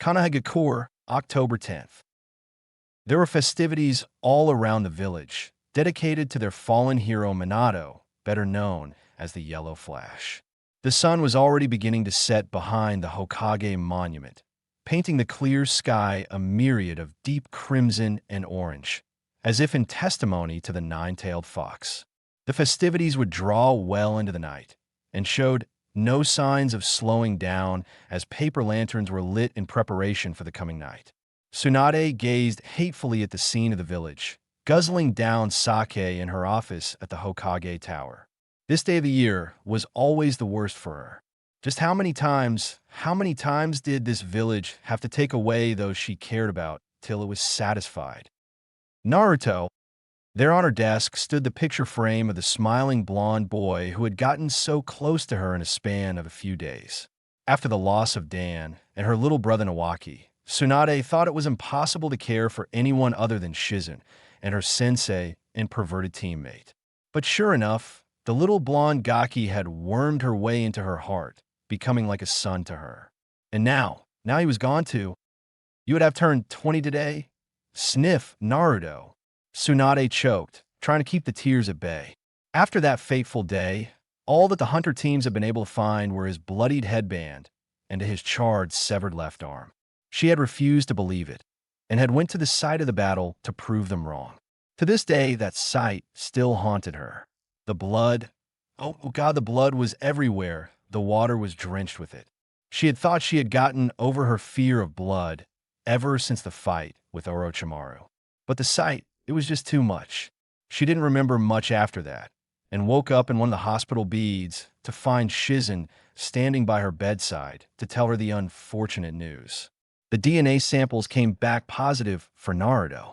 Kanahagakure, October 10th. There were festivities all around the village, dedicated to their fallen hero Minato, better known as the Yellow Flash. The sun was already beginning to set behind the Hokage monument, painting the clear sky a myriad of deep crimson and orange, as if in testimony to the nine-tailed fox. The festivities would draw well into the night, and showed no signs of slowing down as paper lanterns were lit in preparation for the coming night. Tsunade gazed hatefully at the scene of the village, guzzling down sake in her office at the Hokage Tower. This day of the year was always the worst for her. Just how many times did this village have to take away those she cared about till it was satisfied? Naruto. There on her desk stood the picture frame of the smiling blonde boy who had gotten so close to her in a span of a few days. After the loss of Dan and her little brother Nawaki, Tsunade thought it was impossible to care for anyone other than Shizen and her sensei and perverted teammate. But sure enough, the little blonde Gaki had wormed her way into her heart, becoming like a son to her. And now he was gone too. You would have turned 20 today? Sniff, Naruto. Tsunade choked, trying to keep the tears at bay. After that fateful day, all that the hunter teams had been able to find were his bloodied headband and his charred, severed left arm. She had refused to believe it, and had went to the site of the battle to prove them wrong. To this day, that sight still haunted her. The blood, oh God, the blood was everywhere. The water was drenched with it. She had thought she had gotten over her fear of blood ever since the fight with Orochimaru. But the sight, it was just too much. She didn't remember much after that, and woke up in one of the hospital beads to find Shizen standing by her bedside to tell her the unfortunate news. The DNA samples came back positive for Naruto.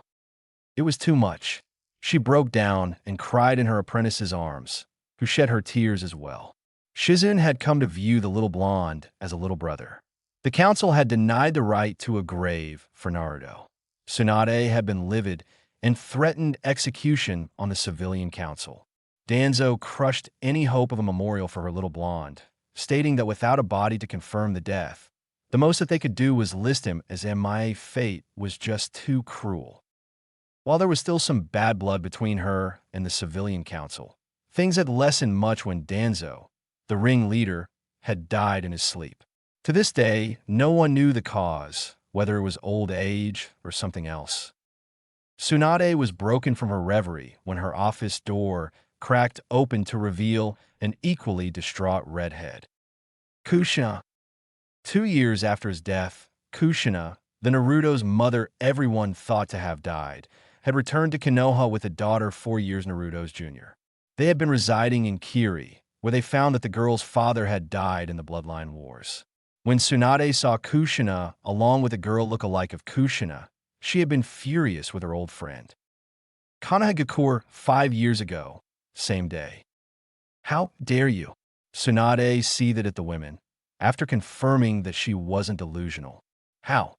It was too much. She broke down and cried in her apprentice's arms, who shed her tears as well. Shizen had come to view the little blonde as a little brother. The council had denied the right to a grave for Naruto. Tsunade had been livid and threatened execution on the civilian council. Danzo crushed any hope of a memorial for her little blonde, stating that without a body to confirm the death, the most that they could do was list him as MIA. Fate was just too cruel. While there was still some bad blood between her and the civilian council, things had lessened much when Danzo, the ringleader, had died in his sleep. To this day, no one knew the cause, whether it was old age or something else. Tsunade was broken from her reverie when her office door cracked open to reveal an equally distraught redhead. Kushina. 2 years after his death, Kushina, the Naruto's mother everyone thought to have died, had returned to Konoha with a daughter 4 years Naruto's junior. They had been residing in Kiri, where they found that the girl's father had died in the bloodline wars. When Tsunade saw Kushina along with a girl look-alike of Kushina, she had been furious with her old friend. Kanahagakure 5 years ago, same day. How dare you? Tsunade seethed at the women, after confirming that she wasn't delusional. How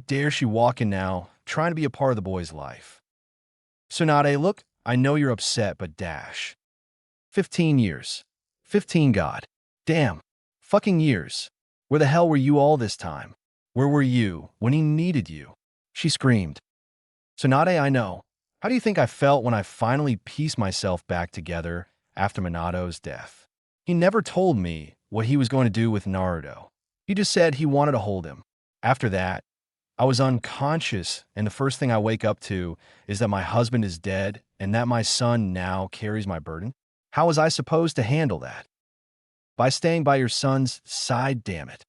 dare she walk in now, trying to be a part of the boy's life? Tsunade, look, I know you're upset, but dash. 15 years. 15 God. Damn. Fucking years. Where the hell were you all this time? Where were you when he needed you? She screamed. Tsunade, I know. How do you think I felt when I finally pieced myself back together after Minato's death? He never told me what he was going to do with Naruto. He just said he wanted to hold him. After that, I was unconscious, and the first thing I wake up to is that my husband is dead and that my son now carries my burden. How was I supposed to handle that? By staying by your son's side, damn it.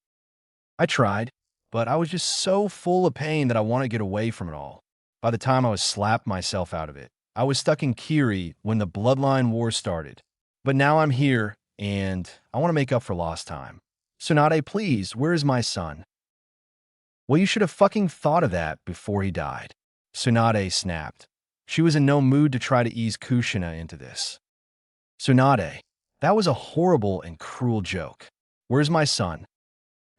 I tried, but I was just so full of pain that I wanted to get away from it all. By the time I was slapped myself out of it, I was stuck in Kiri when the bloodline war started. But now I'm here, and I want to make up for lost time. Tsunade, please, where is my son? Well, you should have fucking thought of that before he died. Tsunade snapped. She was in no mood to try to ease Kushina into this. Tsunade, that was a horrible and cruel joke. Where's my son?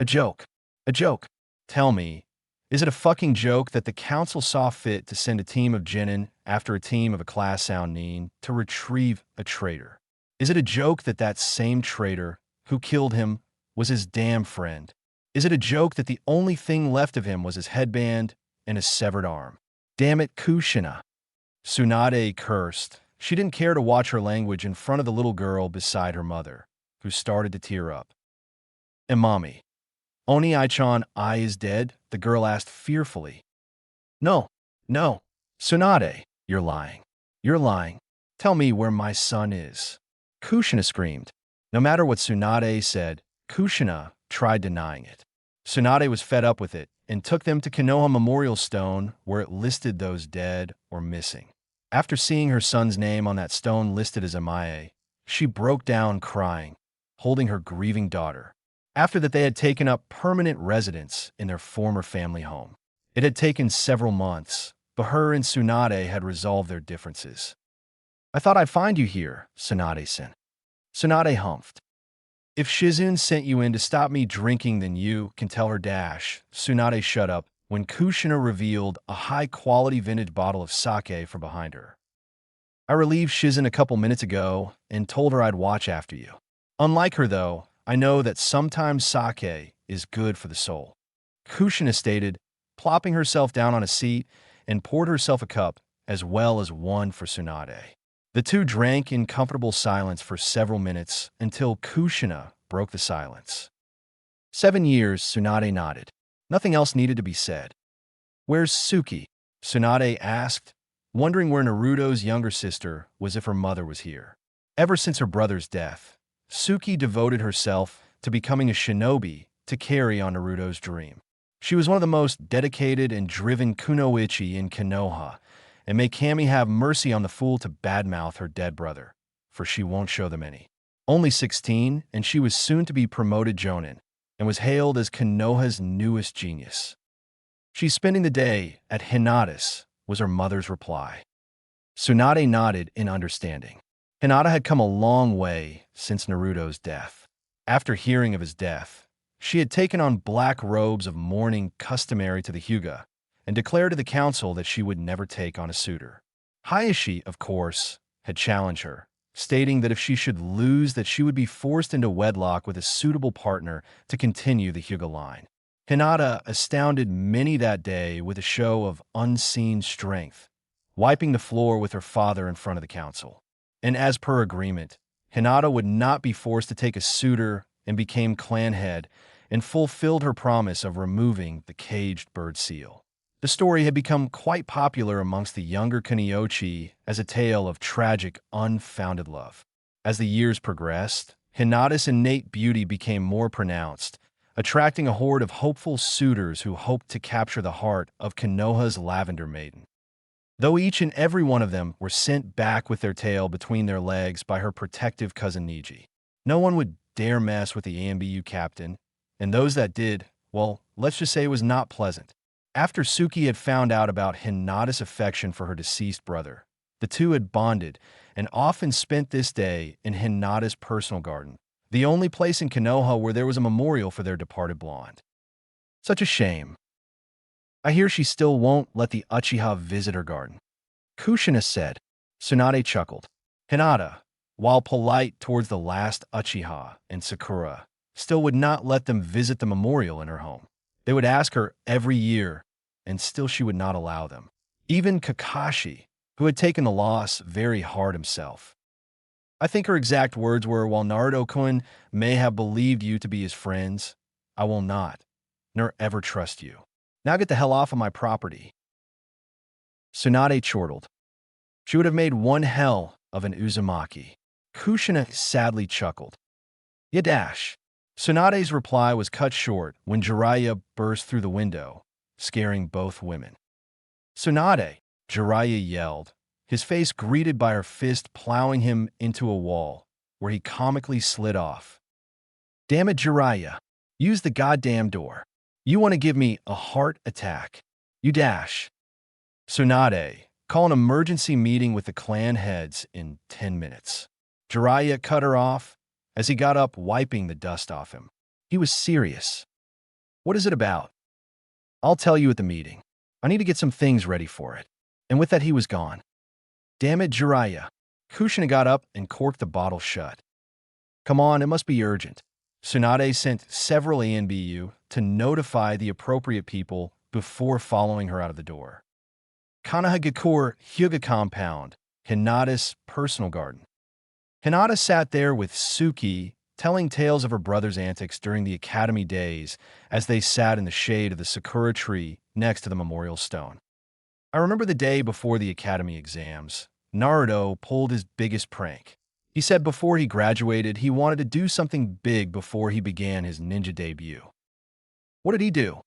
A joke. A joke. Tell me, is it a fucking joke that the council saw fit to send a team of genin after a team of a class sound Nin to retrieve a traitor? Is it a joke that that same traitor who killed him was his damn friend? Is it a joke that the only thing left of him was his headband and his severed arm? Damn it, Kushina. Tsunade cursed. She didn't care to watch her language in front of the little girl beside her mother, who started to tear up. And mommy, Oni-chan I is dead? The girl asked fearfully. No, no, Tsunade, you're lying. You're lying. Tell me where my son is. Kushina screamed. No matter what Tsunade said, Kushina tried denying it. Tsunade was fed up with it and took them to Konoha Memorial Stone, where it listed those dead or missing. After seeing her son's name on that stone listed as Amae, she broke down crying, holding her grieving daughter. After that, they had taken up permanent residence in their former family home. It had taken several months, but her and Tsunade had resolved their differences. I thought I'd find you here, Tsunade-san. Tsunade humphed. If Shizune sent you in to stop me drinking, then you can tell her dash. Tsunade shut up when Kushina revealed a high-quality vintage bottle of sake from behind her. I relieved Shizune a couple minutes ago and told her I'd watch after you. Unlike her, though, I know that sometimes sake is good for the soul. Kushina stated, plopping herself down on a seat and poured herself a cup as well as one for Tsunade. The two drank in comfortable silence for several minutes until Kushina broke the silence. 7 years, Tsunade nodded. Nothing else needed to be said. Where's Suki? Tsunade asked, wondering where Naruto's younger sister was if her mother was here. Ever since her brother's death, Suki devoted herself to becoming a shinobi to carry on Naruto's dream. She was one of the most dedicated and driven kunoichi in Konoha, and may Kami have mercy on the fool to badmouth her dead brother, for she won't show them any. Only 16, and she was soon to be promoted jonin, and was hailed as Konoha's newest genius. She's spending the day at Hinata's, was her mother's reply. Tsunade nodded in understanding. Hinata had come a long way since Naruto's death. After hearing of his death, she had taken on black robes of mourning customary to the Hyuga, and declared to the council that she would never take on a suitor. Hayashi, of course, had challenged her, stating that if she should lose, that she would be forced into wedlock with a suitable partner to continue the Hyuga line. Hinata astounded many that day with a show of unseen strength, wiping the floor with her father in front of the council. And as per agreement, Hinata would not be forced to take a suitor and became clan head and fulfilled her promise of removing the caged bird seal. The story had become quite popular amongst the younger Kunoichi as a tale of tragic, unfounded love. As the years progressed, Hinata's innate beauty became more pronounced, attracting a horde of hopeful suitors who hoped to capture the heart of Konoha's Lavender Maiden. Though each and every one of them were sent back with their tail between their legs by her protective cousin Niji. No one would dare mess with the AMBU captain, and those that did, well, let's just say it was not pleasant. After Suki had found out about Hinata's affection for her deceased brother, the two had bonded and often spent this day in Hinata's personal garden, the only place in Konoha where there was a memorial for their departed blonde. Such a shame. I hear she still won't let the Uchiha visit her garden. Kushina said. Tsunade chuckled. Hinata, while polite towards the last Uchiha and Sakura, still would not let them visit the memorial in her home. They would ask her every year, and still she would not allow them. Even Kakashi, who had taken the loss very hard himself. I think her exact words were, while Naruto-kun may have believed you to be his friends, I will not, nor ever trust you. Now get the hell off of my property. Tsunade chortled. She would have made one hell of an Uzumaki. Kushina sadly chuckled. Yadash. Tsunade's reply was cut short when Jiraiya burst through the window, scaring both women. Tsunade, Jiraiya yelled, his face greeted by her fist plowing him into a wall, where he comically slid off. Damn it, Jiraiya. Use the goddamn door. You want to give me a heart attack. You dash. Tsunade, call an emergency meeting with the clan heads in 10 minutes. Jiraiya cut her off as he got up, wiping the dust off him. He was serious. What is it about? I'll tell you at the meeting. I need to get some things ready for it. And with that, he was gone. Damn it, Jiraiya. Kushina got up and corked the bottle shut. Come on, it must be urgent. Tsunade sent several ANBU to notify the appropriate people before following her out of the door. Kanahagakure Hyuga Compound, Hinata's personal garden. Hinata sat there with Suki, telling tales of her brother's antics during the academy days as they sat in the shade of the sakura tree next to the memorial stone. I remember the day before the academy exams. Naruto pulled his biggest prank. He said before he graduated, he wanted to do something big before he began his ninja debut. What did he do?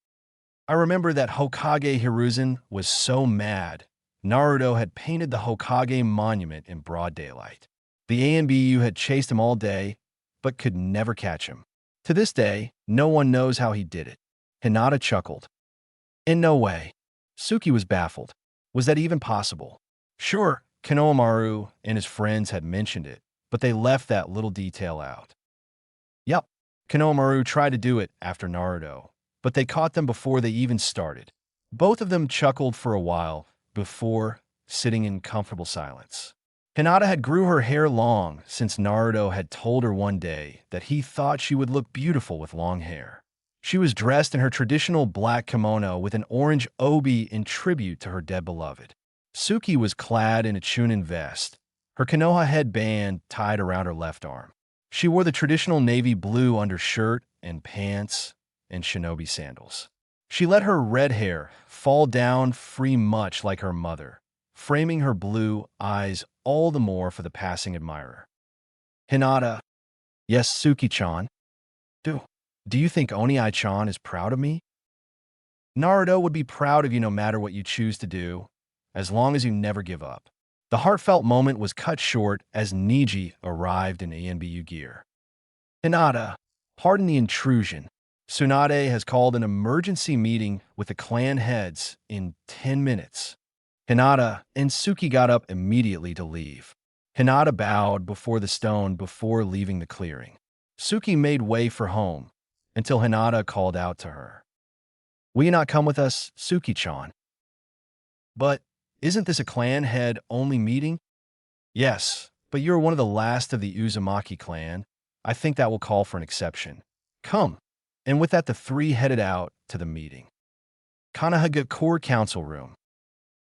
I remember that Hokage Hiruzen was so mad. Naruto had painted the Hokage monument in broad daylight. The ANBU had chased him all day, but could never catch him. To this day, no one knows how he did it. Hinata chuckled. In no way. Suki was baffled. Was that even possible? Sure, Konohamaru and his friends had mentioned it, but they left that little detail out. Yup, Konohamaru tried to do it after Naruto, but they caught them before they even started. Both of them chuckled for a while before sitting in comfortable silence. Hinata had grew her hair long since Naruto had told her one day that he thought she would look beautiful with long hair. She was dressed in her traditional black kimono with an orange obi in tribute to her dead beloved. Suki was clad in a chunin vest, her Konoha headband tied around her left arm. She wore the traditional navy blue undershirt and pants and shinobi sandals. She let her red hair fall down free much like her mother, framing her blue eyes all the more for the passing admirer. Hinata, yes, Suki-chan. Do you think Oniai-chan is proud of me? Naruto would be proud of you no matter what you choose to do, as long as you never give up. The heartfelt moment was cut short as Niji arrived in ANBU gear. Hinata, pardon the intrusion. Tsunade has called an emergency meeting with the clan heads in 10 minutes. Hinata and Suki got up immediately to leave. Hinata bowed before the stone before leaving the clearing. Suki made way for home until Hinata called out to her. Will you not come with us, Suki-chan? But isn't this a clan head-only meeting? Yes, but you're one of the last of the Uzumaki clan. I think that will call for an exception. Come. And with that, the three headed out to the meeting. Kanahagakure Council Room.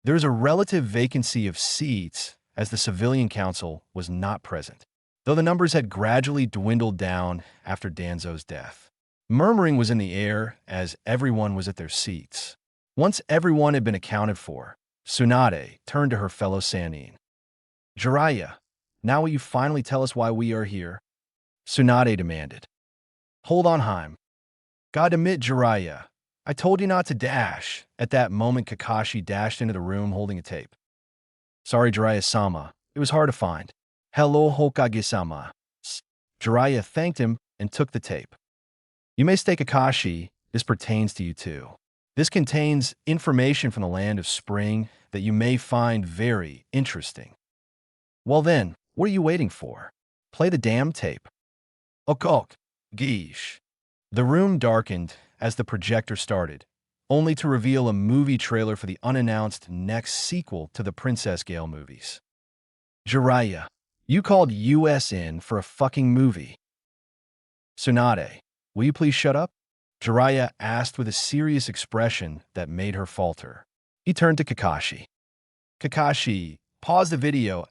There is a relative vacancy of seats as the civilian council was not present, though the numbers had gradually dwindled down after Danzo's death. Murmuring was in the air as everyone was at their seats. Once everyone had been accounted for, Tsunade turned to her fellow Sannin. Jiraiya, now will you finally tell us why we are here? Tsunade demanded. Hold on, Heim. God admit, Jiraiya. I told you not to dash. At that moment, Kakashi dashed into the room holding a tape. Sorry, Jiraiya-sama. It was hard to find. Hello, Hokage-sama. Jiraiya thanked him and took the tape. You may stay, Kakashi. This pertains to you too. This contains information from the land of spring that you may find very interesting. Well then, what are you waiting for? Play the damn tape. Ok, geesh. The room darkened as the projector started, only to reveal a movie trailer for the unannounced next sequel to the Princess Gale movies. Jiraiya, you called US in for a fucking movie. Tsunade, will you please shut up? Jiraiya asked with a serious expression that made her falter. He turned to Kakashi. Kakashi, pause the video.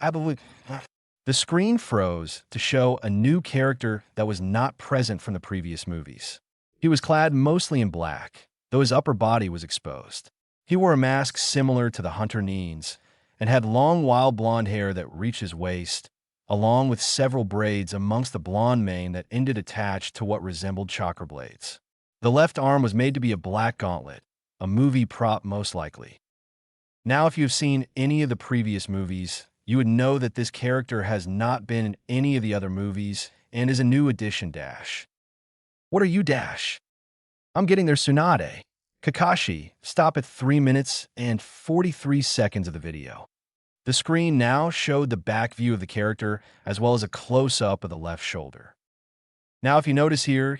The screen froze to show a new character that was not present from the previous movies. He was clad mostly in black, though his upper body was exposed. He wore a mask similar to the Hunter Neen's and had long wild blonde hair that reached his waist, along with several braids amongst the blonde mane that ended attached to what resembled chakra blades. The left arm was made to be a black gauntlet, a movie prop most likely. Now, if you have seen any of the previous movies, you would know that this character has not been in any of the other movies and is a new addition, Dash. What are you, Dash? I'm getting there, Tsunade. Kakashi, stop at 3 minutes and 43 seconds of the video. The screen now showed the back view of the character as well as a close-up of the left shoulder. Now, if you notice here,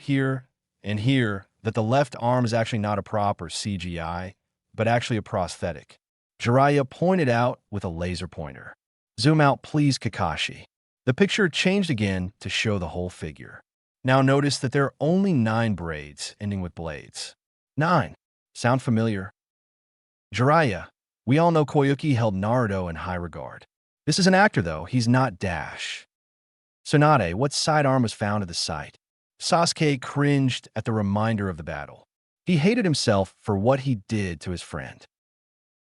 and here, that the left arm is actually not a prop or CGI, but actually a prosthetic, Jiraiya pointed out with a laser pointer. Zoom out, please, Kakashi. The picture changed again to show the whole figure. Now notice that there are only 9 braids ending with blades. 9. Sound familiar? Jiraiya. We all know Koyuki held Naruto in high regard. This is an actor, though. He's not Dash. Tsunade, what sidearm was found at the site? Sasuke cringed at the reminder of the battle. He hated himself for what he did to his friend.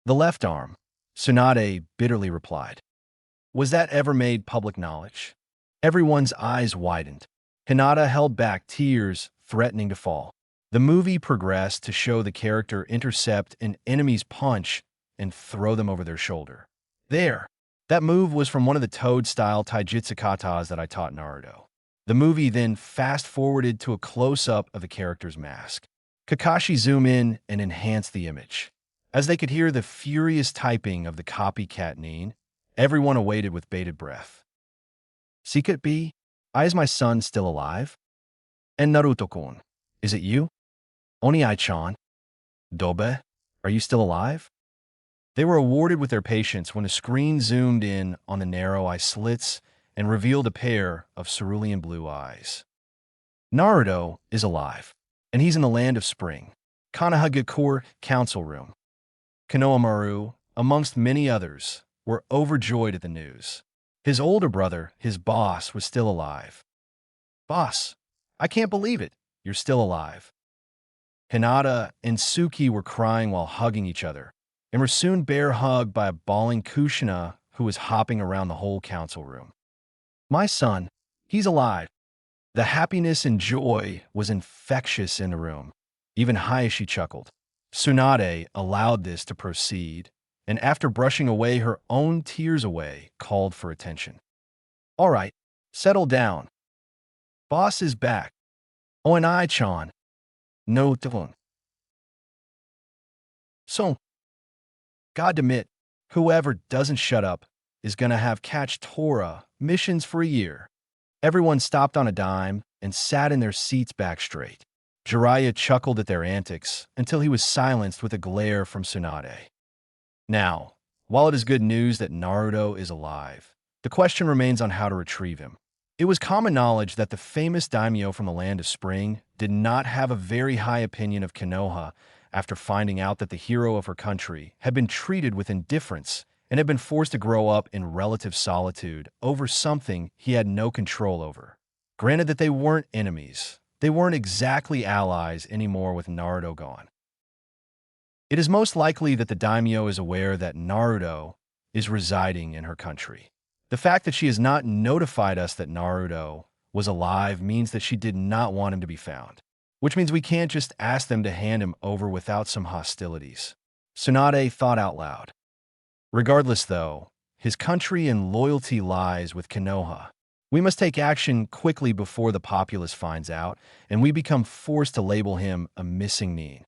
The left arm, Tsunade bitterly replied. Was that ever made public knowledge? Everyone's eyes widened. Hinata held back tears, threatening to fall. The movie progressed to show the character intercept an enemy's punch and throw them over their shoulder. There. That move was from one of the Toad-style taijutsu katas that I taught Naruto. The movie then fast-forwarded to a close-up of the character's mask. Kakashi zoomed in and enhanced the image. As they could hear the furious typing of the copycat Nin, everyone awaited with bated breath. Secret B, is my son still alive? And Naruto-kun, is it you? Oni-chan, Dobe, are you still alive? They were awarded with their patience when a screen zoomed in on the narrow eye slits and revealed a pair of cerulean blue eyes. Naruto is alive, and he's in the land of spring. Konohagakure Council Room. Konohamaru, amongst many others, were overjoyed at the news. His older brother, his boss, was still alive. Boss, I can't believe it. You're still alive. Hinata and Suki were crying while hugging each other, and were soon bear-hugged by a bawling Kushina who was hopping around the whole council room. My son, he's alive. The happiness and joy was infectious in the room. Even Hayashi chuckled. Tsunade allowed this to proceed, and after brushing away her own tears away, called for attention. All right, settle down. Boss is back. Oh, and I-chan. No, Devon. So, God admit, whoever doesn't shut up is gonna have catch Torah missions for a year. Everyone stopped on a dime and sat in their seats back straight. Jiraiya chuckled at their antics until he was silenced with a glare from Tsunade. Now, while it is good news that Naruto is alive, the question remains on how to retrieve him. It was common knowledge that the famous daimyo from the Land of Spring did not have a very high opinion of Konoha after finding out that the hero of her country had been treated with indifference and had been forced to grow up in relative solitude over something he had no control over. Granted that they weren't enemies, they weren't exactly allies anymore with Naruto gone. It is most likely that the daimyo is aware that Naruto is residing in her country. The fact that she has not notified us that Naruto was alive means that she did not want him to be found, which means we can't just ask them to hand him over without some hostilities. Tsunade thought out loud. Regardless, though, his country and loyalty lies with Konoha. We must take action quickly before the populace finds out, and we become forced to label him a missing Nin.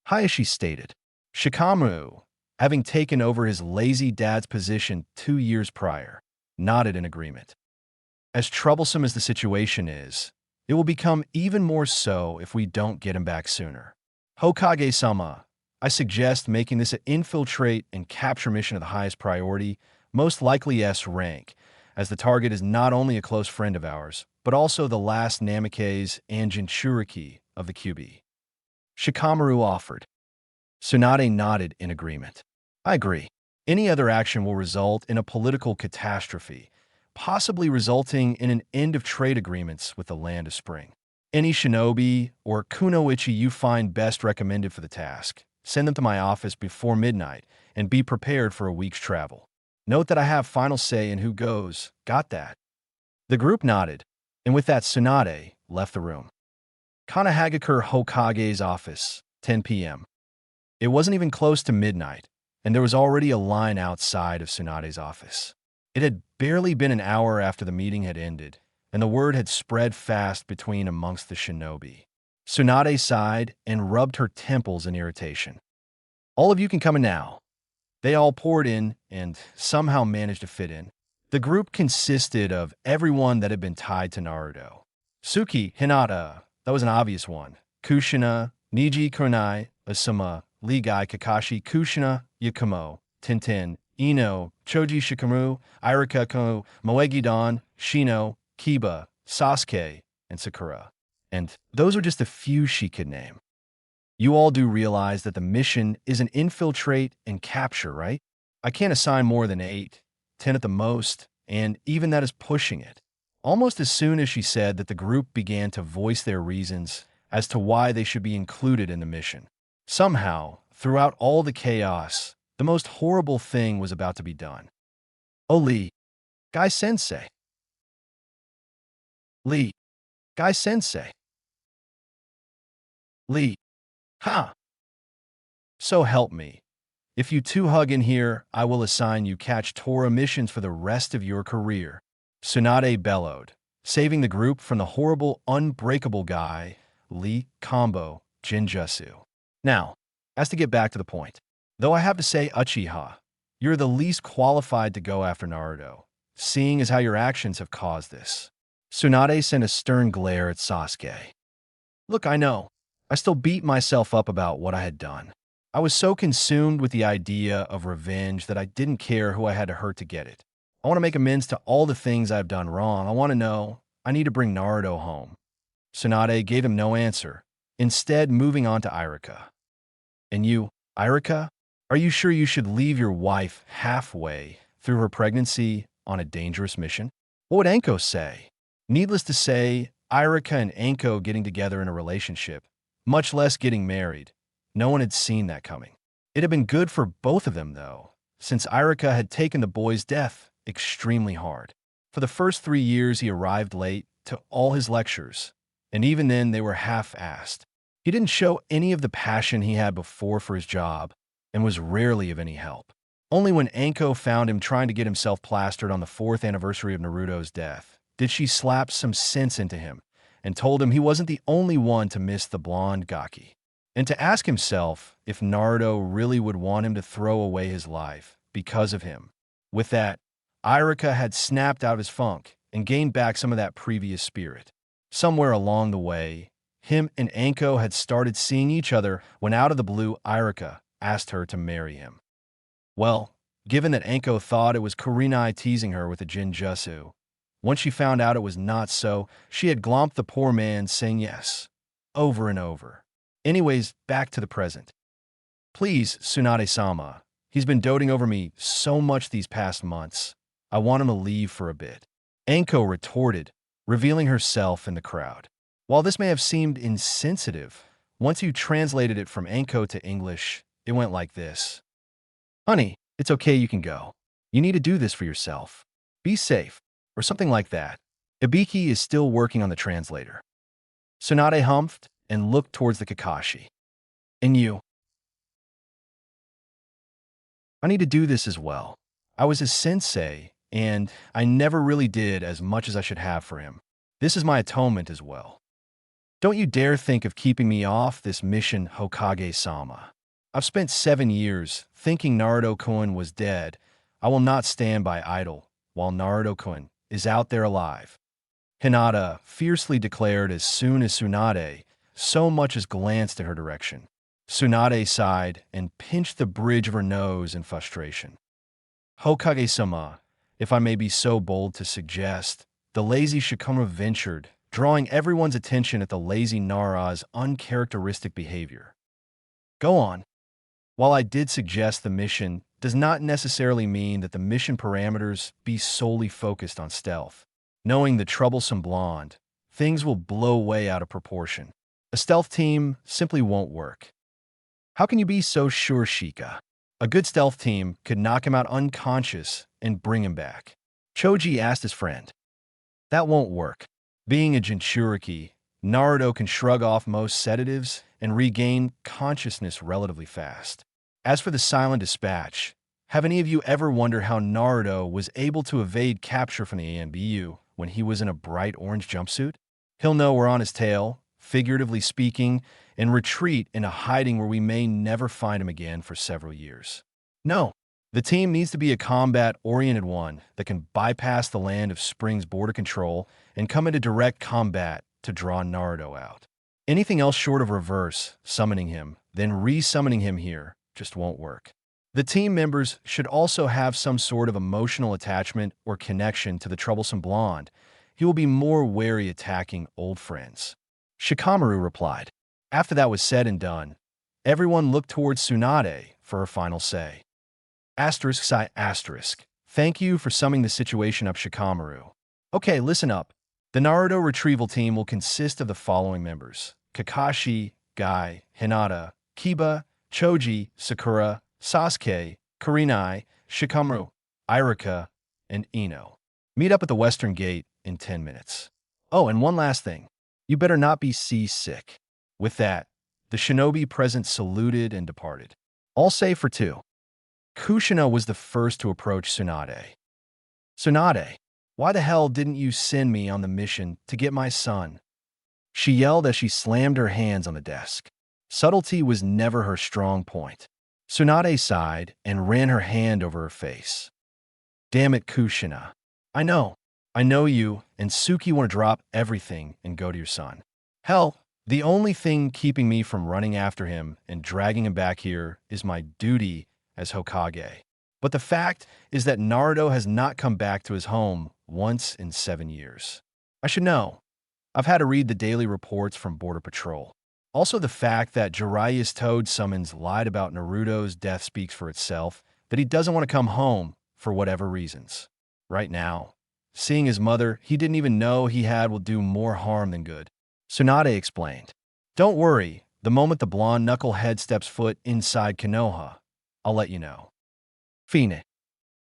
Hayashi stated. Shikamaru, having taken over his lazy dad's position 2 years prior, nodded in agreement. As troublesome as the situation is, it will become even more so if we don't get him back sooner. Hokage-sama, I suggest making this an infiltrate and capture mission of the highest priority, most likely S rank, as the target is not only a close friend of ours, but also the last Namikaze and Jinchuriki of the QB. Shikamaru offered. Tsunade nodded in agreement. I agree. Any other action will result in a political catastrophe, possibly resulting in an end of trade agreements with the Land of Spring. Any shinobi or kunoichi you find best recommended for the task, send them to my office before midnight and be prepared for a week's travel. Note that I have final say in who goes. Got that? The group nodded, and with that Tsunade left the room. Konohagakure Hokage's office, 10 p.m. It wasn't even close to midnight, and there was already a line outside of Tsunade's office. It had barely been an hour after the meeting had ended, and the word had spread fast between amongst the shinobi. Tsunade sighed and rubbed her temples in irritation. All of you can come in now. They all poured in and somehow managed to fit in. The group consisted of everyone that had been tied to Naruto. Suki, Hinata, that was an obvious one. Kushina, Niji Kunai, Asuma, Ligai Kakashi, Kushina, Yakumo, Tintin, Ino, Choji Shikamaru, Irika Kono, Moegi Don, Shino, Kiba, Sasuke, and Sakura. And those are just a few she could name. You all do realize that the mission is an infiltrate and capture, right? I can't assign more than 8, 10 at the most, and even that is pushing it. Almost as soon as she said that, the group began to voice their reasons as to why they should be included in the mission. Somehow, throughout all the chaos, the most horrible thing was about to be done. Oh, Lee, Guy Sensei. Lee, Guy Sensei. Lee, ha! So help me. If you two hug in here, I will assign you catch Tora missions for the rest of your career. Tsunade bellowed, saving the group from the horrible, unbreakable guy, Lee Combo Jinjutsu. Now, as to get back to the point, though I have to say, Uchiha, you're the least qualified to go after Naruto, seeing as how your actions have caused this. Tsunade sent a stern glare at Sasuke. Look, I know. I still beat myself up about what I had done. I was so consumed with the idea of revenge that I didn't care who I had to hurt to get it. I want to make amends to all the things I've done wrong. I want to know. I need to bring Naruto home. Tsunade gave him no answer, instead moving on to Irika. And you, Irika? Are you sure you should leave your wife halfway through her pregnancy on a dangerous mission? What would Anko say? Needless to say, Irika and Anko getting together in a relationship, much less getting married, no one had seen that coming. It had been good for both of them, though, since Irika had taken the boy's death extremely hard. For the first 3 years, he arrived late to all his lectures, and even then they were half-assed. He didn't show any of the passion he had before for his job, and was rarely of any help. Only when Anko found him trying to get himself plastered on the 4th anniversary of Naruto's death did she slap some sense into him and told him he wasn't the only one to miss the blonde Gaki, and to ask himself if Naruto really would want him to throw away his life because of him. With that, Irika had snapped out of his funk and gained back some of that previous spirit. Somewhere along the way, him and Anko had started seeing each other when out of the blue Irika asked her to marry him. Well, given that Anko thought it was Kurenai teasing her with a Jinjutsu, once she found out it was not so, she had glomped the poor man saying yes, over and over. Anyways, back to the present. Please, Tsunade-sama, he's been doting over me so much these past months. I want him to leave for a bit. Anko retorted, revealing herself in the crowd. While this may have seemed insensitive, once you translated it from Anko to English, it went like this. Honey, it's okay, you can go. You need to do this for yourself. Be safe, or something like that. Ibiki is still working on the translator. Tsunade humphed and looked towards the Kakashi. And you? I need to do this as well. I was his sensei, and I never really did as much as I should have for him. This is my atonement as well. Don't you dare think of keeping me off this mission, Hokage-sama. I've spent 7 years thinking Naruto-kun was dead. I will not stand by idle while Naruto-kun is out there alive. Hinata fiercely declared as soon as Tsunade so much as glanced in her direction. Tsunade sighed and pinched the bridge of her nose in frustration. Hokage-sama, if I may be so bold to suggest, the lazy should come of ventured, drawing everyone's attention at the lazy Nara's uncharacteristic behavior. Go on. While I did suggest the mission does not necessarily mean that the mission parameters be solely focused on stealth. Knowing the troublesome blonde, things will blow way out of proportion. A stealth team simply won't work. How can you be so sure, Shika? A good stealth team could knock him out unconscious and bring him back. Choji asked his friend. That won't work. Being a Jinchuriki, Naruto can shrug off most sedatives and regain consciousness relatively fast. As for the silent dispatch, have any of you ever wondered how Naruto was able to evade capture from the ANBU when he was in a bright orange jumpsuit? He'll know we're on his tail, figuratively speaking, and retreat into hiding where we may never find him again for several years. No, the team needs to be a combat-oriented one that can bypass the land of Spring's border control and come into direct combat to draw Naruto out. Anything else short of reverse summoning him, then re-summoning him here, just won't work. The team members should also have some sort of emotional attachment or connection to the troublesome blonde, he will be more wary attacking old friends. Shikamaru replied. After that was said and done, everyone looked towards Tsunade for her final say. Asterisk sigh asterisk. Thank you for summing the situation up, Shikamaru. Okay, listen up. The Naruto retrieval team will consist of the following members: Kakashi, Guy, Hinata, Kiba, Choji, Sakura, Sasuke, Kurenai, Shikamaru, Iruka, and Ino. Meet up at the Western Gate in 10 minutes. Oh, and one last thing. You better not be seasick. With that, the shinobi present saluted and departed. All save for two. Kushina was the first to approach Tsunade. Tsunade, why the hell didn't you send me on the mission to get my son? She yelled as she slammed her hands on the desk. Subtlety was never her strong point. Tsunade sighed and ran her hand over her face. Damn it, Kushina. I know you and Suki want to drop everything and go to your son. Hell, the only thing keeping me from running after him and dragging him back here is my duty as Hokage. But the fact is that Naruto has not come back to his home once in 7 years. I should know. I've had to read the daily reports from Border Patrol. Also, the fact that Jiraiya's Toad summons lied about Naruto's death speaks for itself, that he doesn't want to come home for whatever reasons. Right now, seeing his mother he didn't even know he had will do more harm than good. Tsunade explained. Don't worry, the moment the blonde knucklehead steps foot inside Konoha, I'll let you know. Fine.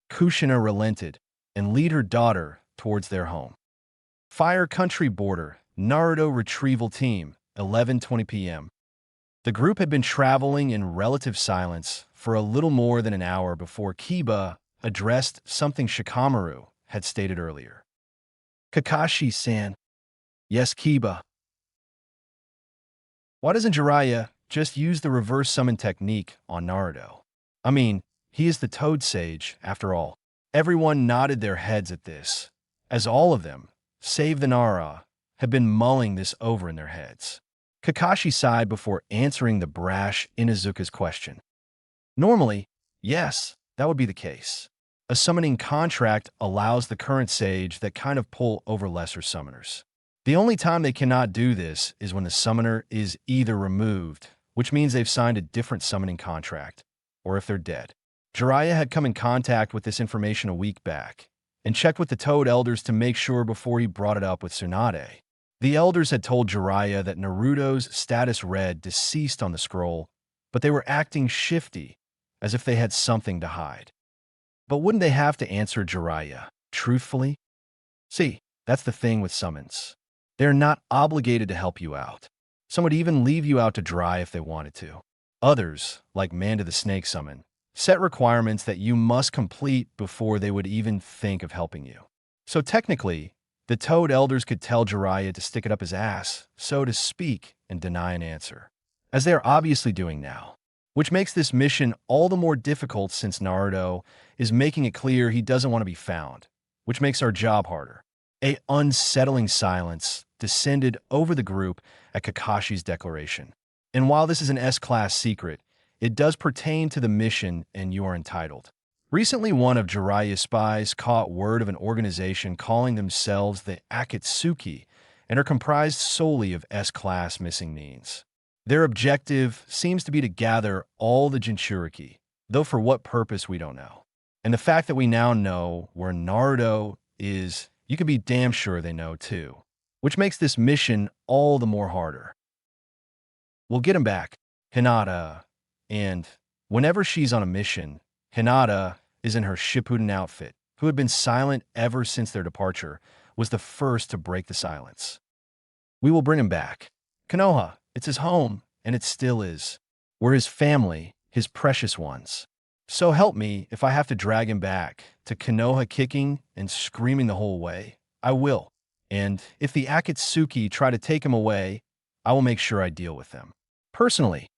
Kushina relented and lead her daughter towards their home. Fire Country Border, Naruto Retrieval Team, 11:20 p.m. The group had been traveling in relative silence for a little more than an hour before Kiba addressed something Shikamaru had stated earlier. Kakashi-san. Yes, Kiba. Why doesn't Jiraiya just use the reverse summon technique on Naruto? I mean, he is the Toad Sage, after all. Everyone nodded their heads at this, as all of them, save the Nara, had been mulling this over in their heads. Kakashi sighed before answering the brash Inuzuka's question. Normally, yes, that would be the case. A summoning contract allows the current sage that kind of pull over lesser summoners. The only time they cannot do this is when the summoner is either removed, which means they've signed a different summoning contract, or if they're dead. Jiraiya had come in contact with this information a week back, and checked with the Toad Elders to make sure before he brought it up with Tsunade. The Elders had told Jiraiya that Naruto's status read deceased on the scroll, but they were acting shifty, as if they had something to hide. But wouldn't they have to answer Jiraiya truthfully? See, that's the thing with summons. They're not obligated to help you out. Some would even leave you out to dry if they wanted to. Others, like Man to the Snake Summon, set requirements that you must complete before they would even think of helping you. So technically, the Toad Elders could tell Jiraiya to stick it up his ass, so to speak, and deny an answer, as they are obviously doing now, which makes this mission all the more difficult since Naruto is making it clear he doesn't want to be found, which makes our job harder. An unsettling silence descended over the group at Kakashi's declaration. And while this is an S-class secret, it does pertain to the mission and you are entitled. Recently, one of Jiraiya's spies caught word of an organization calling themselves the Akatsuki and are comprised solely of S-class missing means. Their objective seems to be to gather all the Jinchuriki, though for what purpose we don't know. And the fact that we now know where Naruto is, you can be damn sure they know too, which makes this mission all the more harder. We'll get him back, Hinata, and whenever she's on a mission, Hinata is in her Shippuden outfit, who had been silent ever since their departure, was the first to break the silence. We will bring him back. Konoha, it's his home, and it still is. We're his family, his precious ones. So help me if I have to drag him back to Konoha kicking and screaming the whole way. I will. And if the Akatsuki try to take him away, I will make sure I deal with them. Personally,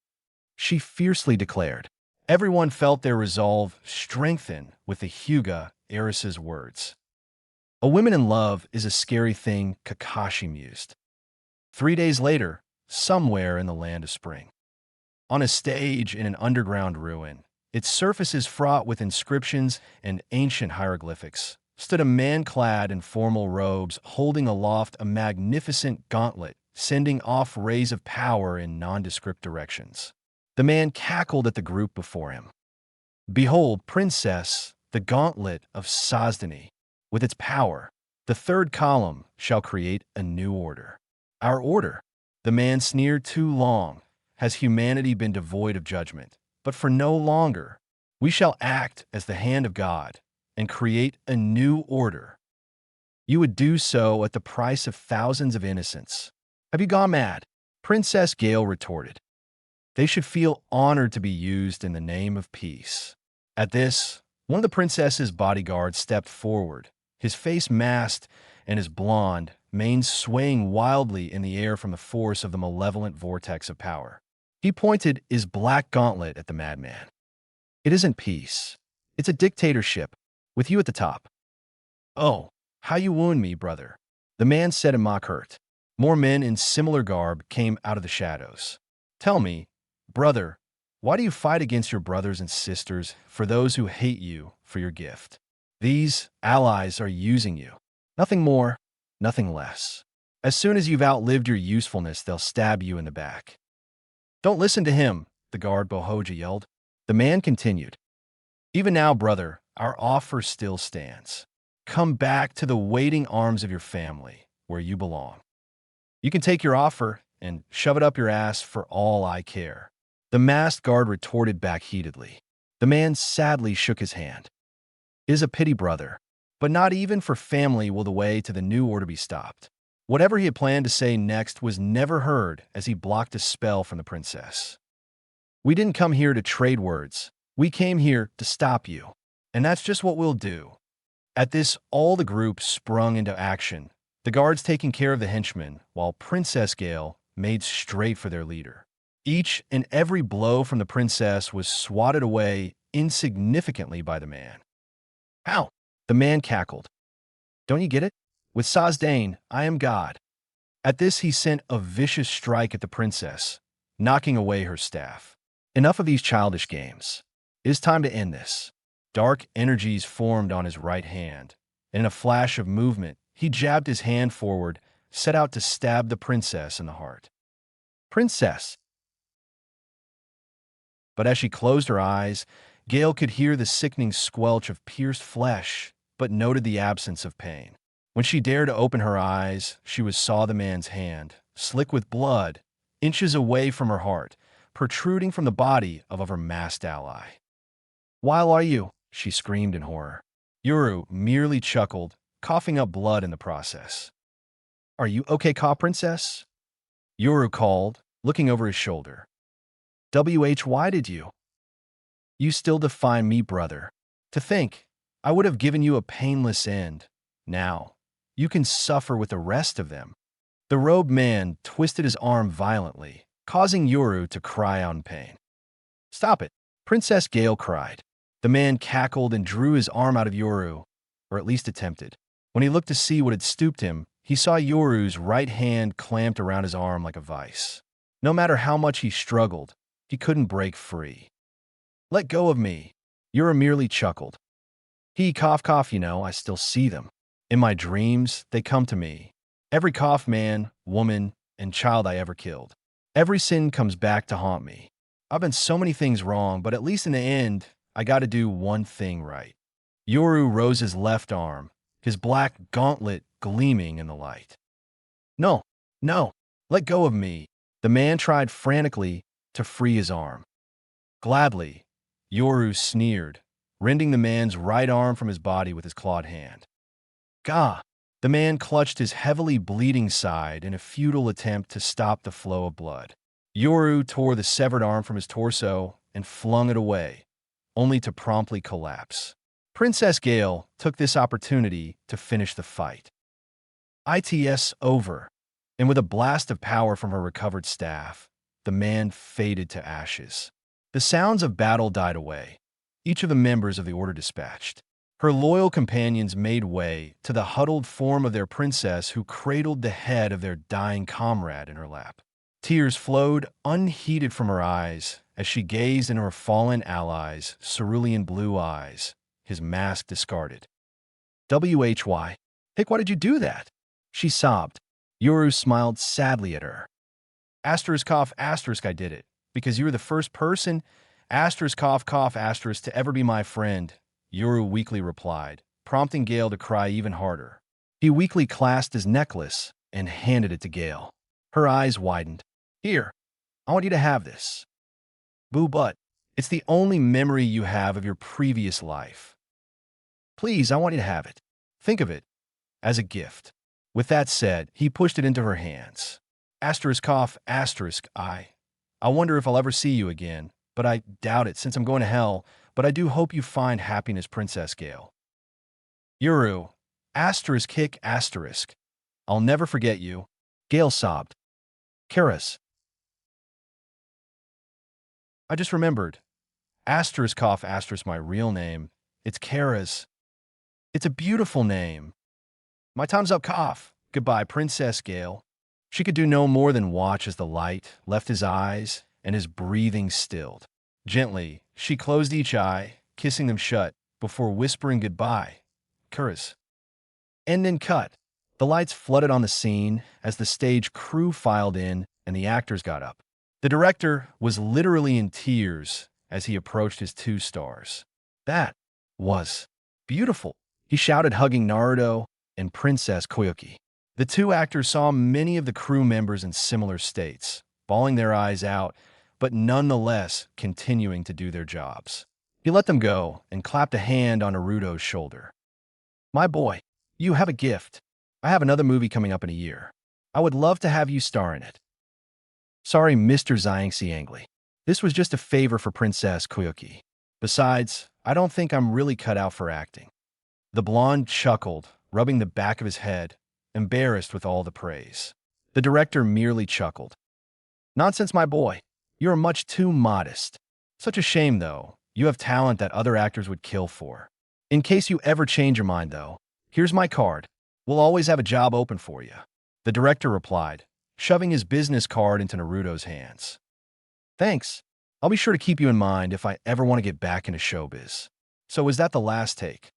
she fiercely declared. Everyone felt their resolve strengthen with the Hyuga heiress's words. A woman in love is a scary thing, Kakashi mused. 3 days later, somewhere in the land of spring. On a stage in an underground ruin, its surface is fraught with inscriptions and ancient hieroglyphics, stood a man clad in formal robes holding aloft a magnificent gauntlet, sending off rays of power in nondescript directions. The man cackled at the group before him. "Behold, Princess, the gauntlet of Sosdany. With its power, the third column shall create a new order." "Our order?" The man sneered. "Too long has humanity been devoid of judgment, but for no longer. We shall act as the hand of God and create a new order. You would do so at the price of thousands of innocents. Have you gone mad?" Princess Gale retorted. "They should feel honored to be used in the name of peace." At this, one of the princess's bodyguards stepped forward, his face masked and his blonde mane swaying wildly in the air from the force of the malevolent vortex of power. He pointed his black gauntlet at the madman. "It isn't peace. It's a dictatorship, with you at the top." "Oh, how you wound me, brother," the man said in mock hurt. More men in similar garb came out of the shadows. "Tell me, brother, why do you fight against your brothers and sisters, for those who hate you for your gift? These allies are using you. Nothing more, nothing less. As soon as you've outlived your usefulness, they'll stab you in the back." "Don't listen to him," the guard Bohoja yelled. The man continued, "Even now, brother, our offer still stands. Come back to the waiting arms of your family, where you belong. You can take your offer and shove it up your ass for all I care." The masked guard retorted back heatedly. The man sadly shook his hand. "It is a pity, brother, but not even for family will the way to the new order be stopped." Whatever he had planned to say next was never heard as he blocked a spell from the princess. "We didn't come here to trade words. We came here to stop you. And that's just what we'll do." At this, all the group sprung into action, the guards taking care of the henchmen, while Princess Gale made straight for their leader. Each and every blow from the princess was swatted away insignificantly by the man. "How?" the man cackled. "Don't you get it? With Sosdane, I am God." At this, he sent a vicious strike at the princess, knocking away her staff. "Enough of these childish games. It is time to end this." Dark energies formed on his right hand, and in a flash of movement, he jabbed his hand forward, set out to stab the princess in the heart. "Princess!" But as she closed her eyes, Gale could hear the sickening squelch of pierced flesh, but noted the absence of pain. When she dared to open her eyes, she saw the man's hand, slick with blood, inches away from her heart, protruding from the body of her masked ally. "While are you?" she screamed in horror. Yoru merely chuckled, coughing up blood in the process. "Are you okay, princess?" Yoru called, looking over his shoulder. Why did you? You still define me, brother. To think, I would have given you a painless end. Now, you can suffer with the rest of them." The robed man twisted his arm violently, causing Yoru to cry out in pain. "Stop it!" Princess Gale cried. The man cackled and drew his arm out of Yoru, or at least attempted. When he looked to see what had stooped him, he saw Yoru's right hand clamped around his arm like a vice. No matter how much he struggled, he couldn't break free. "Let go of me," Yoru merely chuckled. He cough, I still see them. In my dreams, they come to me. Every man, woman, and child I ever killed. Every sin comes back to haunt me. I've been so many things wrong, but at least in the end, I got to do one thing right. Yoru rose his left arm, his black gauntlet gleaming in the light. No, let go of me." The man tried frantically to free his arm. Gladly, Yoru sneered, rending the man's right arm from his body with his clawed hand. "Gah!" The man clutched his heavily bleeding side in a futile attempt to stop the flow of blood. Yoru tore the severed arm from his torso and flung it away, only to promptly collapse. Princess Gale took this opportunity to finish the fight. It's over, and with a blast of power from her recovered staff, the man faded to ashes. The sounds of battle died away, each of the members of the order dispatched. Her loyal companions made way to the huddled form of their princess, who cradled the head of their dying comrade in her lap. Tears flowed unheeded from her eyes as she gazed into her fallen ally's cerulean blue eyes, his mask discarded. WHY. Hick, why did you do that? She sobbed. Yoru smiled sadly at her. Asterisk cough, asterisk, I did it. Because you were the first person, asterisk cough, cough, asterisk, to ever be my friend, Yoru weakly replied, prompting Gale to cry even harder. He weakly clasped his necklace and handed it to Gale. Her eyes widened. Here, I want you to have this. Boo, but it's the only memory you have of your previous life. Please, I want you to have it. Think of it as a gift. With that said, he pushed it into her hands. Asterisk cough, asterisk, I wonder if I'll ever see you again, but I doubt it since I'm going to hell, but I do hope you find happiness, Princess Gale. Yoru, asterisk, hick, asterisk. I'll never forget you. Gale sobbed. Karis. I just remembered. Asterisk cough, asterisk, my real name. It's Karis. It's a beautiful name. My time's up, cough. Goodbye, Princess Gale. She could do no more than watch as the light left his eyes and his breathing stilled. Gently, she closed each eye, kissing them shut, before whispering goodbye. Karis. End and cut. The lights flooded on the scene as the stage crew filed in and the actors got up. The director was literally in tears as he approached his 2 stars. That was beautiful, he shouted, hugging Naruto and Princess Koyuki. The 2 actors saw many of the crew members in similar states, bawling their eyes out, but nonetheless continuing to do their jobs. He let them go and clapped a hand on Naruto's shoulder. My boy, you have a gift. I have another movie coming up in a year. I would love to have you star in it. Sorry, Mr. Xiangxiangli. This was just a favor for Princess Koyuki. Besides, I don't think I'm really cut out for acting. The blonde chuckled, rubbing the back of his head, embarrassed with all the praise. The director merely chuckled. Nonsense, my boy. You're much too modest. Such a shame, though. You have talent that other actors would kill for. In case you ever change your mind, though, here's my card. We'll always have a job open for you. The director replied, shoving his business card into Naruto's hands. Thanks. I'll be sure to keep you in mind if I ever want to get back into showbiz. So is that the last take?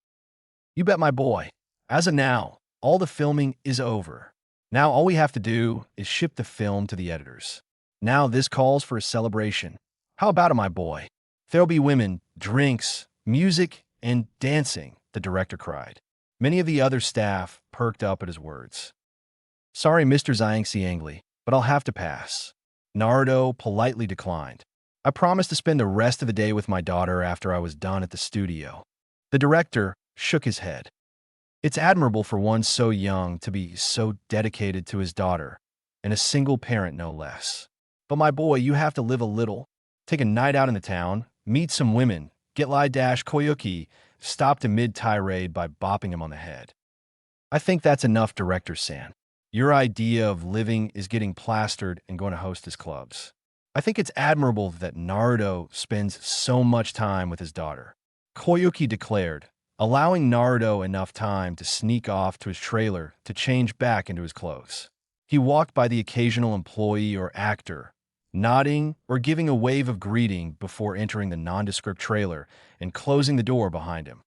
You bet, my boy. As of now, all the filming is over. Now all we have to do is ship the film to the editors. Now this calls for a celebration. How about it, my boy? There'll be women, drinks, music, and dancing, the director cried. Many of the other staff perked up at his words. Sorry, Mr. Xiangxiangli, but I'll have to pass. Naruto politely declined. I promised to spend the rest of the day with my daughter after I was done at the studio. The director shook his head. It's admirable for one so young to be so dedicated to his daughter, and a single parent no less. But my boy, you have to live a little. Take a night out in the town, meet some women, get Koyuki stopped in mid-tirade by bopping him on the head. I think that's enough, Director-san. Your idea of living is getting plastered and going to host his clubs. I think it's admirable that Naruto spends so much time with his daughter. Koyuki declared, allowing Naruto enough time to sneak off to his trailer to change back into his clothes. He walked by the occasional employee or actor, nodding or giving a wave of greeting before entering the nondescript trailer and closing the door behind him.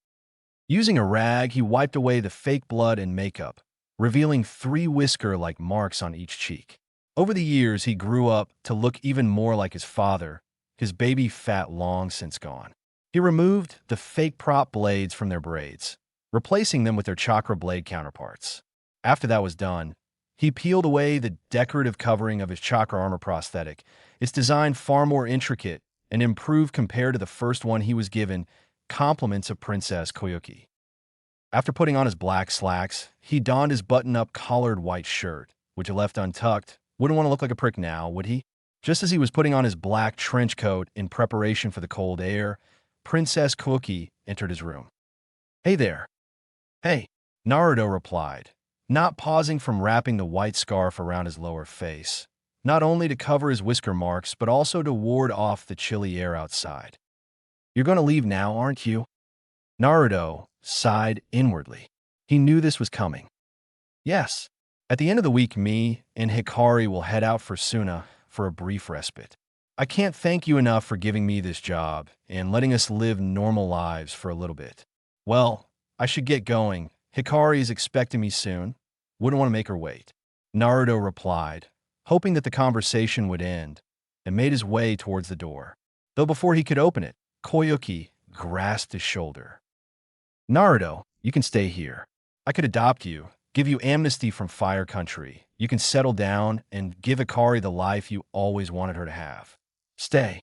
Using a rag, he wiped away the fake blood and makeup, revealing 3 whisker-like marks on each cheek. Over the years, he grew up to look even more like his father, his baby fat long since gone. He removed the fake prop blades from their braids, replacing them with their chakra blade counterparts. After that was done, he peeled away the decorative covering of his chakra armor prosthetic, its design far more intricate and improved compared to the first one he was given, compliments of Princess Koyuki. After putting on his black slacks, he donned his button-up collared white shirt, which he left untucked. Wouldn't want to look like a prick now, would he? Just as he was putting on his black trench coat in preparation for the cold air, Princess Koyuki entered his room. Hey there. Hey, Naruto replied, not pausing from wrapping the white scarf around his lower face, not only to cover his whisker marks, but also to ward off the chilly air outside. You're going to leave now, aren't you? Naruto sighed inwardly. He knew this was coming. Yes. At the end of the week, me and Hikari will head out for Suna for a brief respite. I can't thank you enough for giving me this job and letting us live normal lives for a little bit. Well, I should get going, Hikari is expecting me soon. Wouldn't want to make her wait. Naruto replied, hoping that the conversation would end, and made his way towards the door. Though before he could open it, Koyuki grasped his shoulder. Naruto, you can stay here. I could adopt you, give you amnesty from Fire Country. You can settle down and give Hikari the life you always wanted her to have. Stay.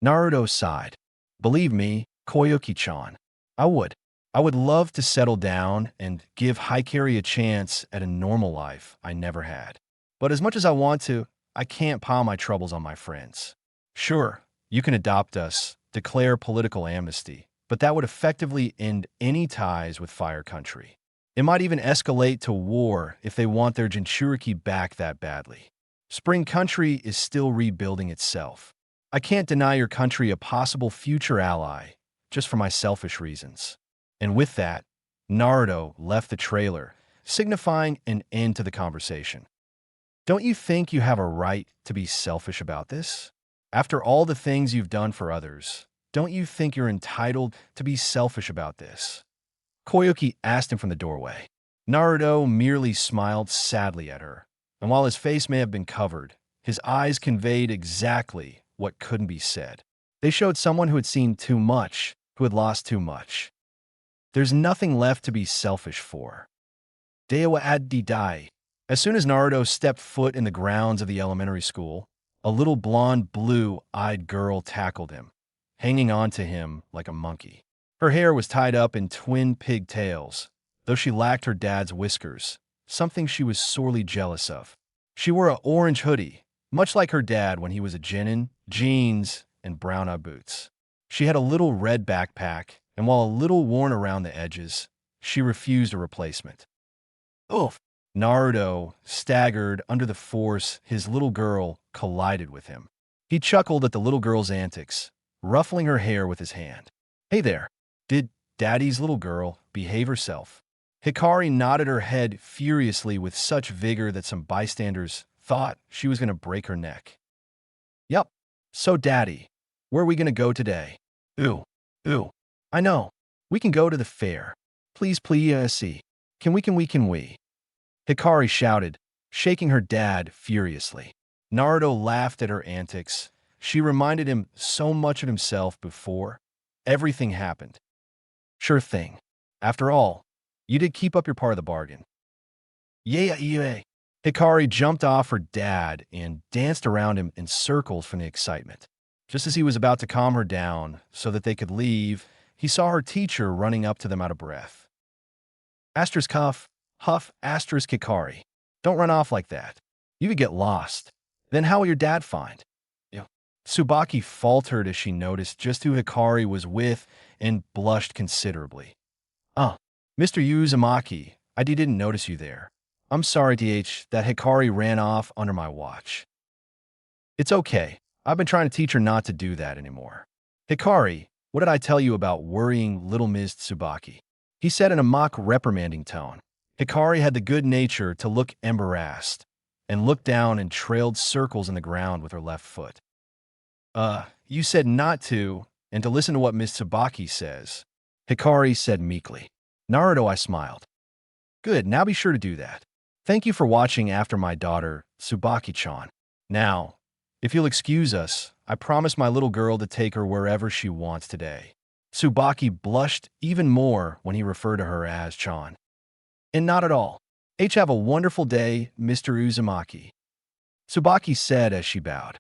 Naruto sighed. Believe me, Koyuki-chan, I would. I would love to settle down and give Hikari a chance at a normal life I never had. But as much as I want to, I can't pile my troubles on my friends. Sure, you can adopt us, declare political amnesty, but that would effectively end any ties with Fire Country. It might even escalate to war if they want their Jinchuriki back that badly. Spring Country is still rebuilding itself. I can't deny your country a possible future ally, just for my selfish reasons. And with that, Naruto left the trailer, signifying an end to the conversation. Don't you think you have a right to be selfish about this? After all the things you've done for others, don't you think you're entitled to be selfish about this? Koyuki asked him from the doorway. Naruto merely smiled sadly at her, and while his face may have been covered, his eyes conveyed exactly what couldn't be said. They showed someone who had seen too much, who had lost too much. There's nothing left to be selfish for. Dewa Addi Dai. As soon as Naruto stepped foot in the grounds of the elementary school, a little blonde, blue-eyed girl tackled him, hanging on to him like a monkey. Her hair was tied up in twin pigtails, though she lacked her dad's whiskers, something she was sorely jealous of. She wore an orange hoodie, much like her dad when he was a genin, jeans, and brown-eyed boots. She had a little red backpack, and while a little worn around the edges, she refused a replacement. Oof! Naruto staggered under the force his little girl collided with him. He chuckled at the little girl's antics, ruffling her hair with his hand. Hey there, did Daddy's little girl behave herself? Hikari nodded her head furiously with such vigor that some bystanders thought she was going to break her neck. Yup, so Daddy, where are we going to go today? Ooh, I know, we can go to the fair. Please, see. Can we? Hikari shouted, shaking her dad furiously. Naruto laughed at her antics. She reminded him so much of himself before everything happened. Sure thing. After all, you did keep up your part of the bargain. Yeah. Hikari jumped off her dad and danced around him in circles from the excitement. Just as he was about to calm her down so that they could leave, he saw her teacher running up to them out of breath. Asterisk huff, asterisk Hikari. Don't run off like that. You could get lost. Then how will your dad find? Tsubaki faltered as she noticed just who Hikari was with and blushed considerably. Mr. Uzumaki, I didn't notice you there. I'm sorry, that Hikari ran off under my watch. It's okay. I've been trying to teach her not to do that anymore. Hikari, what did I tell you about worrying little Ms. Tsubaki? He said in a mock reprimanding tone. Hikari had the good nature to look embarrassed and looked down and trailed circles in the ground with her left foot. You said not to, and to listen to what Ms. Tsubaki says, Hikari said meekly. Naruto, I smiled. Good, now be sure to do that. Thank you for watching after my daughter, Tsubaki-chan. Now, if you'll excuse us, I promise my little girl to take her wherever she wants today. Tsubaki blushed even more when he referred to her as Chan. And not at all. Have a wonderful day, Mr. Uzumaki. Tsubaki said as she bowed.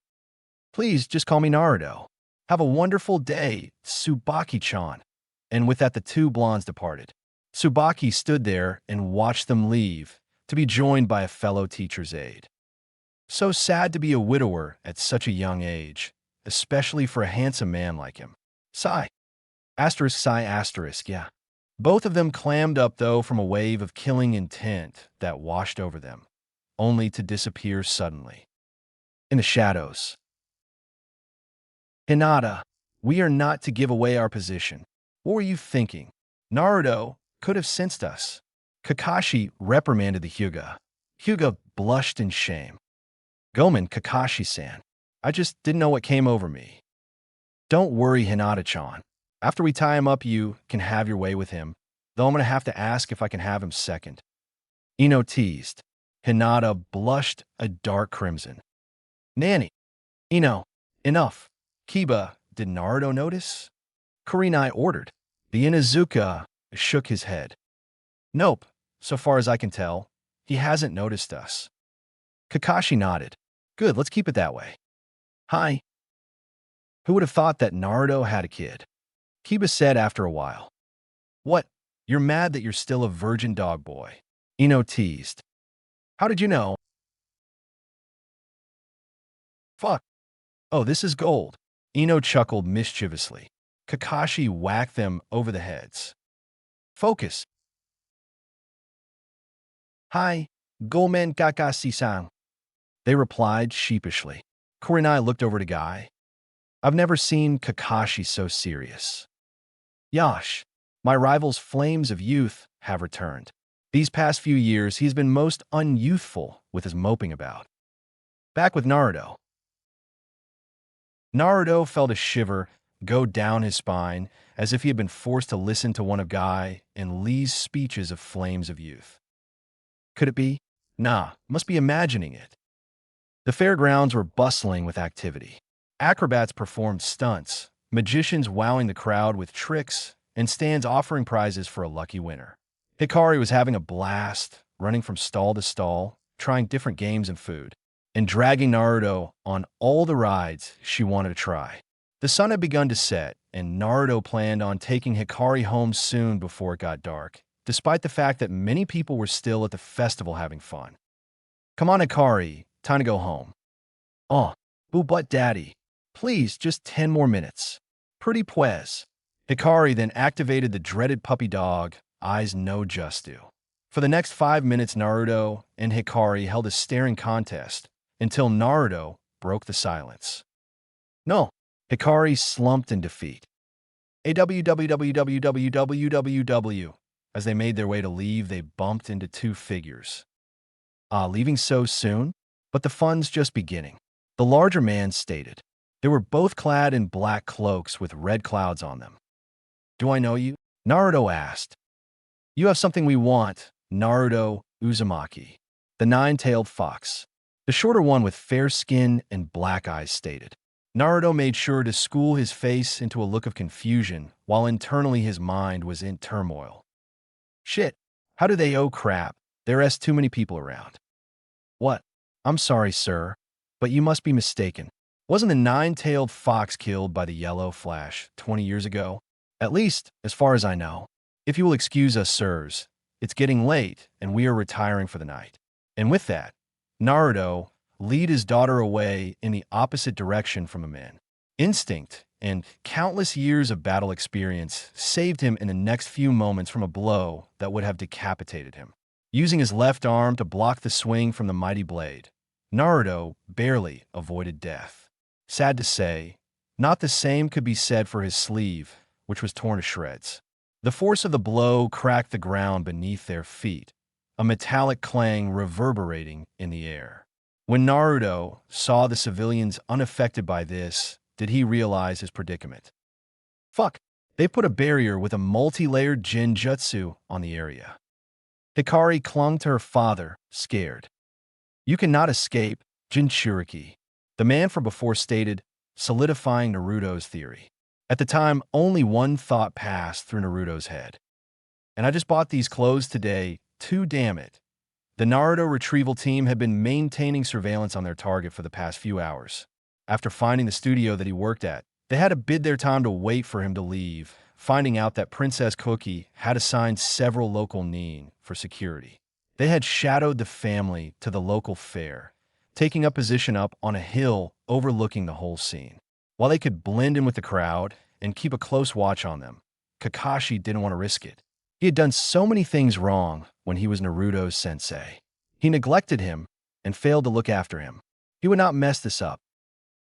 Please just call me Naruto. Have a wonderful day, Tsubaki-chan. And with that, the two blondes departed. Tsubaki stood there and watched them leave, to be joined by a fellow teacher's aide. So sad to be a widower at such a young age, especially for a handsome man like him. Sigh. Asterisk, yeah. Both of them clammed up, though, from a wave of killing intent that washed over them, only to disappear suddenly. In the shadows. Hinata, we are not to give away our position. What were you thinking? Naruto could have sensed us. Kakashi reprimanded the Hyuga. Hyuga blushed in shame. Gomen, Kakashi-san, I just didn't know what came over me. Don't worry, Hinata-chan. After we tie him up, you can have your way with him. though I'm going to have to ask if I can have him second. Ino teased. Hinata blushed a dark crimson. Nanny. Ino. Enough. Kiba, did Naruto notice? Kurenai ordered. The Inuzuka shook his head. Nope. So far as I can tell, he hasn't noticed us. Kakashi nodded. Good, let's keep it that way. Hi. Who would have thought that Naruto had a kid? Kiba said after a while. What? You're mad that you're still a virgin dog boy. Ino teased. How did you know? Fuck. Oh, this is gold. Ino chuckled mischievously. Kakashi whacked them over the heads. Focus. Hi, Gomen Kakashi-san. They replied sheepishly. Kurenai looked over to Guy. I've never seen Kakashi so serious. Yash, my rival's flames of youth have returned. These past few years, he's been most unyouthful with his moping about. Back with Naruto. Naruto felt a shiver go down his spine as if he had been forced to listen to one of Guy and Lee's speeches of flames of youth. Could it be? Nah, must be imagining it. The fairgrounds were bustling with activity. Acrobats performed stunts, magicians wowing the crowd with tricks, and stands offering prizes for a lucky winner. Hikari was having a blast, running from stall to stall, trying different games and food, and dragging Naruto on all the rides she wanted to try. The sun had begun to set, and Naruto planned on taking Hikari home soon before it got dark, despite the fact that many people were still at the festival having fun. Come on, Hikari, time to go home. Oh, boo butt daddy. Please, just 10 more minutes. Pretty pues. Hikari then activated the dreaded puppy dog, eyes no just do. For the next 5 minutes, Naruto and Hikari held a staring contest until Naruto broke the silence. No, Hikari slumped in defeat. AWWWWWWW. As they made their way to leave, they bumped into two figures. Leaving so soon? But the fun's just beginning. The larger man stated. They were both clad in black cloaks with red clouds on them. Do I know you? Naruto asked. You have something we want, Naruto Uzumaki, the nine-tailed fox. The shorter one with fair skin and black eyes stated. Naruto made sure to school his face into a look of confusion while internally his mind was in turmoil. Shit, how do they owe crap? There's too many people around. What? I'm sorry, sir, but you must be mistaken. Wasn't the nine-tailed fox killed by the yellow flash 20 years ago? At least, as far as I know. If you will excuse us, sirs, it's getting late and we are retiring for the night. And with that, Naruto lead his daughter away in the opposite direction from a man. Instinct and countless years of battle experience saved him in the next few moments from a blow that would have decapitated him. Using his left arm to block the swing from the mighty blade, Naruto barely avoided death. Sad to say, not the same could be said for his sleeve, which was torn to shreds. The force of the blow cracked the ground beneath their feet, a metallic clang reverberating in the air. When Naruto saw the civilians unaffected by this, did he realize his predicament. Fuck, they put a barrier with a multi-layered genjutsu on the area. Hikari clung to her father, scared. You cannot escape, Jinchuriki, the man from before stated, solidifying Naruto's theory. At the time, only one thought passed through Naruto's head. And I just bought these clothes today, too, damn it. The Naruto retrieval team had been maintaining surveillance on their target for the past few hours. After finding the studio that he worked at, they had to bid their time to wait for him to leave, finding out that Princess Cookie had assigned several local nin for security. They had shadowed the family to the local fair, taking up position up on a hill overlooking the whole scene. While they could blend in with the crowd and keep a close watch on them, Kakashi didn't want to risk it. He had done so many things wrong when he was Naruto's sensei. He neglected him and failed to look after him. He would not mess this up.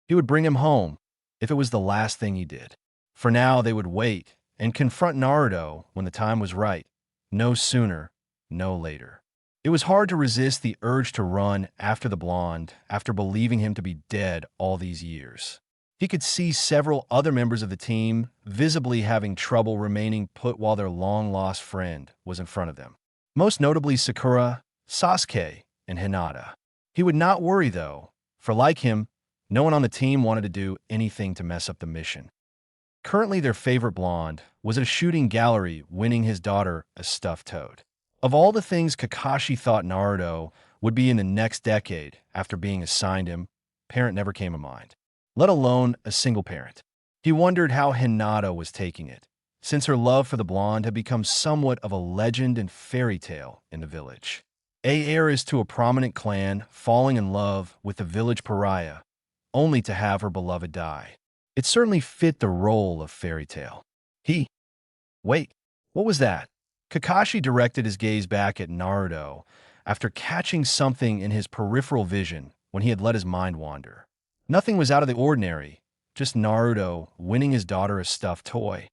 He would bring him home if it was the last thing he did. For now, they would wait and confront Naruto when the time was right. No sooner, no later. It was hard to resist the urge to run after the blonde after believing him to be dead all these years. He could see several other members of the team visibly having trouble remaining put while their long-lost friend was in front of them. Most notably Sakura, Sasuke, and Hinata. He would not worry, though, for like him, no one on the team wanted to do anything to mess up the mission. Currently, their favorite blonde was at a shooting gallery winning his daughter a stuffed toad. Of all the things Kakashi thought Naruto would be in the next decade after being assigned him, parent never came to mind, let alone a single parent. He wondered how Hinata was taking it, since her love for the blonde had become somewhat of a legend and fairy tale in the village. A heiress to a prominent clan falling in love with the village pariah, only to have her beloved die. It certainly fit the role of fairy tale. Wait, what was that? Kakashi directed his gaze back at Naruto after catching something in his peripheral vision when he had let his mind wander. Nothing was out of the ordinary, just Naruto winning his daughter a stuffed toy.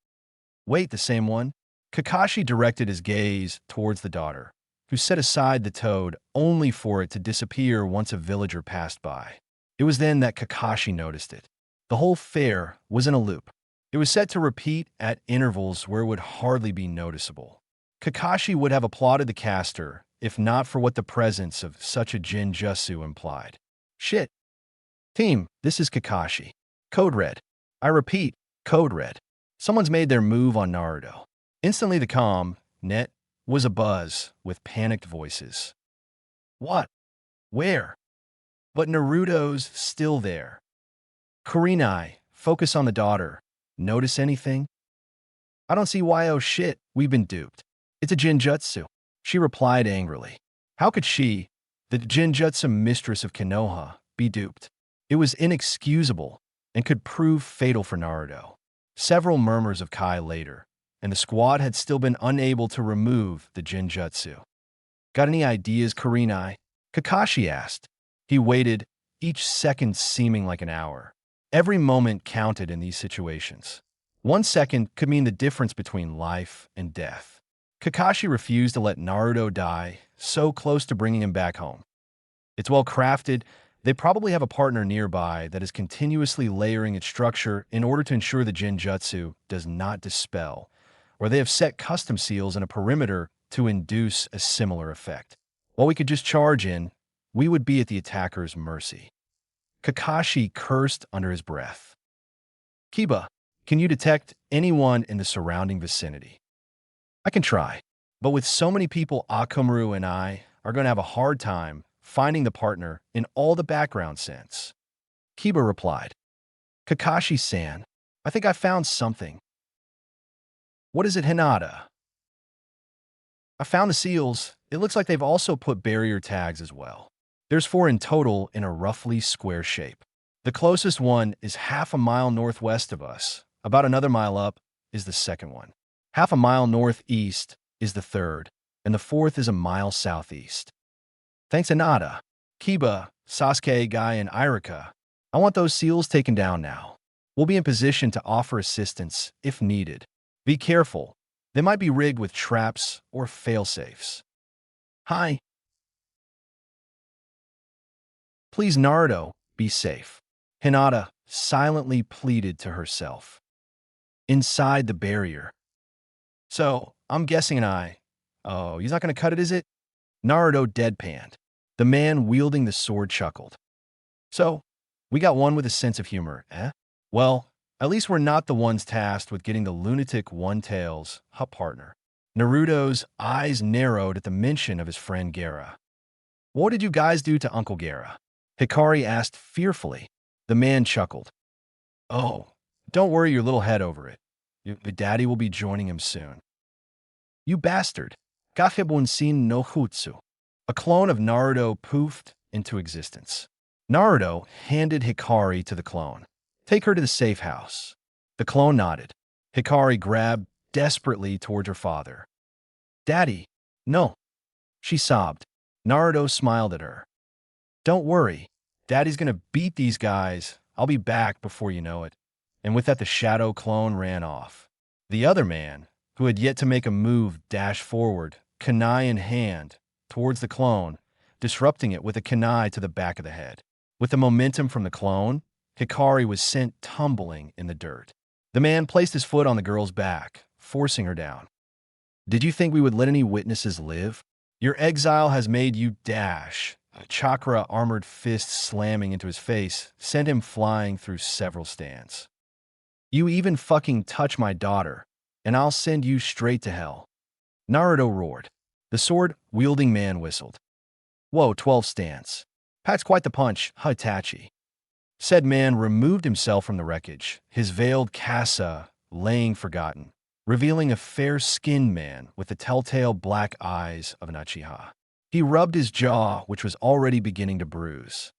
Wait, the same one? Kakashi directed his gaze towards the daughter, who set aside the toad only for it to disappear once a villager passed by. It was then that Kakashi noticed it. The whole fair was in a loop. It was set to repeat at intervals where it would hardly be noticeable. Kakashi would have applauded the caster if not for what the presence of such a Jinjutsu implied. Shit. Team, this is Kakashi. Code Red. I repeat, Code Red. Someone's made their move on Naruto. Instantly the net was abuzz with panicked voices. What? Where? But Naruto's still there. Kurenai, focus on the daughter. Notice anything? I don't see why. Oh shit, we've been duped. It's a Jinjutsu. She replied angrily. How could she, the Jinjutsu mistress of Konoha, be duped? It was inexcusable and could prove fatal for Naruto. Several murmurs of Kai later, and the squad had still been unable to remove the Jinjutsu. Got any ideas, Kurenai? Kakashi asked. He waited, each second seeming like an hour. Every moment counted in these situations. 1 second could mean the difference between life and death. Kakashi refused to let Naruto die, so close to bringing him back home. It's well crafted. They probably have a partner nearby that is continuously layering its structure in order to ensure the Jinjutsu does not dispel, or they have set custom seals in a perimeter to induce a similar effect. While we could just charge in, we would be at the attacker's mercy. Kakashi cursed under his breath. Kiba, can you detect anyone in the surrounding vicinity? I can try, but with so many people, Akamaru and I are going to have a hard time finding the partner in all the background sense. Kiba replied. Kakashi-san, I think I found something. What is it, Hinata? I found the seals. It looks like they've also put barrier tags as well. There's 4 in total in a roughly square shape. The closest one is half a mile northwest of us. About another mile up is the second one. Half a mile northeast is the third, and the fourth is a mile southeast. Thanks, Hinata. Kiba, Sasuke, Guy, and Irika. I want those seals taken down now. We'll be in position to offer assistance if needed. Be careful. They might be rigged with traps or failsafes. Hi. Please, Naruto, be safe. Hinata silently pleaded to herself. Inside the barrier. So, I'm guessing Oh, he's not going to cut it, is it? Naruto deadpanned. The man wielding the sword chuckled. So, we got one with a sense of humor, eh? Well, at least we're not the ones tasked with getting the lunatic One-Tail's partner. Naruto's eyes narrowed at the mention of his friend Gaara. What did you guys do to Uncle Gaara? Hikari asked fearfully. The man chuckled. Oh, don't worry your little head over it. Your daddy will be joining him soon. You bastard. Gafebunsin no Jutsu. A clone of Naruto poofed into existence. Naruto handed Hikari to the clone. Take her to the safe house. The clone nodded. Hikari grabbed desperately towards her father. Daddy, no. She sobbed. Naruto smiled at her. Don't worry. Daddy's gonna beat these guys. I'll be back before you know it. And with that, the shadow clone ran off. The other man, who had yet to make a move, dashed forward, kunai in hand, towards the clone, disrupting it with a kunai to the back of the head. With the momentum from the clone, Hikari was sent tumbling in the dirt. The man placed his foot on the girl's back, forcing her down. Did you think we would let any witnesses live? Your exile has made you dash. A chakra armored fist slamming into his face sent him flying through several stands. You even fucking touch my daughter, and I'll send you straight to hell. Naruto roared. The sword-wielding man whistled. Whoa, 12 stands. Packs quite the punch, Hitachi. Said man removed himself from the wreckage, his veiled casa laying forgotten, revealing a fair-skinned man with the telltale black eyes of an Uchiha. He rubbed his jaw, which was already beginning to bruise.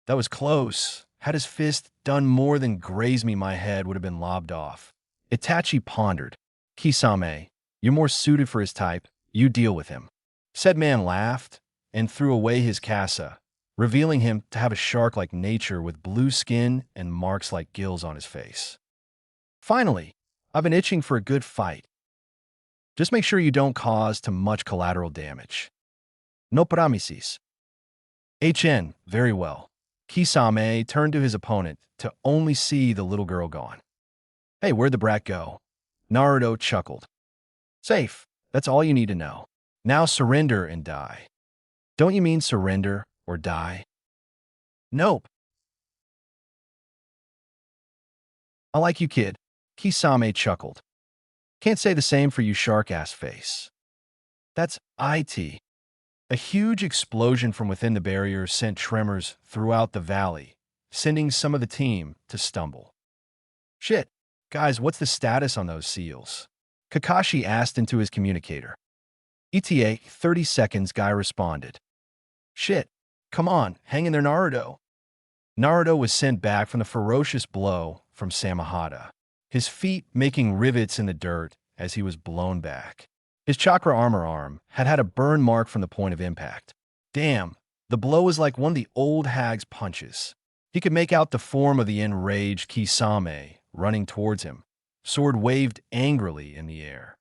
That was close. Had his fist done more than graze me, my head would have been lobbed off. Itachi pondered. Kisame, you're more suited for his type. You deal with him. Said man laughed and threw away his casa, revealing him to have a shark-like nature with blue skin and marks like gills on his face. Finally, I've been itching for a good fight. Just make sure you don't cause too much collateral damage. No promises. HN, very well. Kisame turned to his opponent to only see the little girl gone. Hey, where'd the brat go? Naruto chuckled. Safe. That's all you need to know. Now surrender and die. Don't you mean surrender or die? Nope. I like you, kid. Kisame chuckled. Can't say the same for you, shark-ass face. That's IT. A huge explosion from within the barrier sent tremors throughout the valley, sending some of the team to stumble. Shit. Guys, what's the status on those seals? Kakashi asked into his communicator. ETA, 30 seconds, guy responded. Shit. Come on, hang in there, Naruto. Naruto was sent back from the ferocious blow from Samahata, his feet making rivets in the dirt as he was blown back. His chakra armor arm had a burn mark from the point of impact. Damn, the blow was like one of the old hag's punches. He could make out the form of the enraged Kisame running towards him, sword waved angrily in the air.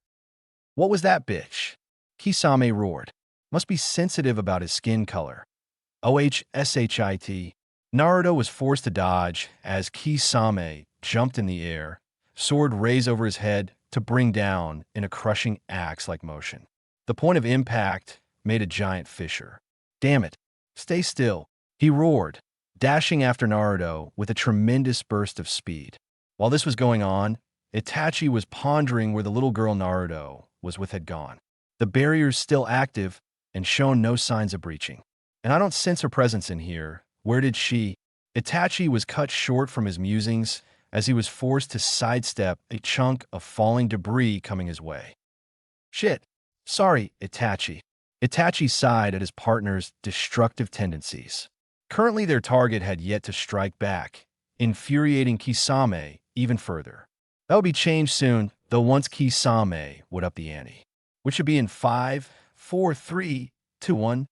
What was that bitch? Kisame roared. Must be sensitive about his skin color. OHSHIT. Naruto was forced to dodge as Kisame jumped in the air, sword raised over his head to bring down in a crushing axe-like motion. The point of impact made a giant fissure. Damn it. Stay still, he roared, dashing after Naruto with a tremendous burst of speed. While this was going on, Itachi was pondering where the little girl Naruto was with had gone. The barrier's still active and shown no signs of breaching. And I don't sense her presence in here. Where did she? Itachi was cut short from his musings as he was forced to sidestep a chunk of falling debris coming his way. Shit. Sorry, Itachi. Itachi sighed at his partner's destructive tendencies. Currently, their target had yet to strike back, infuriating Kisame even further. That would be changed soon, though once Kisame would up the ante, which should be in 5, 4, 3, 2, 1.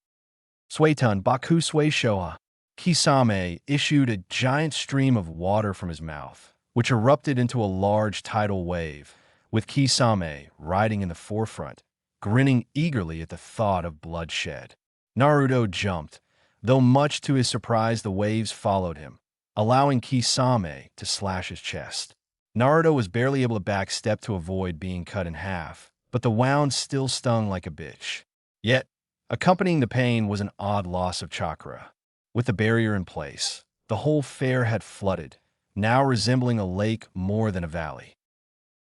Suiton Baku Sui Showa. Kisame issued a giant stream of water from his mouth, which erupted into a large tidal wave, with Kisame riding in the forefront, grinning eagerly at the thought of bloodshed. Naruto jumped, though much to his surprise the waves followed him, allowing Kisame to slash his chest. Naruto was barely able to backstep to avoid being cut in half, but the wound still stung like a bitch. Yet, accompanying the pain was an odd loss of chakra. With the barrier in place, the whole fair had flooded, now resembling a lake more than a valley.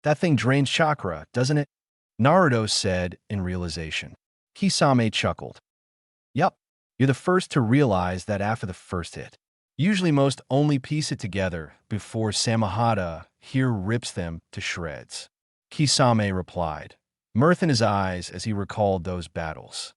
That thing drains chakra, doesn't it? Naruto said in realization. Kisame chuckled. Yup, you're the first to realize that after the first hit. Usually most only piece it together before Samahata here rips them to shreds. Kisame replied, mirth in his eyes as he recalled those battles.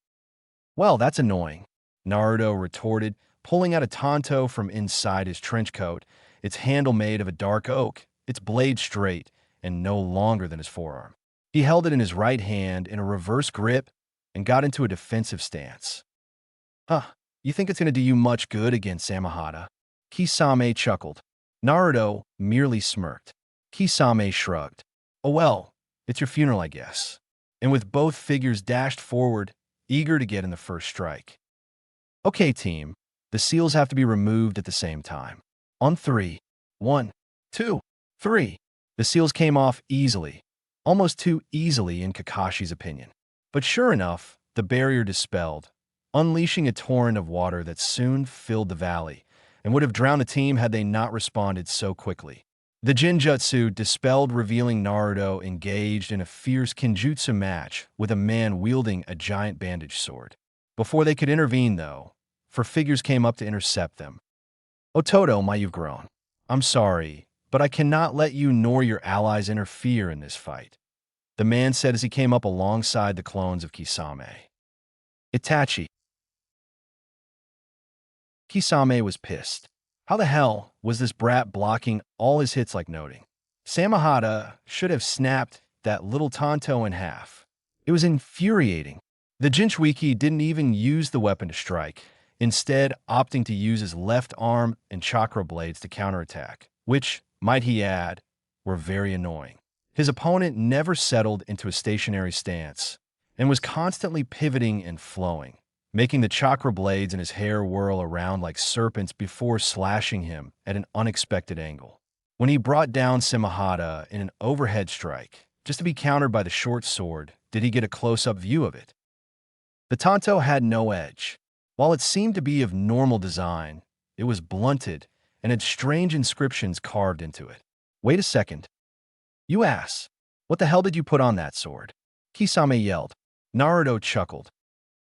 Well, that's annoying, Naruto retorted, pulling out a tanto from inside his trench coat, its handle made of a dark oak, its blade straight and no longer than his forearm. He held it in his right hand in a reverse grip and got into a defensive stance. Huh, you think it's going to do you much good against Samahata? Kisame chuckled. Naruto merely smirked. Kisame shrugged. Oh well, it's your funeral, I guess. And with both figures dashed forward, eager to get in the first strike. Okay, team, the seals have to be removed at the same time. On three. One, two, three. The seals came off easily, almost too easily in Kakashi's opinion. But sure enough, the barrier dispelled, unleashing a torrent of water that soon filled the valley and would have drowned the team had they not responded so quickly. The Jinjutsu dispelled, revealing Naruto engaged in a fierce Kinjutsu match with a man wielding a giant bandage sword. Before they could intervene, though, four figures came up to intercept them. Ototo, my you've grown. I'm sorry, but I cannot let you nor your allies interfere in this fight, the man said as he came up alongside the clones of Kisame. Itachi. Kisame was pissed. How the hell was this brat blocking all his hits like noting? Samahata should have snapped that little Tonto in half. It was infuriating. The Jinchuiki didn't even use the weapon to strike, instead opting to use his left arm and chakra blades to counterattack, which, might he add, were very annoying. His opponent never settled into a stationary stance and was constantly pivoting and flowing, making the chakra blades in his hair whirl around like serpents before slashing him at an unexpected angle. When he brought down Samahata in an overhead strike, just to be countered by the short sword, did he get a close-up view of it? The Tonto had no edge. While it seemed to be of normal design, it was blunted and had strange inscriptions carved into it. Wait a second. You ass. What the hell did you put on that sword? Kisame yelled. Naruto chuckled.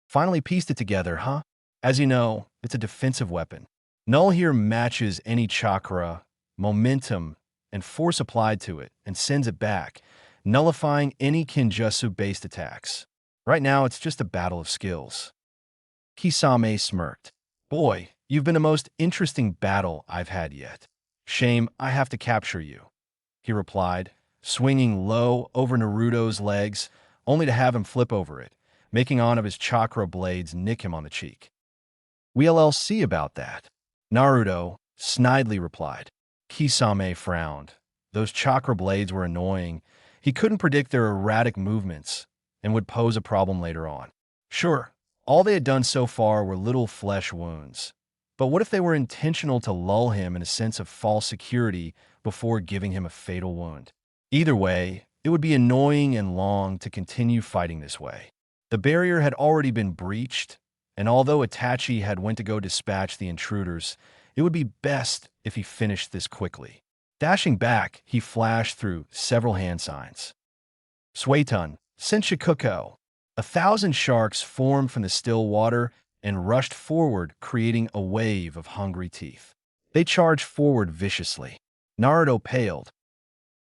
Finally pieced it together, huh? As you know, it's a defensive weapon. Null here matches any chakra, momentum, and force applied to it and sends it back, nullifying any Kinjutsu-based attacks. Right now, it's just a battle of skills. Kisame smirked. Boy, you've been the most interesting battle I've had yet. Shame I have to capture you, he replied, swinging low over Naruto's legs, only to have him flip over it, making one of his chakra blades nick him on the cheek. We'll see about that, Naruto snidely replied. Kisame frowned. Those chakra blades were annoying. He couldn't predict their erratic movements and would pose a problem later on. Sure, all they had done so far were little flesh wounds. But what if they were intentional to lull him in a sense of false security before giving him a fatal wound? Either way, it would be annoying and long to continue fighting this way. The barrier had already been breached, and although Itachi had went to go dispatch the intruders, it would be best if he finished this quickly. Dashing back, he flashed through several hand signs. Suetun, Senshikuko. 1,000 sharks formed from the still water and rushed forward, creating a wave of hungry teeth. They charged forward viciously. Naruto paled.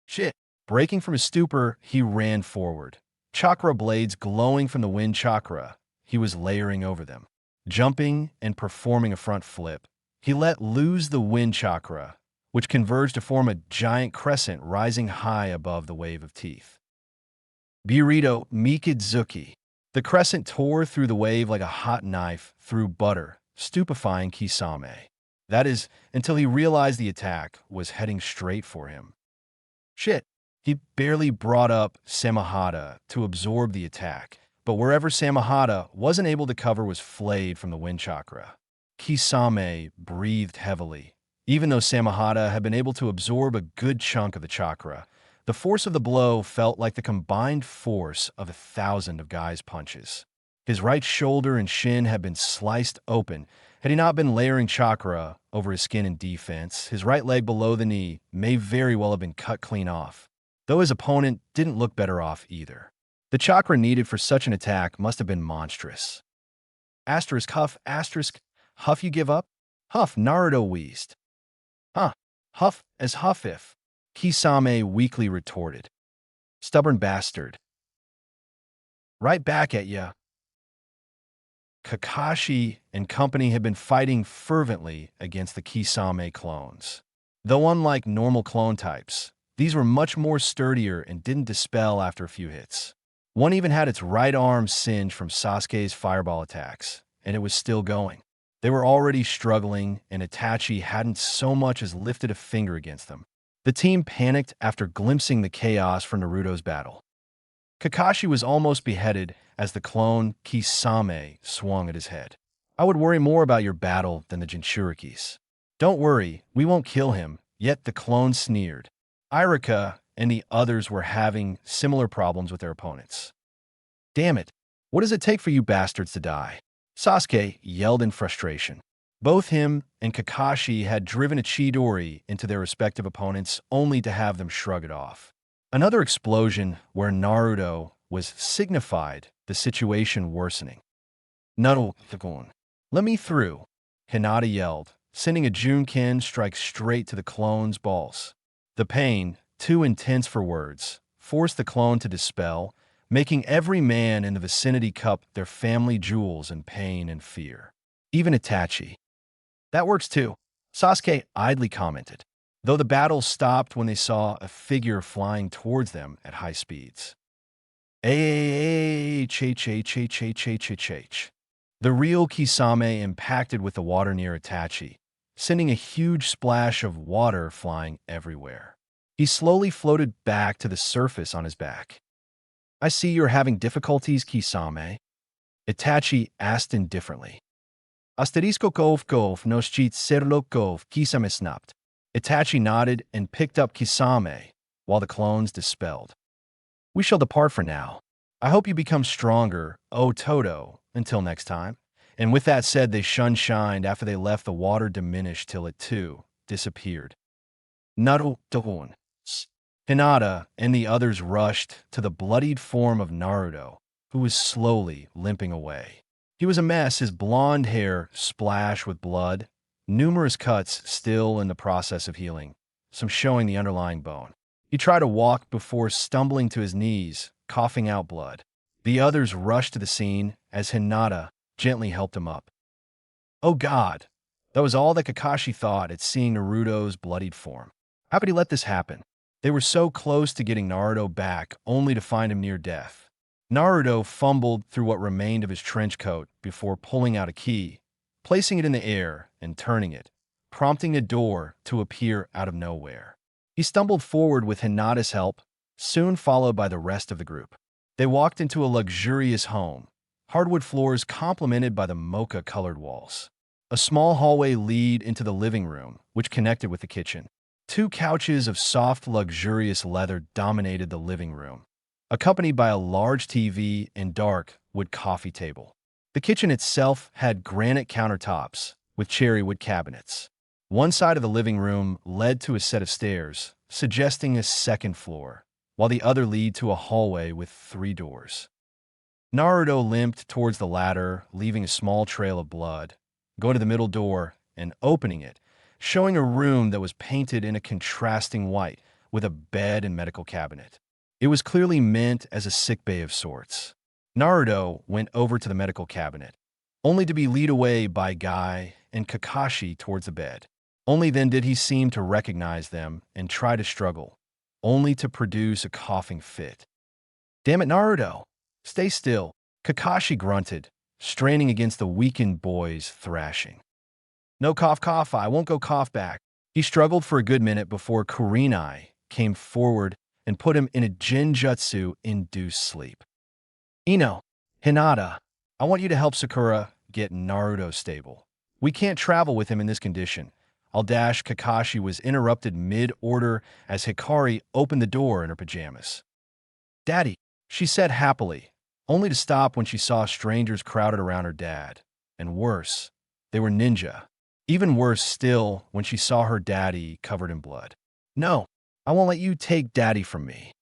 Shit. Breaking from his stupor, he ran forward. Chakra blades glowing from the wind chakra, he was layering over them. Jumping and performing a front flip, he let loose the wind chakra, which converged to form a giant crescent rising high above the wave of teeth. Burrito Mikidzuki. The crescent tore through the wave like a hot knife through butter, stupefying Kisame. That is, until he realized the attack was heading straight for him. Shit. He barely brought up Samahata to absorb the attack, but wherever Samahata wasn't able to cover was flayed from the wind chakra. Kisame breathed heavily. Even though Samahata had been able to absorb a good chunk of the chakra, the force of the blow felt like the combined force of 1,000 of Guy's punches. His right shoulder and shin had been sliced open. Had he not been layering chakra over his skin in defense, his right leg below the knee may very well have been cut clean off, though his opponent didn't look better off either. The chakra needed for such an attack must have been monstrous. Asterisk huff, asterisk, huff you give up? Huff, Naruto wheezed. Huh, huff as huff if, Kisame weakly retorted. Stubborn bastard. Right back at ya. Kakashi and company had been fighting fervently against the Kisame clones. Though unlike normal clone types, these were much more sturdier and didn't dispel after a few hits. One even had its right arm singed from Sasuke's fireball attacks, and it was still going. They were already struggling, and Itachi hadn't so much as lifted a finger against them. The team panicked after glimpsing the chaos from Naruto's battle. Kakashi was almost beheaded as the clone Kisame swung at his head. I would worry more about your battle than the Jinchurikis. Don't worry, we won't kill him. Yet the clone sneered. Irika and the others were having similar problems with their opponents. Damn it, what does it take for you bastards to die? Sasuke yelled in frustration. Both him and Kakashi had driven a Chidori into their respective opponents only to have them shrug it off. Another explosion where Naruto was signified, the situation worsening. Naruto, let me through, Hinata yelled, sending a Junken strike straight to the clone's balls. The pain, too intense for words, forced the clone to dispel, making every man in the vicinity cup their family jewels in pain and fear. Even Itachi. That works too, Sasuke idly commented, though the battle stopped when they saw a figure flying towards them at high speeds. H. The real Kisame impacted with the water near Itachi, sending a huge splash of water flying everywhere. He slowly floated back to the surface on his back. I see you're having difficulties, Kisame, Itachi asked indifferently. Asterisco kov no cheat serlo kov Kisame snapped. Itachi nodded and picked up Kisame, while the clones dispelled. We shall depart for now. I hope you become stronger, O Toto, until next time. And with that said, they shined after they left the water diminished till it too disappeared. Naruto, Hinata and the others rushed to the bloodied form of Naruto, who was slowly limping away. He was a mess, his blonde hair splashed with blood, numerous cuts still in the process of healing, some showing the underlying bone. He tried to walk before stumbling to his knees, coughing out blood. The others rushed to the scene as Hinata gently helped him up. Oh God! That was all that Kakashi thought at seeing Naruto's bloodied form. How could he let this happen? They were so close to getting Naruto back, only to find him near death. Naruto fumbled through what remained of his trench coat before pulling out a key, placing it in the air and turning it, prompting a door to appear out of nowhere. He stumbled forward with Hinata's help, soon followed by the rest of the group. They walked into a luxurious home, hardwood floors complemented by the mocha-colored walls. A small hallway led into the living room, which connected with the kitchen. Two couches of soft, luxurious leather dominated the living room, accompanied by a large TV and dark wood coffee table. The kitchen itself had granite countertops with cherry wood cabinets. One side of the living room led to a set of stairs, suggesting a second floor, while the other led to a hallway with 3 doors. Naruto limped towards the latter, leaving a small trail of blood, going to the middle door and opening it, showing a room that was painted in a contrasting white with a bed and medical cabinet. It was clearly meant as a sickbay of sorts. Naruto went over to the medical cabinet, only to be led away by Guy and Kakashi towards the bed. Only then did he seem to recognize them and try to struggle, only to produce a coughing fit. Damn it, Naruto! Stay still, Kakashi grunted, straining against the weakened boy's thrashing. No cough, I won't go cough back. He struggled for a good minute before Kurenai came forward and put him in a Genjutsu-induced sleep. Ino, Hinata, I want you to help Sakura get Naruto stable. We can't travel with him in this condition. Kakashi was interrupted mid-order as Hikari opened the door in her pajamas. Daddy, she said happily, only to stop when she saw strangers crowded around her dad. And worse, they were ninja. Even worse still when she saw her daddy covered in blood. No, I won't let you take daddy from me,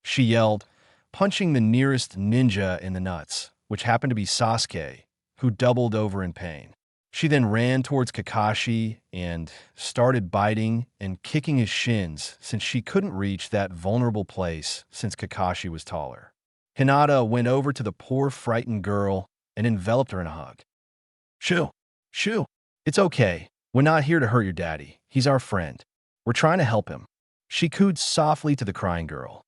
she yelled, punching the nearest ninja in the nuts, which happened to be Sasuke, who doubled over in pain. She then ran towards Kakashi and started biting and kicking his shins since she couldn't reach that vulnerable place since Kakashi was taller. Hinata went over to the poor frightened girl and enveloped her in a hug. Shoo! It's okay. We're not here to hurt your daddy. He's our friend. We're trying to help him. She cooed softly to the crying girl.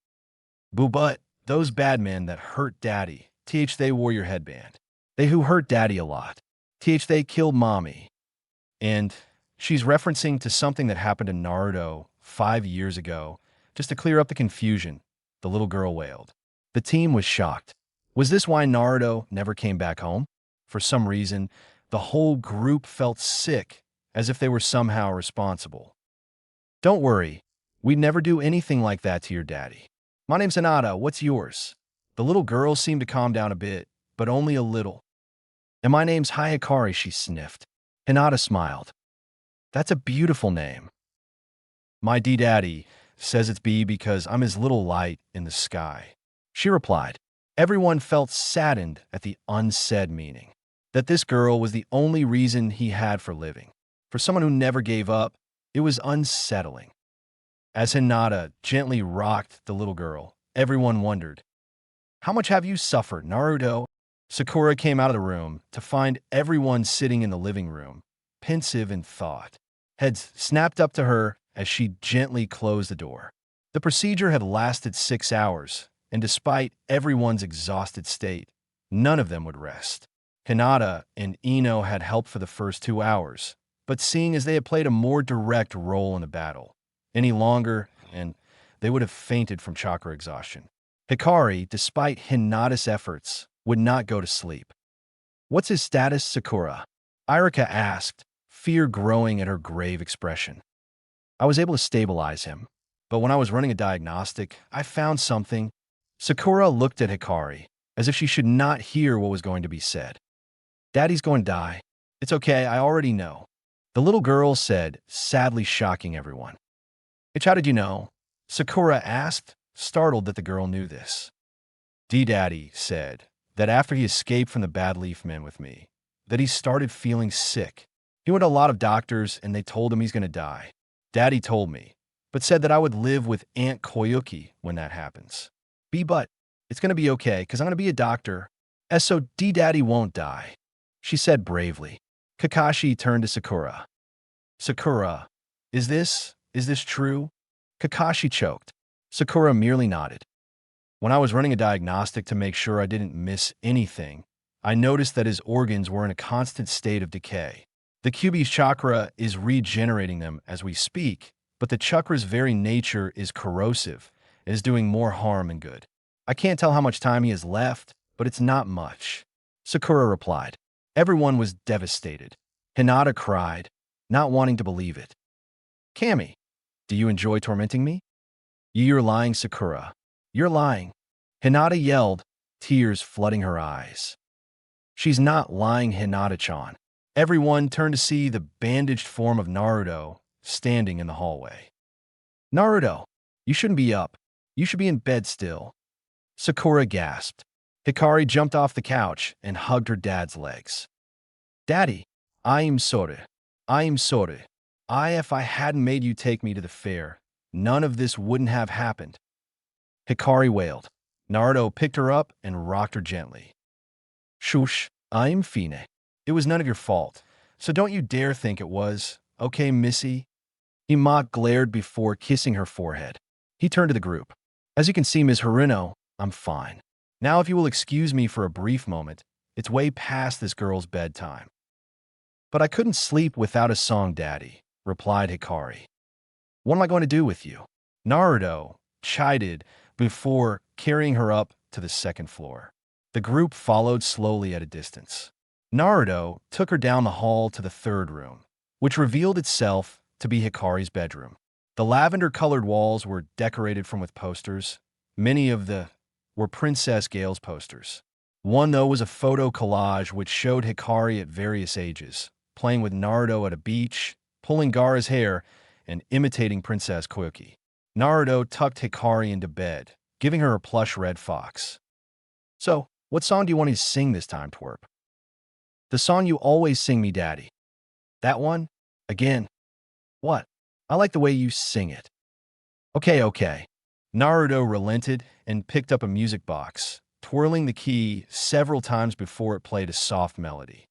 Boo, but those bad men that hurt daddy, they wore your headband. They who hurt daddy a lot. They killed mommy. And she's referencing to something that happened to Naruto 5 years ago. Just to clear up the confusion, the little girl wailed. The team was shocked. Was this why Naruto never came back home? For some reason, the whole group felt sick as if they were somehow responsible. Don't worry, we'd never do anything like that to your daddy. My name's Hinata, what's yours? The little girl seemed to calm down a bit, but only a little. And my name's Hayakari, she sniffed. Hinata smiled. That's a beautiful name. My D-daddy says it's B because I'm his little light in the sky. She replied. Everyone felt saddened at the unsaid meaning. That this girl was the only reason he had for living. For someone who never gave up, it was unsettling. As Hinata gently rocked the little girl, everyone wondered, how much have you suffered, Naruto? Sakura came out of the room to find everyone sitting in the living room, pensive in thought. Heads snapped up to her as she gently closed the door. The procedure had lasted 6 hours, and despite everyone's exhausted state, none of them would rest. Hinata and Ino had helped for the first 2 hours, but seeing as they had played a more direct role in the battle, any longer, and they would have fainted from chakra exhaustion. Hikari, despite Hinata's efforts, would not go to sleep. What's his status, Sakura? Irika asked, fear growing at her grave expression. I was able to stabilize him, but when I was running a diagnostic, I found something. Sakura looked at Hikari, as if she should not hear what was going to be said. Daddy's going to die. It's okay, I already know. The little girl said, sadly shocking everyone. Itch, how did you know? Sakura asked, startled that the girl knew this. D-Daddy said that after he escaped from the Bad Leaf Men with me, that he started feeling sick. He went to a lot of doctors and they told him he's going to die. Daddy told me, but said that I would live with Aunt Koyuki when that happens. But it's going to be okay because I'm going to be a doctor. So D-Daddy won't die, she said bravely. Kakashi turned to Sakura. Sakura, is this true? Kakashi choked. Sakura merely nodded. When I was running a diagnostic to make sure I didn't miss anything, I noticed that his organs were in a constant state of decay. The Kyuubi's chakra is regenerating them as we speak, but the chakra's very nature is corrosive and is doing more harm than good. I can't tell how much time he has left, but it's not much. Sakura replied. Everyone was devastated. Hinata cried, not wanting to believe it. Kami, do you enjoy tormenting me? You're lying, Sakura. You're lying. Hinata yelled, tears flooding her eyes. She's not lying, Hinata-chan. Everyone turned to see the bandaged form of Naruto standing in the hallway. Naruto, you shouldn't be up. You should be in bed still. Sakura gasped. Hikari jumped off the couch and hugged her dad's legs. Daddy, I am sorry. If I hadn't made you take me to the fair, none of this wouldn't have happened. Hikari wailed. Naruto picked her up and rocked her gently. Shush, I'm fine. It was none of your fault, so don't you dare think it was. Okay, Missy? He mock glared before kissing her forehead. He turned to the group. As you can see, Ms. Haruno, I'm fine. Now if you will excuse me for a brief moment, it's way past this girl's bedtime. But I couldn't sleep without a song, Daddy, replied Hikari. What am I going to do with you? Naruto chided before carrying her up to the second floor. The group followed slowly at a distance. Naruto took her down the hall to the third room, which revealed itself to be Hikari's bedroom. The lavender-colored walls were decorated with posters. Many of the were Princess Gale's posters. One, though, was a photo collage which showed Hikari at various ages, playing with Naruto at a beach, pulling Gaara's hair, and imitating Princess Koyuki. Naruto tucked Hikari into bed, giving her a plush red fox. So, what song do you want me to sing this time, twerp? The song you always sing me, Daddy. That one? Again? What? I like the way you sing it. Okay. Naruto relented and picked up a music box, twirling the key several times before it played a soft melody.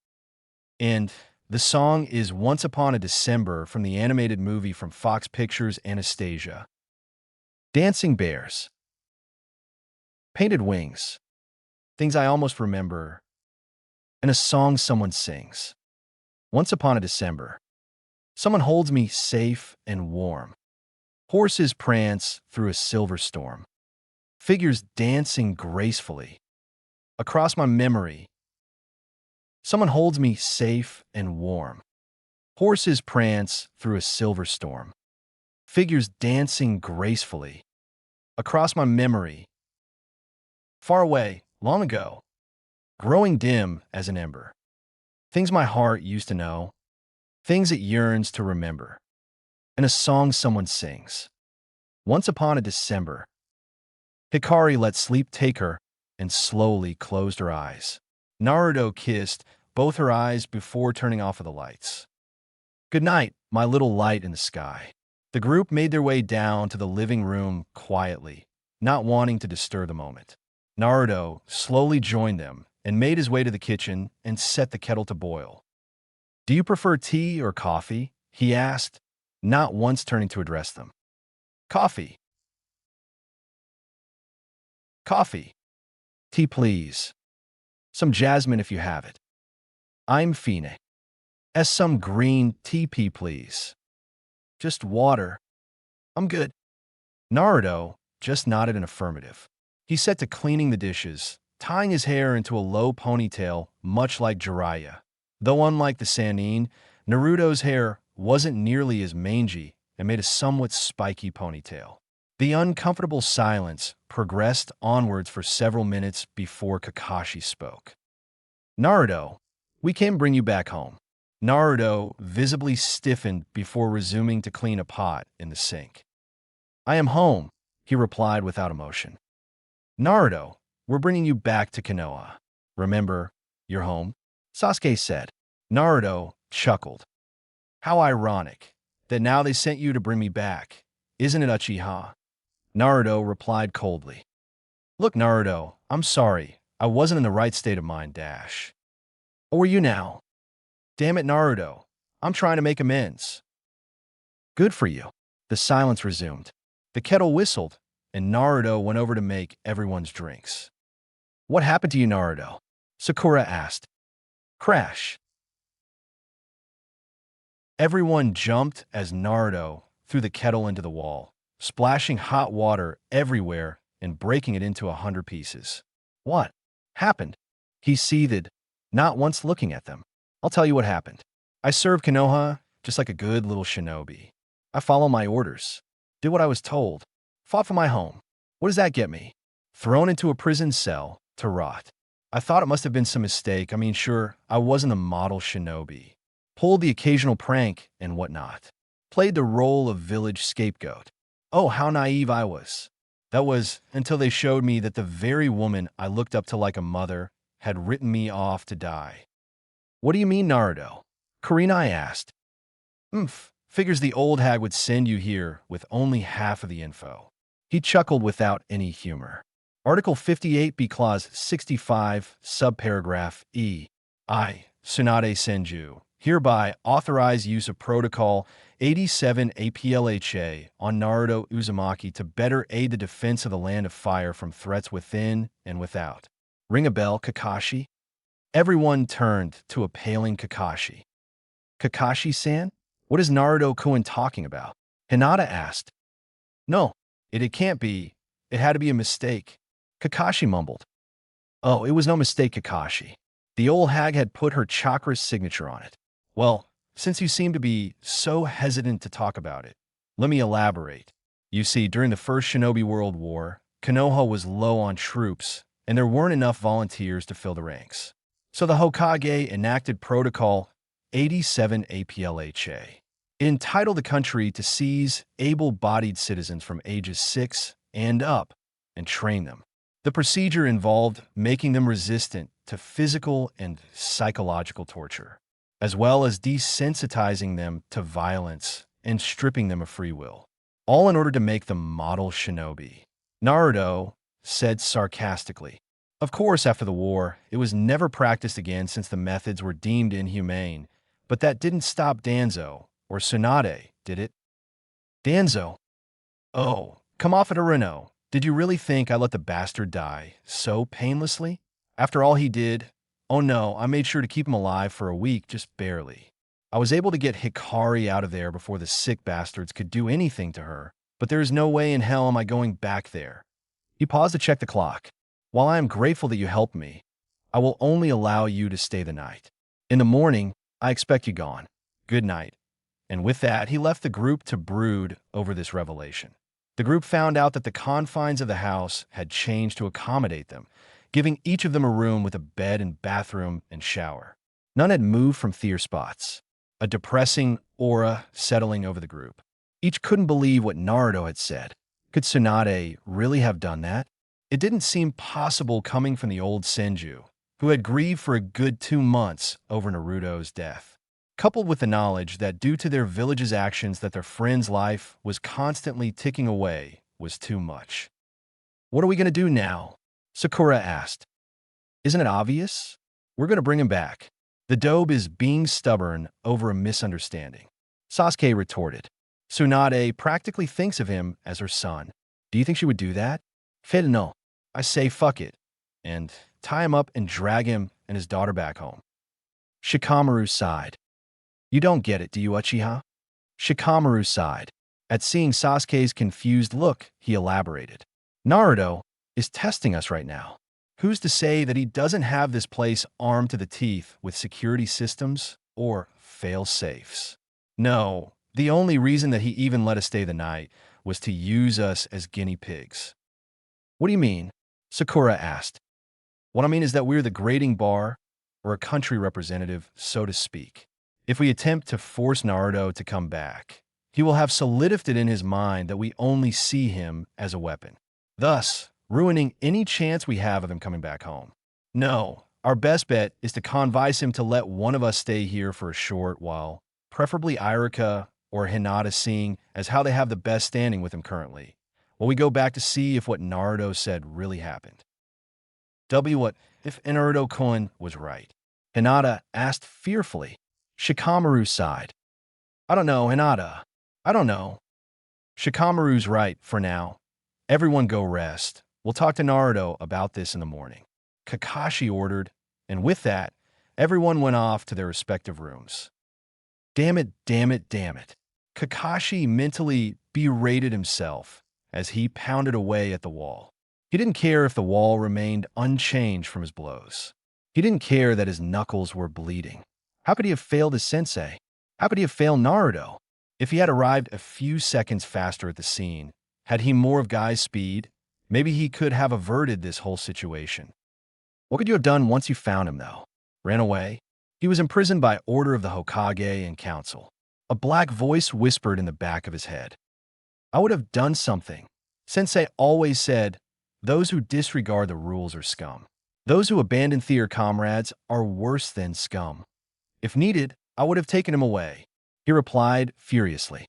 And the song is Once Upon a December from the animated movie from Fox Pictures' Anastasia. Dancing bears. Painted wings. Things I almost remember. And a song someone sings. Once upon a December. Someone holds me safe and warm. Horses prance through a silver storm. Figures dancing gracefully. Across my memory. Someone holds me safe and warm. Horses prance through a silver storm. Figures dancing gracefully. Across my memory, far away, long ago, growing dim as an ember. Things my heart used to know, things it yearns to remember. And a song someone sings. Once upon a December, Hikari let sleep take her and slowly closed her eyes. Naruto kissed both her eyes before turning off the lights. Good night, my little light in the sky. The group made their way down to the living room quietly, not wanting to disturb the moment. Naruto slowly joined them and made his way to the kitchen and set the kettle to boil. Do you prefer tea or coffee? He asked, not once turning to address them. Coffee. Coffee. Tea, please. Some jasmine if you have it. I'm Fine. Some green tea, please. Just water. I'm good. Naruto just nodded an affirmative. He set to cleaning the dishes, tying his hair into a low ponytail, much like Jiraiya. Though unlike the Sannin, Naruto's hair wasn't nearly as mangy and made a somewhat spiky ponytail. The uncomfortable silence progressed onwards for several minutes before Kakashi spoke. Naruto, we can bring you back home. Naruto visibly stiffened before resuming to clean a pot in the sink. I am home, he replied without emotion. Naruto, we're bringing you back to Konoha. Remember, you're home? Sasuke said. Naruto chuckled. How ironic that now they sent you to bring me back. Isn't it, Uchiha? Naruto replied coldly. Look, Naruto, I'm sorry. I wasn't in the right state of mind, dash. Or were you now? Damn it, Naruto. I'm trying to make amends. Good for you. The silence resumed. The kettle whistled, and Naruto went over to make everyone's drinks. What happened to you, Naruto? Sakura asked. Crash. Everyone jumped as Naruto threw the kettle into the wall, splashing hot water everywhere and breaking it into 100 pieces. What happened? He seethed, not once looking at them. I'll tell you what happened. I served Konoha just like a good little shinobi. I follow my orders, did what I was told, fought for my home. What does that get me? Thrown into a prison cell to rot. I thought it must have been some mistake. I mean, sure, I wasn't a model shinobi. Pulled the occasional prank and whatnot. Played the role of village scapegoat. Oh, how naive I was. That was until they showed me that the very woman I looked up to like a mother had written me off to die. What do you mean, Naruto? Kurenai asked. Figures the old hag would send you here with only half of the info. He chuckled without any humor. Article 58B Clause 65, Subparagraph E. I, Tsunade Senju, hereby authorize use of Protocol 87 APLHA on Naruto Uzumaki to better aid the defense of the Land of Fire from threats within and without. Ring a bell, Kakashi? Everyone turned to a paling Kakashi. Kakashi-san? What is Naruto-kun talking about? Hinata asked. No, it can't be. It had to be a mistake. Kakashi mumbled. Oh, it was no mistake, Kakashi. The old hag had put her chakra signature on it. Well, since you seem to be so hesitant to talk about it, let me elaborate. You see, during the First Shinobi World War, Konoha was low on troops, and there weren't enough volunteers to fill the ranks. So the Hokage enacted Protocol 87 APLHA. It entitled the country to seize able-bodied citizens from ages 6 and up and train them. The procedure involved making them resistant to physical and psychological torture, as well as desensitizing them to violence and stripping them of free will, all in order to make them model shinobi. Naruto said sarcastically. Of course, after the war, it was never practiced again since the methods were deemed inhumane, but that didn't stop Danzo, or Tsunade, did it? Danzo? Oh, come off it, Arino. Did you really think I let the bastard die so painlessly? After all he did, oh no, I made sure to keep him alive for a week, just barely. I was able to get Hikari out of there before the sick bastards could do anything to her, but there is no way in hell am I going back there. He paused to check the clock. While I am grateful that you helped me, I will only allow you to stay the night. In the morning, I expect you gone. Good night. And with that, he left the group to brood over this revelation. The group found out that the confines of the house had changed to accommodate them, giving each of them a room with a bed and bathroom and shower. None had moved from their spots, a depressing aura settling over the group. Each couldn't believe what Naruto had said. Could Tsunade really have done that? It didn't seem possible coming from the old Senju, who had grieved for a good 2 months over Naruto's death. Coupled with the knowledge that due to their village's actions that their friend's life was constantly ticking away was too much. What are we going to do now? Sakura asked. Isn't it obvious? We're going to bring him back. The dobe is being stubborn over a misunderstanding. Sasuke retorted. Tsunade practically thinks of him as her son. Do you think she would do that? No. I say fuck it. And tie him up and drag him and his daughter back home. Shikamaru sighed. You don't get it, do you, Uchiha? Shikamaru sighed. At seeing Sasuke's confused look, he elaborated. Naruto is testing us right now. Who's to say that he doesn't have this place armed to the teeth with security systems or fail-safes? No, the only reason that he even let us stay the night was to use us as guinea pigs. What do you mean? Sakura asked. What I mean is that we're the grading bar, or a country representative, so to speak. If we attempt to force Naruto to come back, he will have solidified in his mind that we only see him as a weapon, thus ruining any chance we have of him coming back home. No, our best bet is to convince him to let one of us stay here for a short while, preferably Irika or Hinata, seeing as how they have the best standing with him currently, while we go back to see if what Naruto said really happened. What if Naruto-kun was right? Hinata asked fearfully. Shikamaru sighed. I don't know, Hinata. I don't know. Shikamaru's right for now. Everyone go rest. We'll talk to Naruto about this in the morning. Kakashi ordered, and with that, everyone went off to their respective rooms. Damn it, damn it, damn it. Kakashi mentally berated himself as he pounded away at the wall. He didn't care if the wall remained unchanged from his blows. He didn't care that his knuckles were bleeding. How could he have failed his sensei? How could he have failed Naruto? If he had arrived a few seconds faster at the scene, had he more of Guy's speed, maybe he could have averted this whole situation. What could you have done once you found him, though? Ran away? He was imprisoned by order of the Hokage and council. A black voice whispered in the back of his head. I would have done something. Sensei always said, those who disregard the rules are scum. Those who abandon their comrades are worse than scum. If needed, I would have taken him away, he replied furiously.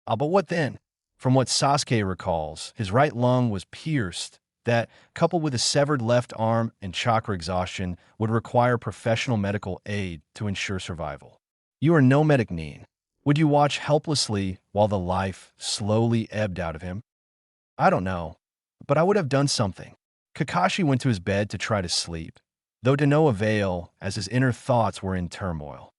But what then? From what Sasuke recalls, his right lung was pierced, that, coupled with a severed left arm and chakra exhaustion, would require professional medical aid to ensure survival. You are no medic, Nin. Would you watch helplessly while the life slowly ebbed out of him? I don't know, but I would have done something. Kakashi went to his bed to try to sleep, though to no avail as his inner thoughts were in turmoil.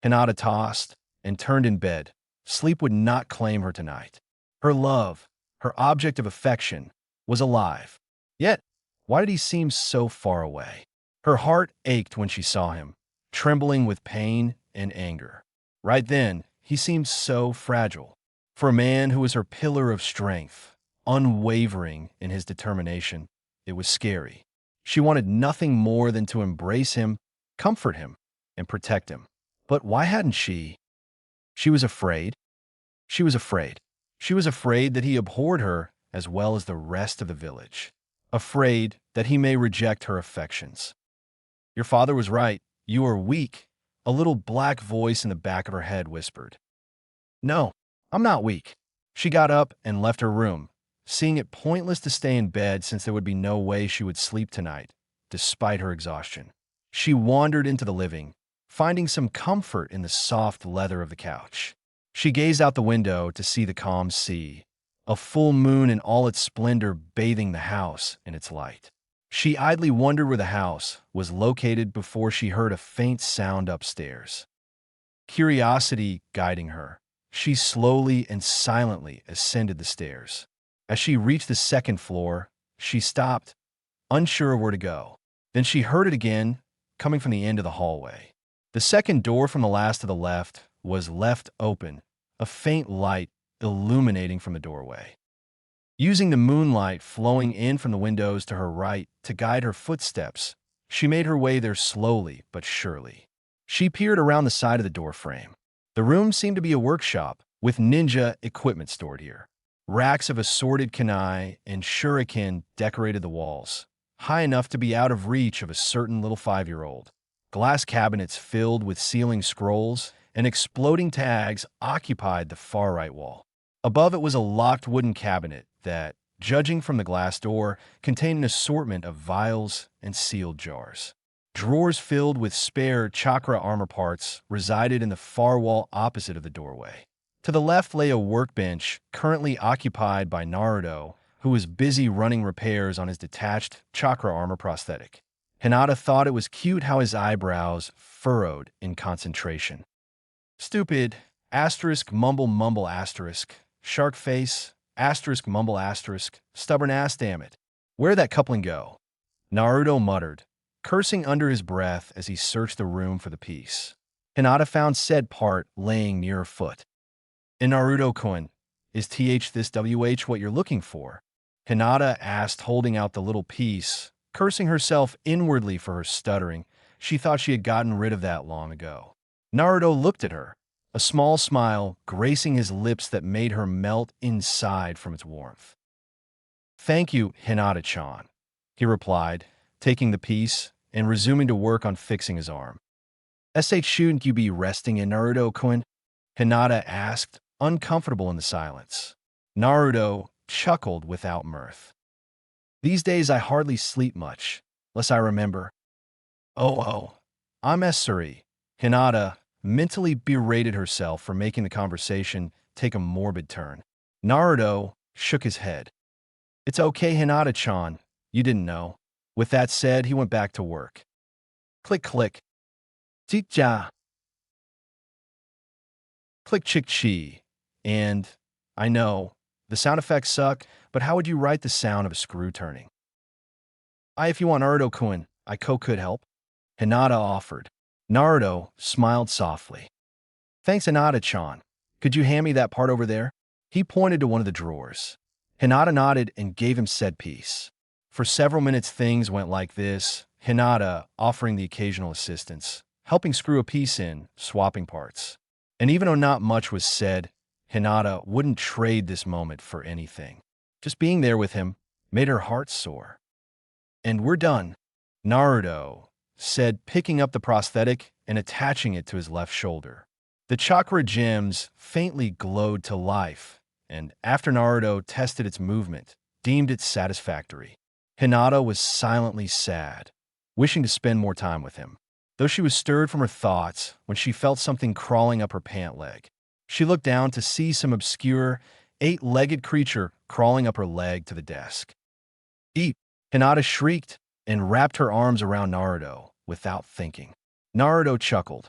Hinata tossed and turned in bed. Sleep would not claim her tonight. Her love, her object of affection, was alive. Yet, why did he seem so far away? Her heart ached when she saw him, trembling with pain and anger. Right then, he seemed so fragile. For a man who was her pillar of strength, unwavering in his determination, it was scary. She wanted nothing more than to embrace him, comfort him, and protect him. But why hadn't she? She was afraid. She was afraid. She was afraid that he abhorred her as well as the rest of the village. Afraid that he may reject her affections. Your father was right. You are weak, a little black voice in the back of her head whispered. No, I'm not weak. She got up and left her room, seeing it pointless to stay in bed since there would be no way she would sleep tonight, despite her exhaustion. She wandered into the living, finding some comfort in the soft leather of the couch. She gazed out the window to see the calm sea, a full moon in all its splendor bathing the house in its light. She idly wondered where the house was located before she heard a faint sound upstairs. Curiosity guiding her, she slowly and silently ascended the stairs. As she reached the second floor, she stopped, unsure of where to go. Then she heard it again, coming from the end of the hallway. The second door from the last to the left was left open, a faint light illuminating from the doorway. Using the moonlight flowing in from the windows to her right to guide her footsteps, she made her way there slowly but surely. She peered around the side of the doorframe. The room seemed to be a workshop, with ninja equipment stored here. Racks of assorted kunai and shuriken decorated the walls, high enough to be out of reach of a certain little 5-year-old. Glass cabinets filled with sealing scrolls and exploding tags occupied the far right wall. Above it was a locked wooden cabinet that, judging from the glass door, contained an assortment of vials and sealed jars. Drawers filled with spare chakra armor parts resided in the far wall opposite of the doorway. To the left lay a workbench currently occupied by Naruto, who was busy running repairs on his detached chakra armor prosthetic. Hinata thought it was cute how his eyebrows furrowed in concentration. Stupid, asterisk, mumble, mumble, asterisk, shark face, asterisk, mumble, asterisk, stubborn ass, damn it. Where'd that coupling go? Naruto muttered, cursing under his breath as he searched the room for the piece. Hinata found said part laying near her foot. In Naruto-kun, is this WH what you're looking for? Hinata asked, holding out the little piece, cursing herself inwardly for her stuttering. She thought she had gotten rid of that long ago. Naruto looked at her, a small smile gracing his lips that made her melt inside from its warmth. Thank you, Hinata-chan, he replied, taking the piece and resuming to work on fixing his arm. Shouldn't you be resting in Naruto-kun? Hinata asked, uncomfortable in the silence. Naruto chuckled without mirth. These days I hardly sleep much, less I remember. Oh, I'm sorry. Hinata mentally berated herself for making the conversation take a morbid turn. Naruto shook his head. It's okay, Hinata-chan. You didn't know. With that said, he went back to work. Click, click. Chicha. Click, chick, chi. And, I know, the sound effects suck, but how would you write the sound of a screw turning? If you want Naruto-kun, I could help. Hinata offered. Naruto smiled softly. Thanks, Hinata-chan. Could you hand me that part over there? He pointed to one of the drawers. Hinata nodded and gave him said piece. For several minutes things went like this, Hinata offering the occasional assistance, helping screw a piece in, swapping parts. And even though not much was said, Hinata wouldn't trade this moment for anything. Just being there with him made her heart soar. And we're done, Naruto said, picking up the prosthetic and attaching it to his left shoulder. The chakra gems faintly glowed to life, and after Naruto tested its movement, deemed it satisfactory. Hinata was silently sad, wishing to spend more time with him, though she was stirred from her thoughts when she felt something crawling up her pant leg. She looked down to see some obscure, 8-legged creature crawling up her leg to the desk. Eat! Hinata shrieked and wrapped her arms around Naruto without thinking. Naruto chuckled.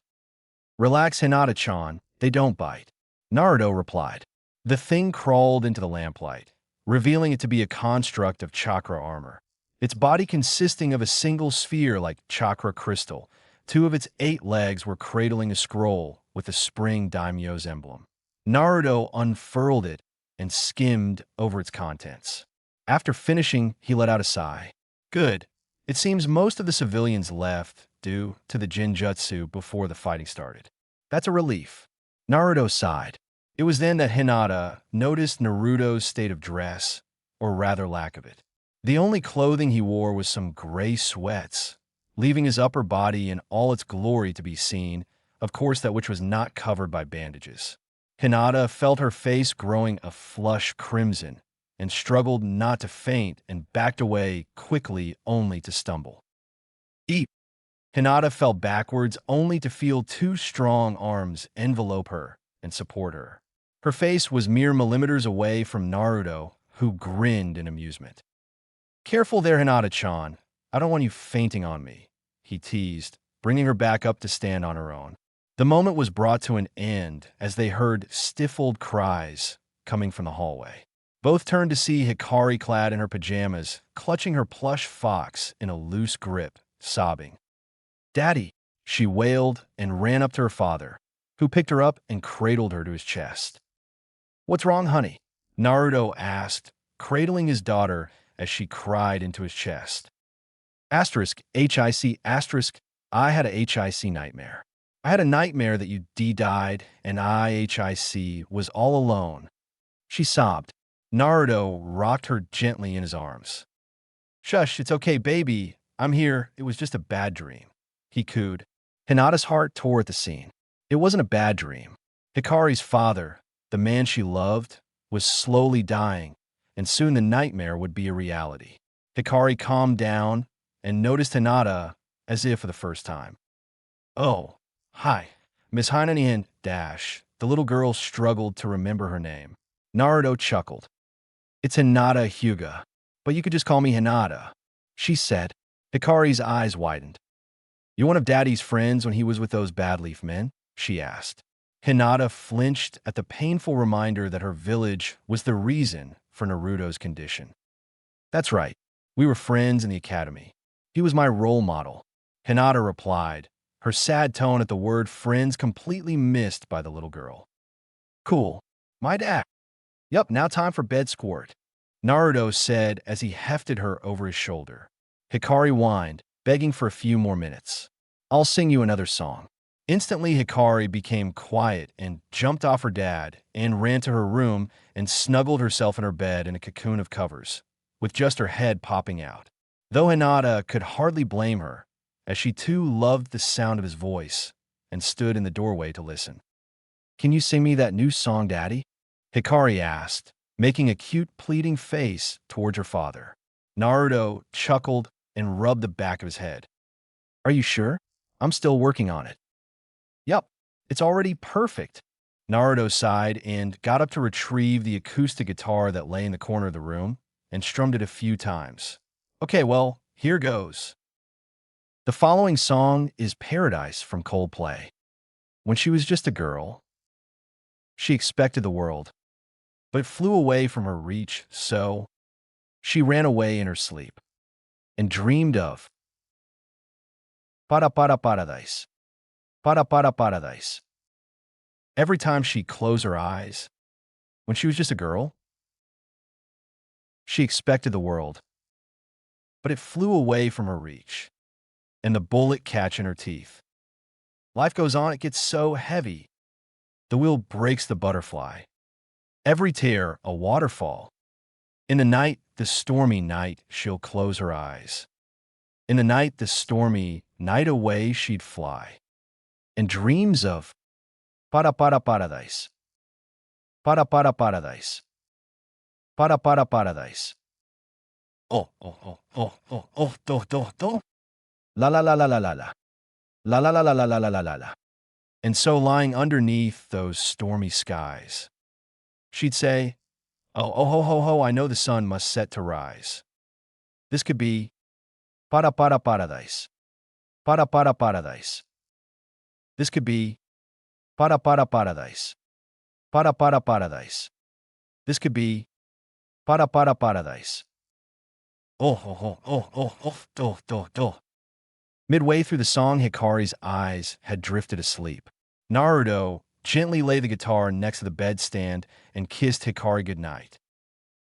Relax, Hinata-chan, they don't bite. Naruto replied. The thing crawled into the lamplight, revealing it to be a construct of chakra armor, its body consisting of a single sphere like chakra crystal. 2 of its 8 legs were cradling a scroll with a spring daimyo's emblem. Naruto unfurled it and skimmed over its contents. After finishing, he let out a sigh. Good. It seems most of the civilians left due to the Jinjutsu before the fighting started. That's a relief. Naruto sighed. It was then that Hinata noticed Naruto's state of dress, or rather lack of it. The only clothing he wore was some gray sweats, leaving his upper body in all its glory to be seen, of course that which was not covered by bandages. Hinata felt her face growing a flush crimson, and struggled not to faint and backed away quickly only to stumble. Eep! Hinata fell backwards only to feel 2 strong arms envelope her and support her. Her face was mere millimeters away from Naruto, who grinned in amusement. Careful there, Hinata-chan. I don't want you fainting on me, he teased, bringing her back up to stand on her own. The moment was brought to an end as they heard stifled cries coming from the hallway. Both turned to see Hikari clad in her pajamas, clutching her plush fox in a loose grip, sobbing. Daddy, she wailed and ran up to her father. who picked her up and cradled her to his chest. "What's wrong, honey?" Naruto asked, cradling his daughter as she cried into his chest. Asterisk, HIC, asterisk, I had a HIC nightmare. I had a nightmare that you died and HIC was all alone. She sobbed. Naruto rocked her gently in his arms. "Shush, it's okay, baby. I'm here. It was just a bad dream," he cooed. Hinata's heart tore at the scene. It wasn't a bad dream. Hikari's father, the man she loved, was slowly dying, and soon the nightmare would be a reality. Hikari calmed down and noticed Hinata as if for the first time. "Oh, hi, Miss Heinanian dash." The little girl struggled to remember her name. Naruto chuckled. "It's Hinata Hyuga, but you could just call me Hinata," she said. Hikari's eyes widened. "You one of Daddy's friends when he was with those bad leaf men?" she asked. Hinata flinched at the painful reminder that her village was the reason for Naruto's condition. "That's right. We were friends in the academy. He was my role model," Hinata replied, her sad tone at the word friends completely missed by the little girl. "Cool. My dad." "Yup, now time for bed squirt," Naruto said as he hefted her over his shoulder. Hikari whined, begging for a few more minutes. "I'll sing you another song." Instantly, Hikari became quiet and jumped off her dad and ran to her room and snuggled herself in her bed in a cocoon of covers, with just her head popping out. Though Hinata could hardly blame her, as she too loved the sound of his voice and stood in the doorway to listen. "Can you sing me that new song, Daddy?" Hikari asked, making a cute pleading face towards her father. Naruto chuckled and rubbed the back of his head. "Are you sure? I'm still working on it." "Yup, it's already perfect." Naruto sighed and got up to retrieve the acoustic guitar that lay in the corner of the room and strummed it a few times. "Okay, well, here goes." The following song is Paradise from Coldplay. When she was just a girl, she expected the world, but it flew away from her reach, so she ran away in her sleep and dreamed of paradise. Paradise. Every time she closed her eyes, when she was just a girl, she expected the world, but it flew away from her reach and the bullet catch in her teeth. Life goes on, it gets so heavy. The wheel breaks the butterfly. Every tear, a waterfall. In the night, the stormy night, she'll close her eyes. In the night, the stormy night away she'd fly. And dreams of paradise. Paradise. Paradise. Oh, oh, oh, oh, oh, oh, do. La la la la la la la. La la la la la la la la la la. And so lying underneath those stormy skies, she'd say, "Oh, oh, ho, ho, ho, I know the sun must set to rise." This could be paradise. Paradise. This could be paradise. Paradise. This could be paradise. Oh, oh, oh, oh, oh, oh, do. Midway through the song, Hikari's eyes had drifted asleep. Naruto gently laid the guitar next to the bedstand and kissed Hikari goodnight.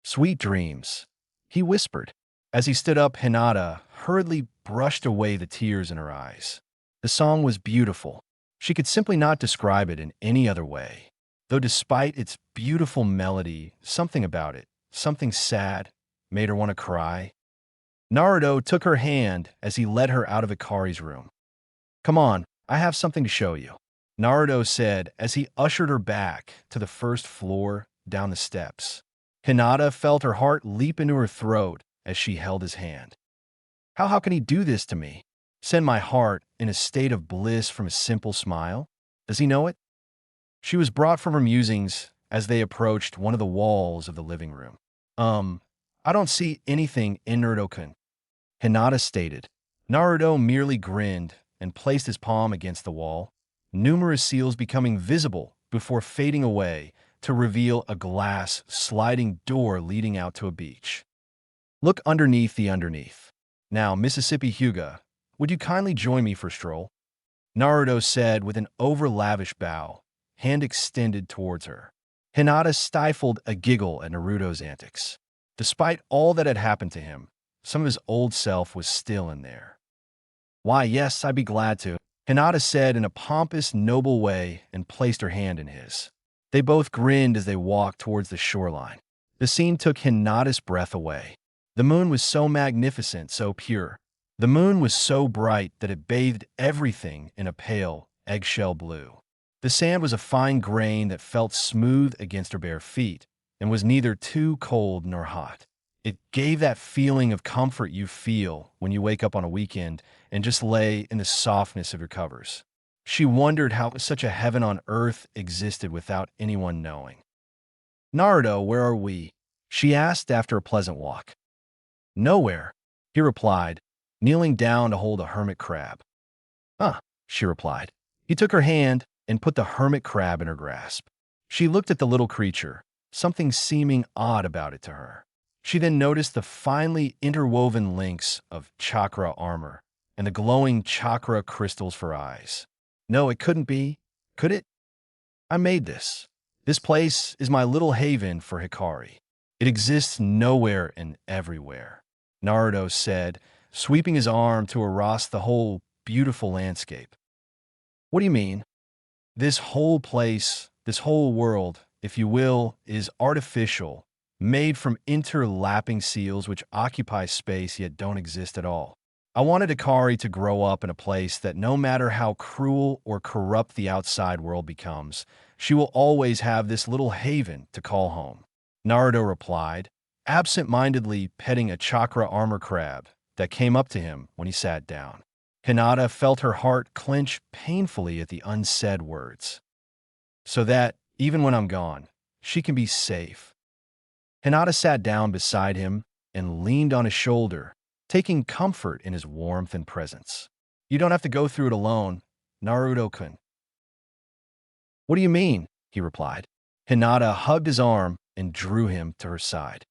"Sweet dreams," he whispered. As he stood up, Hinata hurriedly brushed away the tears in her eyes. The song was beautiful. She could simply not describe it in any other way. Though despite its beautiful melody, something about it, something sad, made her want to cry. Naruto took her hand as he led her out of Hikari's room. "Come on, I have something to show you," Naruto said as he ushered her back to the first floor down the steps. Hinata felt her heart leap into her throat as she held his hand. How can he do this to me? Send my heart in a state of bliss from a simple smile? Does he know it? She was brought from her musings as they approached one of the walls of the living room. I don't see anything in Naruto-kun," Hinata stated. Naruto merely grinned and placed his palm against the wall, numerous seals becoming visible before fading away to reveal a glass sliding door leading out to a beach. "Look underneath the underneath. Now, Mississippi Hyuga, would you kindly join me for a stroll?" Naruto said with an over-lavish bow, hand extended towards her. Hinata stifled a giggle at Naruto's antics. Despite all that had happened to him, some of his old self was still in there. Why, yes, I'd be glad to, Hinata said in a pompous, noble way and placed her hand in his. They both grinned as they walked towards the shoreline. The scene took Hinata's breath away. The moon was so magnificent, so pure. The moon was so bright that it bathed everything in a pale, eggshell blue. The sand was a fine grain that felt smooth against her bare feet and was neither too cold nor hot. It gave that feeling of comfort you feel when you wake up on a weekend and just lay in the softness of your covers. She wondered how such a heaven on earth existed without anyone knowing. Naruto, where are we? She asked after a pleasant walk. Nowhere, he replied, kneeling down to hold a hermit crab. Huh, she replied. He took her hand and put the hermit crab in her grasp. She looked at the little creature, something seeming odd about it to her. She then noticed the finely interwoven links of chakra armor and the glowing chakra crystals for eyes. No, it couldn't be, could it? I made this. This place is my little haven for Hikari. It exists nowhere and everywhere, Naruto said, sweeping his arm to across the whole beautiful landscape. What do you mean? This whole place, this whole world, if you will, is artificial, made from interlapping seals which occupy space yet don't exist at all. I wanted Hikari to grow up in a place that no matter how cruel or corrupt the outside world becomes, she will always have this little haven to call home. Naruto replied, absent-mindedly petting a chakra armor crab that came up to him when he sat down. Hinata felt her heart clench painfully at the unsaid words. So that, even when I'm gone, she can be safe. Hinata sat down beside him and leaned on his shoulder, taking comfort in his warmth and presence. You don't have to go through it alone, Naruto-kun. What do you mean? He replied. Hinata hugged his arm and drew him to her side.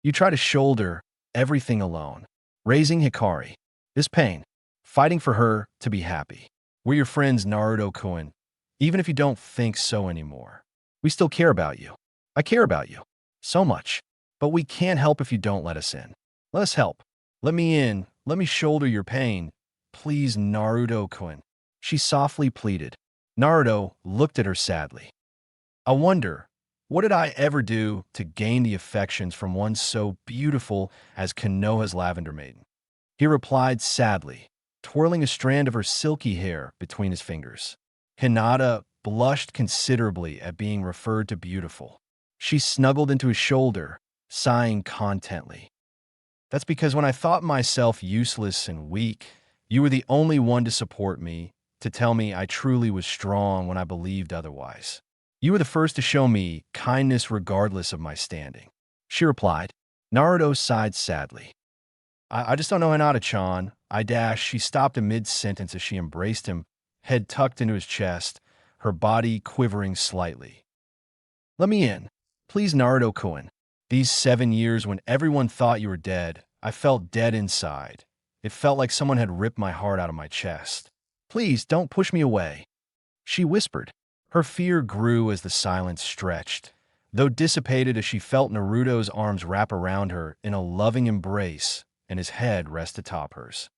You try to shoulder everything alone, raising Hikari, this pain, fighting for her to be happy. We're your friends, Naruto-kun, even if you don't think so anymore. We still care about you. I care about you. So much. But we can't help if you don't let us in. Let us help. Let me in. Let me shoulder your pain. Please, Naruto-kun. She softly pleaded. Naruto looked at her sadly. I wonder, what did I ever do to gain the affections from one so beautiful as Konoha's Lavender Maiden? He replied sadly, twirling a strand of her silky hair between his fingers. Hinata blushed considerably at being referred to beautiful. She snuggled into his shoulder, sighing contently. That's because when I thought myself useless and weak, you were the only one to support me, to tell me I truly was strong when I believed otherwise. You were the first to show me kindness regardless of my standing. She replied. Naruto sighed sadly. I just don't know Hinata-chan. She stopped a mid-sentence as she embraced him, head tucked into his chest, her body quivering slightly. Let me in. Please, Naruto-kun. These 7 years when everyone thought you were dead, I felt dead inside. It felt like someone had ripped my heart out of my chest. Please, don't push me away. She whispered. Her fear grew as the silence stretched, though dissipated as she felt Naruto's arms wrap around her in a loving embrace and his head rest atop hers.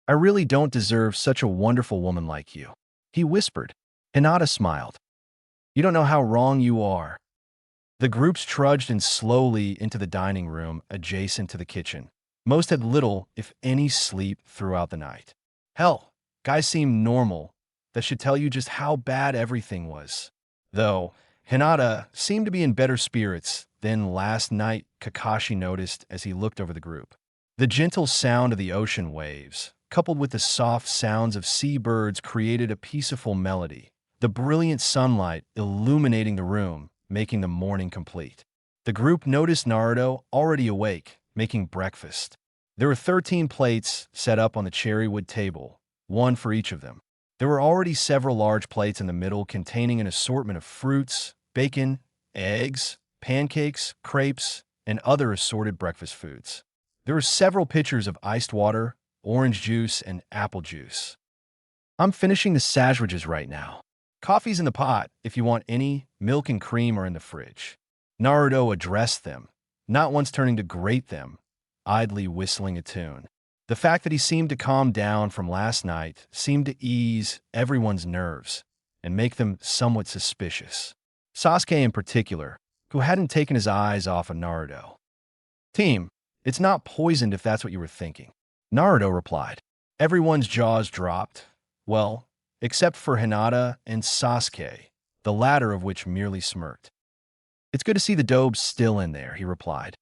I really don't deserve such a wonderful woman like you, he whispered. Hinata smiled. You don't know how wrong you are. The groups trudged in slowly into the dining room adjacent to the kitchen. Most had little, if any, sleep throughout the night. Hell, guys seemed normal. That should tell you just how bad everything was. Though, Hinata seemed to be in better spirits than last night, Kakashi noticed as he looked over the group. The gentle sound of the ocean waves, coupled with the soft sounds of seabirds, created a peaceful melody, the brilliant sunlight illuminating the room, making the morning complete. The group noticed Naruto already awake, making breakfast. There were 13 plates set up on the cherrywood table, one for each of them. There were already several large plates in the middle containing an assortment of fruits, bacon, eggs, pancakes, crepes, and other assorted breakfast foods. There were several pitchers of iced water, orange juice, and apple juice. I'm finishing the sandwiches right now. Coffee's in the pot if you want any. Milk and cream are in the fridge. Naruto addressed them, not once turning to grate them, idly whistling a tune. The fact that he seemed to calm down from last night seemed to ease everyone's nerves and make them somewhat suspicious. Sasuke in particular, who hadn't taken his eyes off of Naruto. Team, it's not poisoned if that's what you were thinking. Naruto replied. Everyone's jaws dropped. Well, except for Hinata and Sasuke, the latter of which merely smirked. It's good to see the dobes still in there, he replied.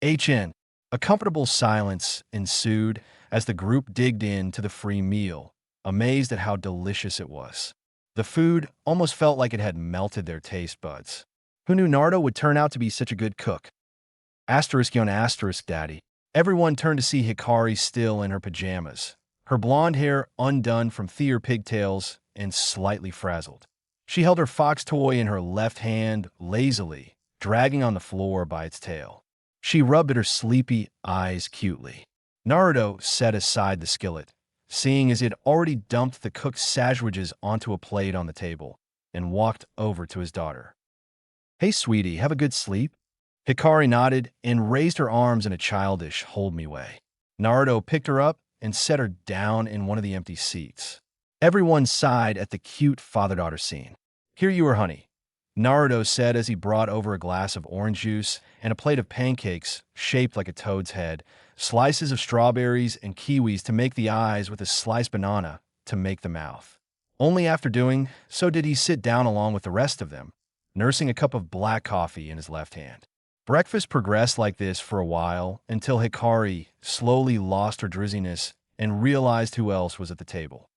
HN. A comfortable silence ensued as the group digged in to the free meal, amazed at how delicious it was. The food almost felt like it had melted their taste buds. Who knew Naruto would turn out to be such a good cook? Asterisk on asterisk, daddy. Everyone turned to see Hikari still in her pajamas, her blonde hair undone from theater pigtails and slightly frazzled. She held her fox toy in her left hand lazily, dragging on the floor by its tail. She rubbed at her sleepy eyes cutely. Naruto set aside the skillet, seeing as he had already dumped the cooked sandwiches onto a plate on the table, and walked over to his daughter. Hey, sweetie, have a good sleep? Hikari nodded and raised her arms in a childish hold-me way. Naruto picked her up and set her down in one of the empty seats. Everyone sighed at the cute father-daughter scene. Here you are, honey, Naruto said as he brought over a glass of orange juice and a plate of pancakes shaped like a toad's head, slices of strawberries and kiwis to make the eyes with a sliced banana to make the mouth. Only after doing so did he sit down along with the rest of them, nursing a cup of black coffee in his left hand. Breakfast progressed like this for a while until Hikari slowly lost her drizziness and realized who else was at the table.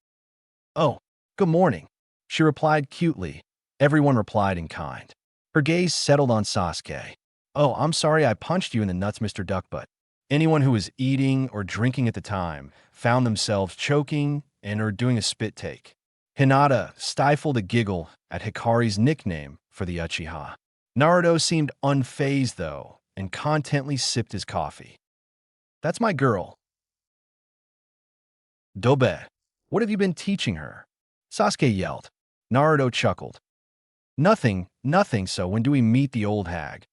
Oh, good morning, she replied cutely. Everyone replied in kind. Her gaze settled on Sasuke. Oh, I'm sorry I punched you in the nuts, Mr. Duckbutt. Anyone who was eating or drinking at the time found themselves choking and or doing a spit take. Hinata stifled a giggle at Hikari's nickname for the Uchiha. Naruto seemed unfazed, though, and contently sipped his coffee. That's my girl. Dobe, what have you been teaching her? Sasuke yelled. Naruto chuckled. Nothing, so when do we meet the old hag?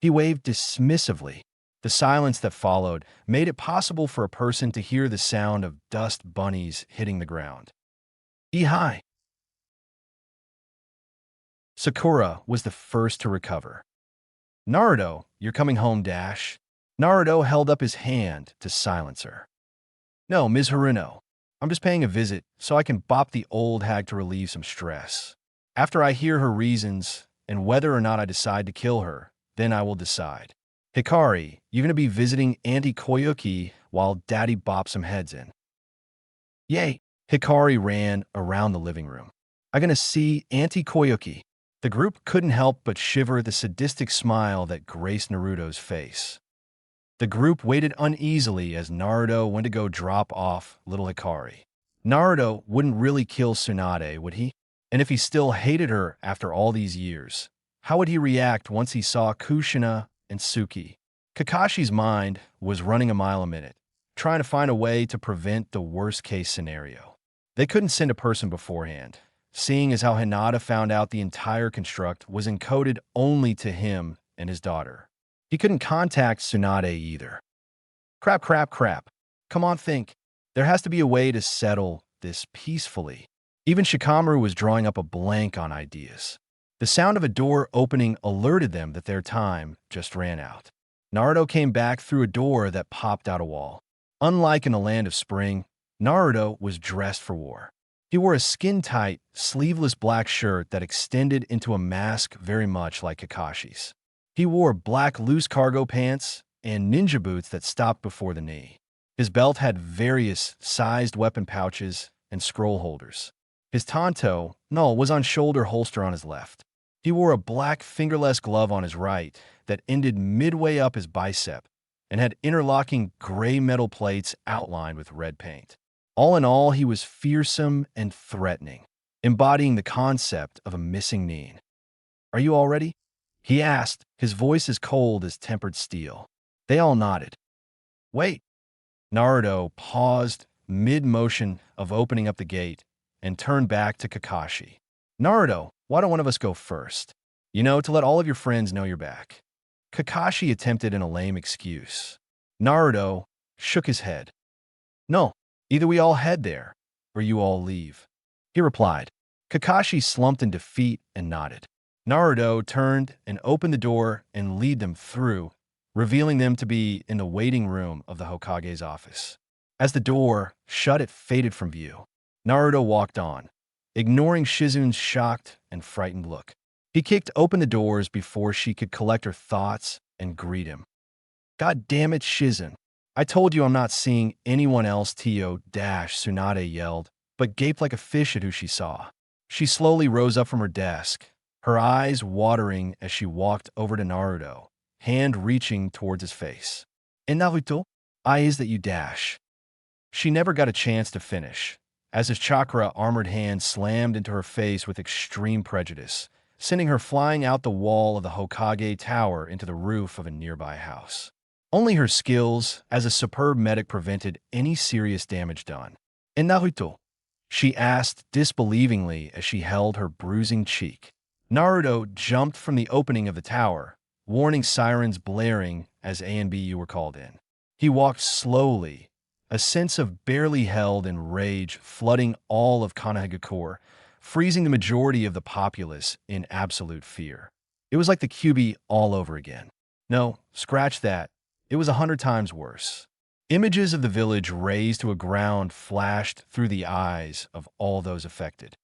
He waved dismissively. The silence that followed made it possible for a person to hear the sound of dust bunnies hitting the ground. Hi. Sakura was the first to recover. Naruto, you're coming home, dash. Naruto held up his hand to silence her. No, Ms. Haruno. I'm just paying a visit so I can bop the old hag to relieve some stress. After I hear her reasons and whether or not I decide to kill her, then I will decide. Hikari, you're going to be visiting Auntie Koyuki while Daddy bops some heads in. Yay! Hikari ran around the living room. I'm going to see Auntie Koyuki. The group couldn't help but shiver at the sadistic smile that graced Naruto's face. The group waited uneasily as Naruto went to go drop off little Hikari. Naruto wouldn't really kill Tsunade, would he? And if he still hated her after all these years, how would he react once he saw Kushina and Suki? Kakashi's mind was running a mile a minute, trying to find a way to prevent the worst-case scenario. They couldn't send a person beforehand, seeing as how Hinata found out the entire construct was encoded only to him and his daughter. He couldn't contact Tsunade either. Crap. Come on, think. There has to be a way to settle this peacefully. Even Shikamaru was drawing up a blank on ideas. The sound of a door opening alerted them that their time just ran out. Naruto came back through a door that popped out a wall. Unlike in the land of spring, Naruto was dressed for war. He wore a skin-tight, sleeveless black shirt that extended into a mask very much like Kakashi's. He wore black loose cargo pants and ninja boots that stopped before the knee. His belt had various sized weapon pouches and scroll holders. His tanto, was on shoulder holster on his left. He wore a black fingerless glove on his right that ended midway up his bicep and had interlocking gray metal plates outlined with red paint. All in all, he was fearsome and threatening, embodying the concept of a missing nin. Are you all ready? He asked, his voice as cold as tempered steel. They all nodded. Wait. Naruto paused mid-motion of opening up the gate and turned back to Kakashi. Naruto, why don't one of us go first? To let all of your friends know you're back. Kakashi attempted a lame excuse. Naruto shook his head. No, either we all head there, or you all leave. He replied. Kakashi slumped in defeat and nodded. Naruto turned and opened the door and led them through, revealing them to be in the waiting room of the Hokage's office. As the door shut, it faded from view. Naruto walked on, ignoring Shizune's shocked and frightened look. He kicked open the doors before she could collect her thoughts and greet him. God damn it, Shizune. I told you I'm not seeing anyone else, Tsunade yelled, but gaped like a fish at who she saw. She slowly rose up from her desk, her eyes watering as she walked over to Naruto, hand reaching towards his face. And Naruto, eyes that you dash. She never got a chance to finish, as his chakra-armored hand slammed into her face with extreme prejudice, sending her flying out the wall of the Hokage Tower into the roof of a nearby house. Only her skills as a superb medic prevented any serious damage done. And Naruto? She asked disbelievingly as she held her bruising cheek. Naruto jumped from the opening of the tower, warning sirens blaring as A and BU were called in. He walked slowly, a sense of barely held and rage flooding all of Konohagakure, freezing the majority of the populace in absolute fear. It was like the QB all over again. No, scratch that. It was 100 times worse. Images of the village razed to a ground flashed through the eyes of all those affected.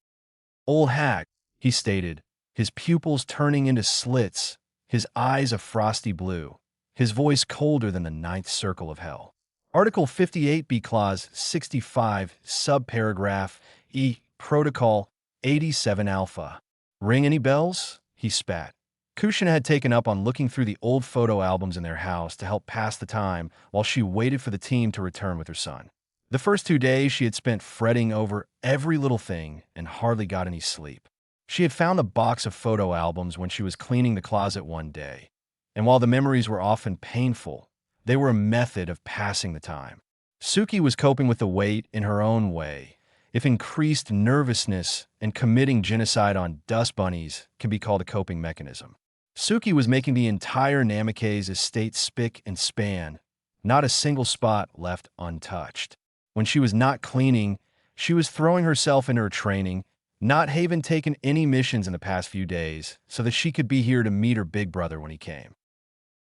Old hag, he stated, his pupils turning into slits, his eyes a frosty blue, his voice colder than the ninth circle of hell. Article 58B Clause 65, Subparagraph E, Protocol 87 Alpha. Ring any bells? He spat. Kushina had taken up on looking through the old photo albums in their house to help pass the time while she waited for the team to return with her son. The first 2 days she had spent fretting over every little thing and hardly got any sleep. She had found a box of photo albums when she was cleaning the closet one day, and while the memories were often painful, they were a method of passing the time. Suki was coping with the weight in her own way, if increased nervousness and committing genocide on dust bunnies can be called a coping mechanism. Suki was making the entire Namikaze estate spick and span, not a single spot left untouched. When she was not cleaning, she was throwing herself into her training, not having taken any missions in the past few days so that she could be here to meet her big brother when he came.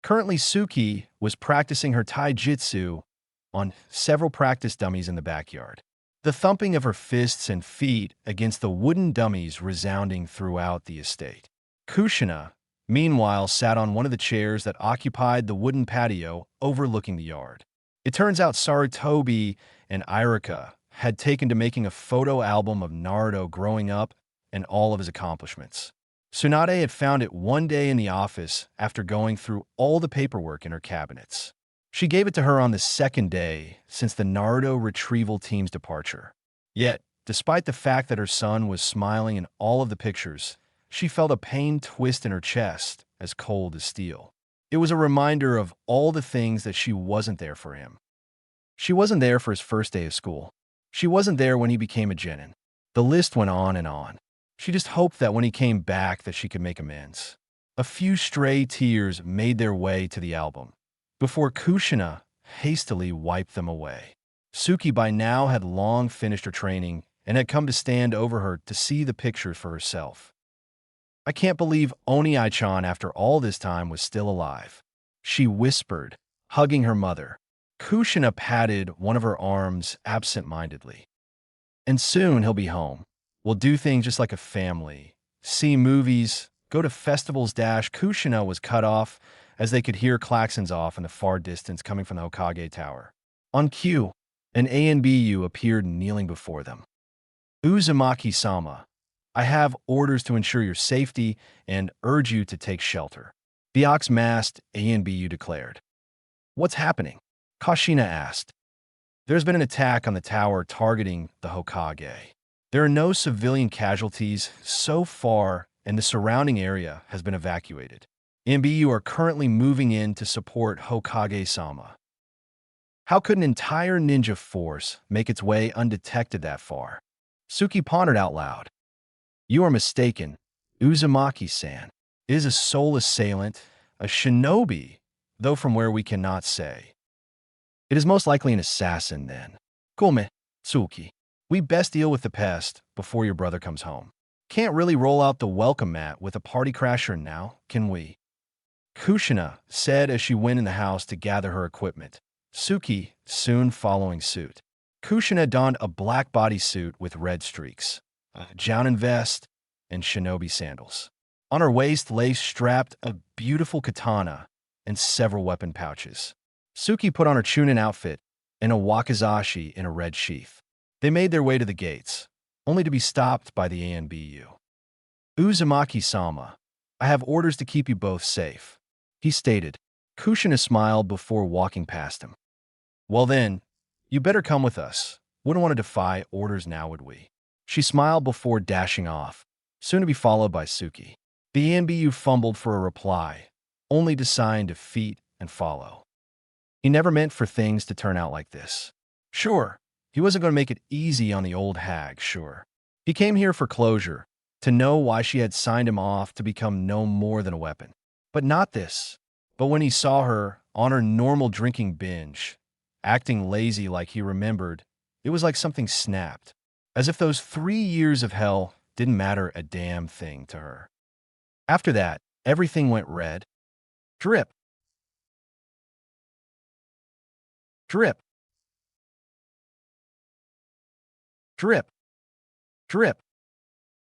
Currently, Suki was practicing her taijutsu on several practice dummies in the backyard, the thumping of her fists and feet against the wooden dummies resounding throughout the estate. Kushina, meanwhile, sat on one of the chairs that occupied the wooden patio overlooking the yard. It turns out Sarutobi and Irika had taken to making a photo album of Naruto growing up and all of his accomplishments. Tsunade had found it one day in the office after going through all the paperwork in her cabinets. She gave it to her on the second day since the Naruto retrieval team's departure. Yet, despite the fact that her son was smiling in all of the pictures, she felt a pain twist in her chest, as cold as steel. It was a reminder of all the things that she wasn't there for him. She wasn't there for his first day of school. She wasn't there when he became a genin. The list went on and on. She just hoped that when he came back that she could make amends. A few stray tears made their way to the album, before Kushina hastily wiped them away. Suki by now had long finished her training and had come to stand over her to see the pictures for herself. I can't believe Oni-chan after all this time was still alive, she whispered, hugging her mother. Kushina patted one of her arms absent-mindedly. And soon he'll be home. We'll do things just like a family. See movies, go to festivals. Kushina was cut off as they could hear klaxons off in the far distance coming from the Hokage Tower. On cue, an ANBU appeared kneeling before them. Uzumaki-sama, I have orders to ensure your safety and urge you to take shelter, the ox-masked ANBU declared. What's happening? Kashina asked. There's been an attack on the tower targeting the Hokage. There are no civilian casualties so far, and the surrounding area has been evacuated. ANBU are currently moving in to support Hokage-sama. How could an entire ninja force make its way undetected that far? Suki pondered out loud. You are mistaken. Uzumaki-san is a soul assailant, a shinobi, though from where we cannot say. It is most likely an assassin, then. Come, Suki. We best deal with the pest before your brother comes home. Can't really roll out the welcome mat with a party crasher now, can we? Kushina said as she went in the house to gather her equipment. Suki soon following suit. Kushina donned a black bodysuit with red streaks, a jounin vest, and shinobi sandals. On her waist lay strapped a beautiful katana and several weapon pouches. Suki put on her chunin outfit and a wakizashi in a red sheath. They made their way to the gates, only to be stopped by the ANBU. Uzumaki-sama, I have orders to keep you both safe, he stated. Kushina smiled before walking past him. Well then, you better come with us. Wouldn't want to defy orders now, would we? She smiled before dashing off, soon to be followed by Suki. The ANBU fumbled for a reply, only to sign defeat and follow. He never meant for things to turn out like this. Sure, he wasn't going to make it easy on the old hag, sure. He came here for closure, to know why she had signed him off to become no more than a weapon. But not this. But when he saw her on her normal drinking binge, acting lazy like he remembered, it was like something snapped. As if those 3 years of hell didn't matter a damn thing to her. After that, everything went red. Drip. Drip. Drip. Drip.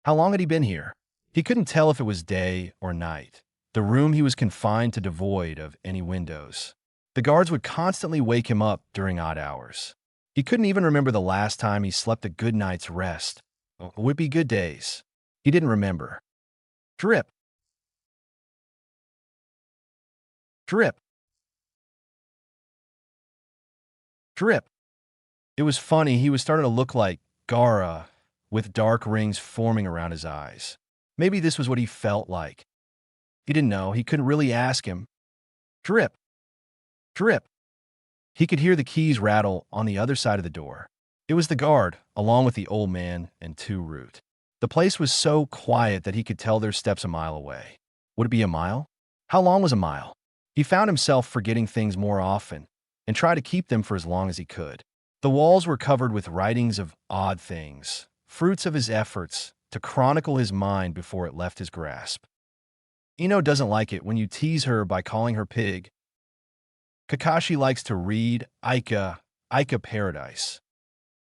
How long had he been here? He couldn't tell if it was day or night. The room he was confined to devoid of any windows. The guards would constantly wake him up during odd hours. He couldn't even remember the last time he slept a good night's rest. It would be good days. He didn't remember. Drip. Drip. Drip. It was funny, he was starting to look like Gaara, with dark rings forming around his eyes. Maybe this was what he felt like. He didn't know. He couldn't really ask him. Drip. Drip. He could hear the keys rattle on the other side of the door. It was the guard, along with the old man and 2 Root. The place was so quiet that he could tell their steps a mile away. Would it be a mile? How long was a mile? He found himself forgetting things more often and tried to keep them for as long as he could. The walls were covered with writings of odd things, fruits of his efforts to chronicle his mind before it left his grasp. Ino doesn't like it when you tease her by calling her pig. Kakashi likes to read Aika Paradise.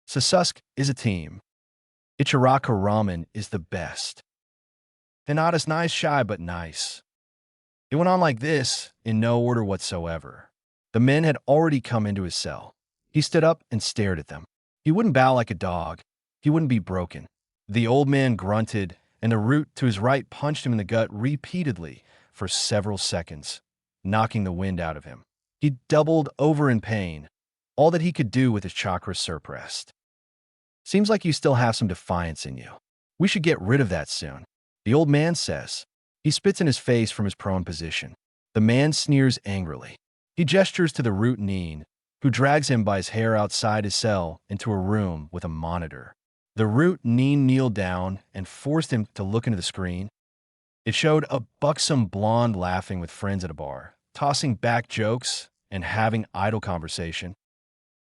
Sasuke is a team. Ichiraka Ramen is the best. Hinata's nice, shy, but nice. It went on like this, in no order whatsoever. The men had already come into his cell. He stood up and stared at them. He wouldn't bow like a dog. He wouldn't be broken. The old man grunted, and the Root to his right punched him in the gut repeatedly for several seconds, knocking the wind out of him. He doubled over in pain, all that he could do with his chakras suppressed. Seems like you still have some defiance in you. We should get rid of that soon, the old man says. He spits in his face from his prone position. The man sneers angrily. He gestures to the Root Nin, who drags him by his hair outside his cell into a room with a monitor. The Root Nin kneeled down and forced him to look into the screen. It showed a buxom blonde laughing with friends at a bar, tossing back jokes and having idle conversation.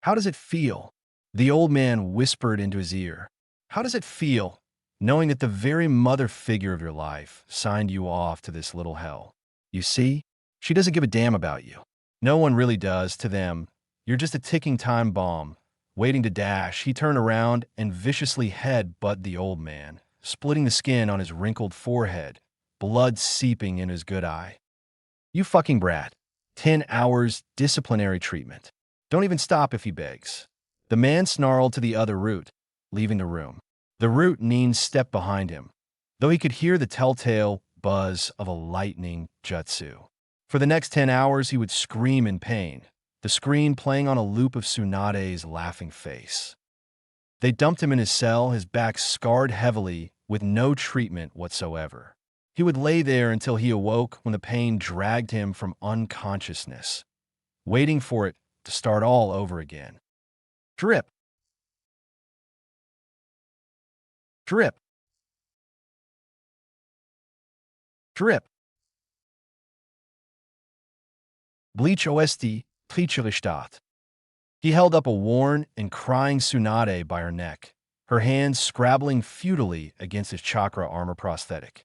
How does it feel? The old man whispered into his ear. How does it feel, knowing that the very mother figure of your life signed you off to this little hell? You see, she doesn't give a damn about you. No one really does to them. You're just a ticking time bomb, waiting to dash. He turned around and viciously head-butted the old man, splitting the skin on his wrinkled forehead, blood seeping in his good eye. You fucking brat. 10 hours disciplinary treatment. Don't even stop if he begs. The man snarled to the other Root, leaving the room. The Root Nin stepped behind him, though he could hear the telltale buzz of a lightning jutsu. For the next 10 hours, he would scream in pain, the screen playing on a loop of Tsunade's laughing face. They dumped him in his cell, his back scarred heavily with no treatment whatsoever. He would lay there until he awoke when the pain dragged him from unconsciousness, waiting for it to start all over again. Drip. Drip, drip. Bleach OST, Bleachlichtat. He held up a worn and crying Tsunade by her neck, her hands scrabbling futilely against his chakra armor prosthetic.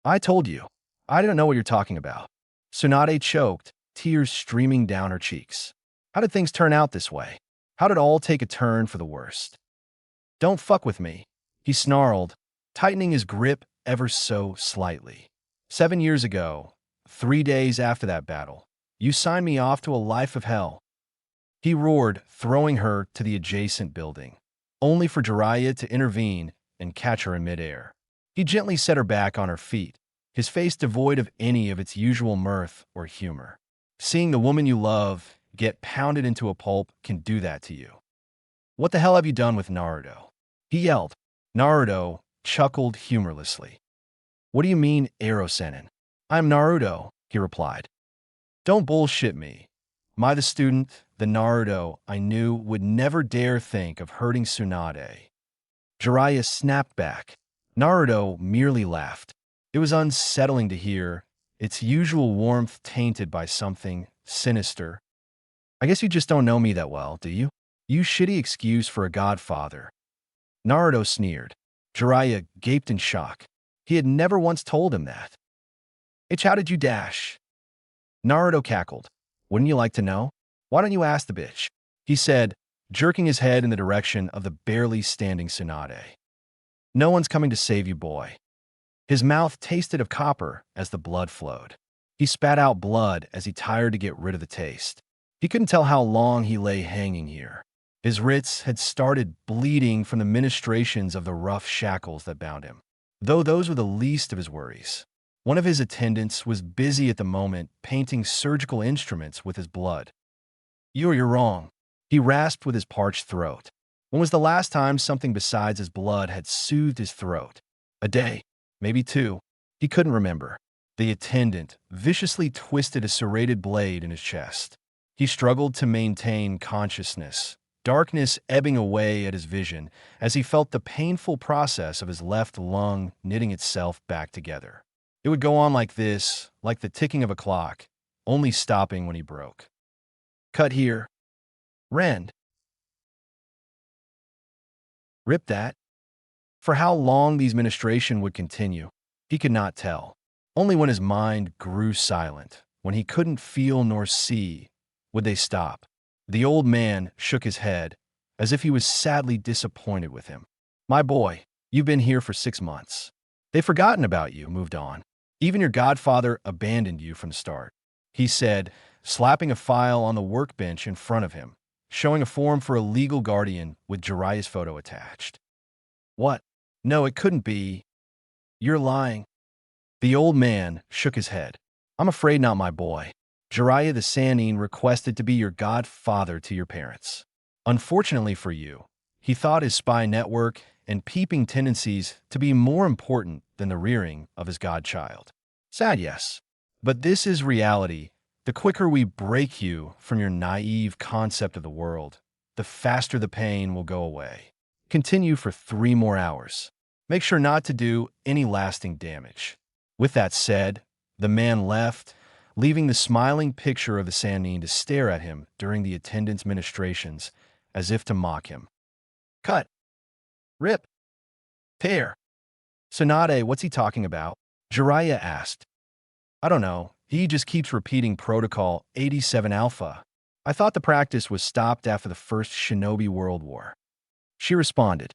I told you. I didn't know what you're talking about. Tsunade choked, tears streaming down her cheeks. How did things turn out this way? How did all take a turn for the worst? Don't fuck with me, he snarled, tightening his grip ever so slightly. 7 years ago, 3 days after that battle, you signed me off to a life of hell. He roared, throwing her to the adjacent building, only for Jiraiya to intervene and catch her in midair. He gently set her back on her feet, his face devoid of any of its usual mirth or humor. Seeing the woman you love get pounded into a pulp can do that to you. What the hell have you done with Naruto? He yelled. Naruto chuckled humorlessly. What do you mean, Ero-senin? I'm Naruto, he replied. Don't bullshit me. Am I the student, the Naruto I knew would never dare think of hurting Tsunade? Jiraiya snapped back. Naruto merely laughed. It was unsettling to hear, its usual warmth tainted by something sinister. I guess you just don't know me that well, do you? You shitty excuse for a godfather. Naruto sneered. Jiraiya gaped in shock. He had never once told him that. It's how did you dash? Naruto cackled. Wouldn't you like to know? Why don't you ask the bitch? He said, jerking his head in the direction of the barely standing Tsunade. No one's coming to save you, boy. His mouth tasted of copper as the blood flowed. He spat out blood as he tired to get rid of the taste. He couldn't tell how long he lay hanging here. His wrists had started bleeding from the ministrations of the rough shackles that bound him. Though those were the least of his worries. One of his attendants was busy at the moment painting surgical instruments with his blood. You're wrong. He rasped with his parched throat. When was the last time something besides his blood had soothed his throat? A day, maybe 2. He couldn't remember. The attendant viciously twisted a serrated blade in his chest. He struggled to maintain consciousness, darkness ebbing away at his vision as he felt the painful process of his left lung knitting itself back together. It would go on like this, like the ticking of a clock, only stopping when he broke. Cut here. Rend. Rip that. For how long these ministration would continue, he could not tell. Only when his mind grew silent, when he couldn't feel nor see, would they stop. The old man shook his head, as if he was sadly disappointed with him. My boy, you've been here for 6 months. They've forgotten about you, moved on. Even your godfather abandoned you from the start, he said, slapping a file on the workbench in front of him, showing a form for a legal guardian with Jiraiya's photo attached. What? No, it couldn't be. You're lying. The old man shook his head. I'm afraid not, my boy. Jiraiya the Sannin requested to be your godfather to your parents. Unfortunately for you, he thought his spy network and peeping tendencies to be more important than the rearing of his godchild. Sad, yes. But this is reality. The quicker we break you from your naive concept of the world, the faster the pain will go away. Continue for 3 more hours. Make sure not to do any lasting damage. With that said, the man left, leaving the smiling picture of the Sannin to stare at him during the attendant's ministrations, as if to mock him. Cut. Rip. Tear. Tsunade, what's he talking about? Jiraiya asked. I don't know. He just keeps repeating Protocol 87 Alpha. I thought the practice was stopped after the first Shinobi World War. She responded.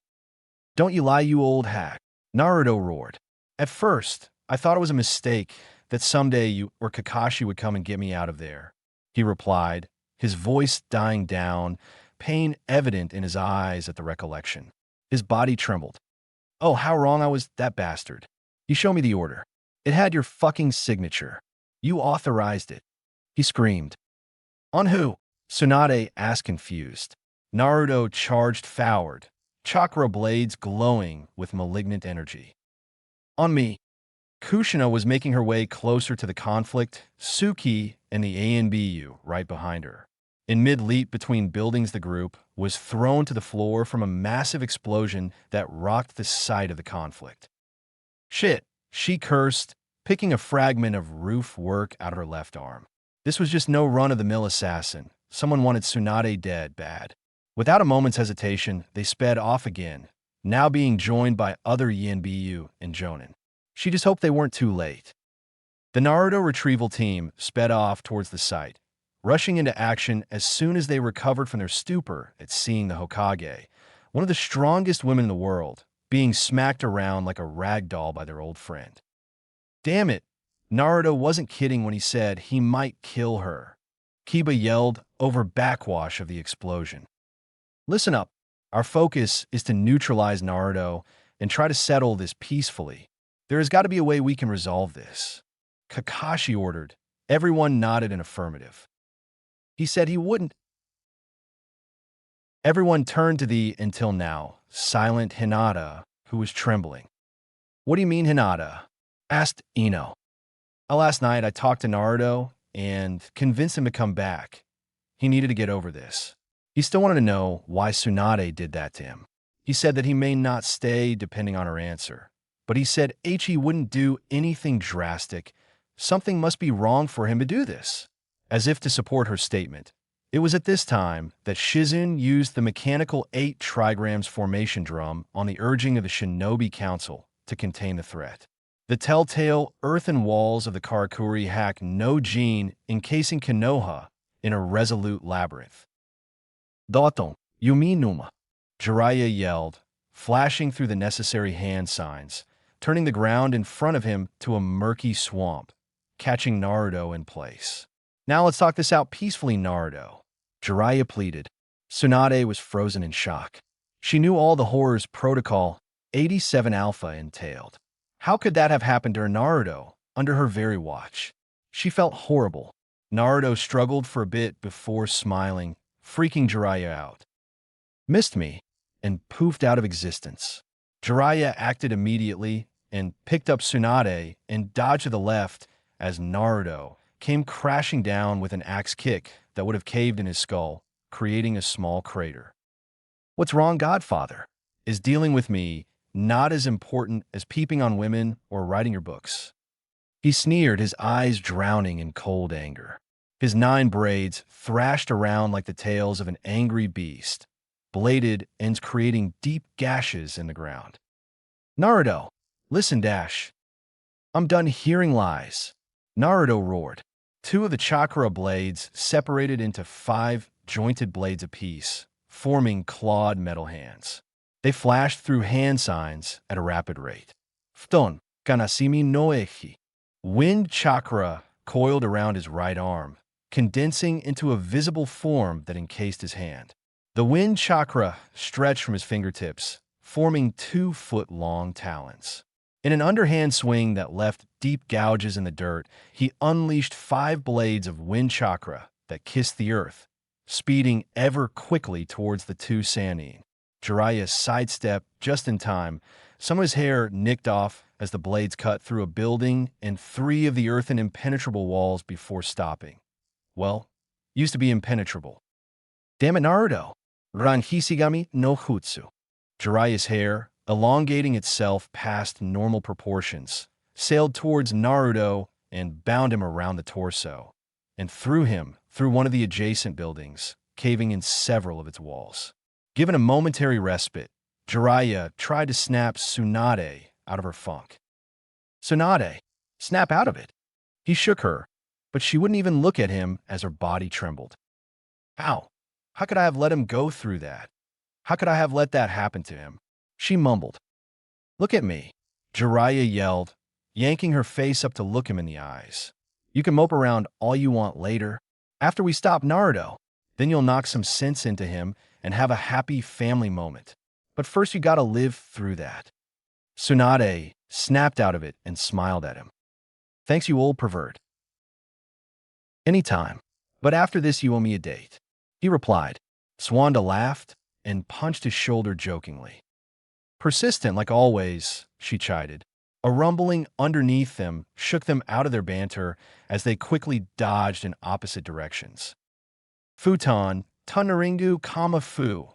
Don't you lie, you old hack. Naruto roared. At first, I thought it was a mistake that someday you or Kakashi would come and get me out of there. He replied, his voice dying down, pain evident in his eyes at the recollection. His body trembled. Oh, how wrong I was, that bastard. He showed me the order. It had your fucking signature. You authorized it. He screamed. On who? Tsunade asked confused. Naruto charged forward, chakra blades glowing with malignant energy. On me. Kushina was making her way closer to the conflict, Suki and the ANBU right behind her. In mid-leap between buildings, the group was thrown to the floor from a massive explosion that rocked the site of the conflict. Shit, she cursed, picking a fragment of roof work out of her left arm. This was just no run-of-the-mill assassin. Someone wanted Tsunade dead bad. Without a moment's hesitation, they sped off again, now being joined by other Yinbu and Jonin. She just hoped they weren't too late. The Naruto retrieval team sped off towards the site, rushing into action as soon as they recovered from their stupor at seeing the Hokage, one of the strongest women in the world, being smacked around like a rag doll by their old friend. Damn it, Naruto wasn't kidding when he said he might kill her. Kiba yelled over backwash of the explosion. Listen up, our focus is to neutralize Naruto and try to settle this peacefully. There has got to be a way we can resolve this. Kakashi ordered. Everyone nodded in affirmative. He said he wouldn't. Everyone turned to the, until now, silent Hinata, who was trembling. What do you mean, Hinata? Asked Ino. Last night I talked to Naruto and convinced him to come back. He needed to get over this. He still wanted to know why Tsunade did that to him. He said that he may not stay depending on her answer. But he said He wouldn't do anything drastic. Something must be wrong for him to do this. As if to support her statement, it was at this time that Shizun used the mechanical 8 trigrams formation drum on the urging of the Shinobi Council to contain the threat. The telltale earthen walls of the Karakuri hack no Jin, encasing Konoha in a resolute labyrinth. Doton, Yumi Numa, Jiraiya yelled, flashing through the necessary hand signs, turning the ground in front of him to a murky swamp, catching Naruto in place. Now let's talk this out peacefully, Naruto. Jiraiya pleaded. Tsunade was frozen in shock. She knew all the horrors Protocol 87 Alpha entailed. How could that have happened to her Naruto under her very watch? She felt horrible. Naruto struggled for a bit before smiling, freaking Jiraiya out. Missed me, and poofed out of existence. Jiraiya acted immediately and picked up Tsunade and dodged to the left as Naruto came crashing down with an axe kick that would have caved in his skull, creating a small crater. What's wrong, Godfather? Is dealing with me not as important as peeping on women or writing your books? He sneered, his eyes drowning in cold anger. His 9 braids thrashed around like the tails of an angry beast, bladed ends creating deep gashes in the ground. Naruto, listen, Dash. I'm done hearing lies. Naruto roared. 2 of the chakra blades separated into 5 jointed blades apiece, forming clawed metal hands. They flashed through hand signs at a rapid rate. Fton, kanasimi no echi. Wind chakra coiled around his right arm, condensing into a visible form that encased his hand. The wind chakra stretched from his fingertips, forming 2-foot-long talons. In an underhand swing that left deep gouges in the dirt, he unleashed 5 blades of wind chakra that kissed the earth, speeding ever quickly towards the 2 Sannin. Jiraiya sidestepped just in time. Some of his hair nicked off as the blades cut through a building and 3 of the earthen impenetrable walls before stopping. Well, used to be impenetrable. Damn it, Naruto! Ran Hisigami no Jutsu. Jiraiya's hair, elongating itself past normal proportions, sailed towards Naruto and bound him around the torso, and threw him through one of the adjacent buildings, caving in several of its walls. Given a momentary respite, Jiraiya tried to snap Tsunade out of her funk. Tsunade, snap out of it. He shook her, but she wouldn't even look at him as her body trembled. How? How could I have let him go through that? How could I have let that happen to him? She mumbled. Look at me, Jiraiya yelled, yanking her face up to look him in the eyes. You can mope around all you want later. After we stop Naruto, then you'll knock some sense into him and have a happy family moment. But first you gotta live through that. Tsunade snapped out of it and smiled at him. Thanks, you old pervert. Anytime. But after this you owe me a date. He replied. Swanda laughed and punched his shoulder jokingly. Persistent like always, she chided. A rumbling underneath them shook them out of their banter as they quickly dodged in opposite directions. Futon, Tunaringu, Fu.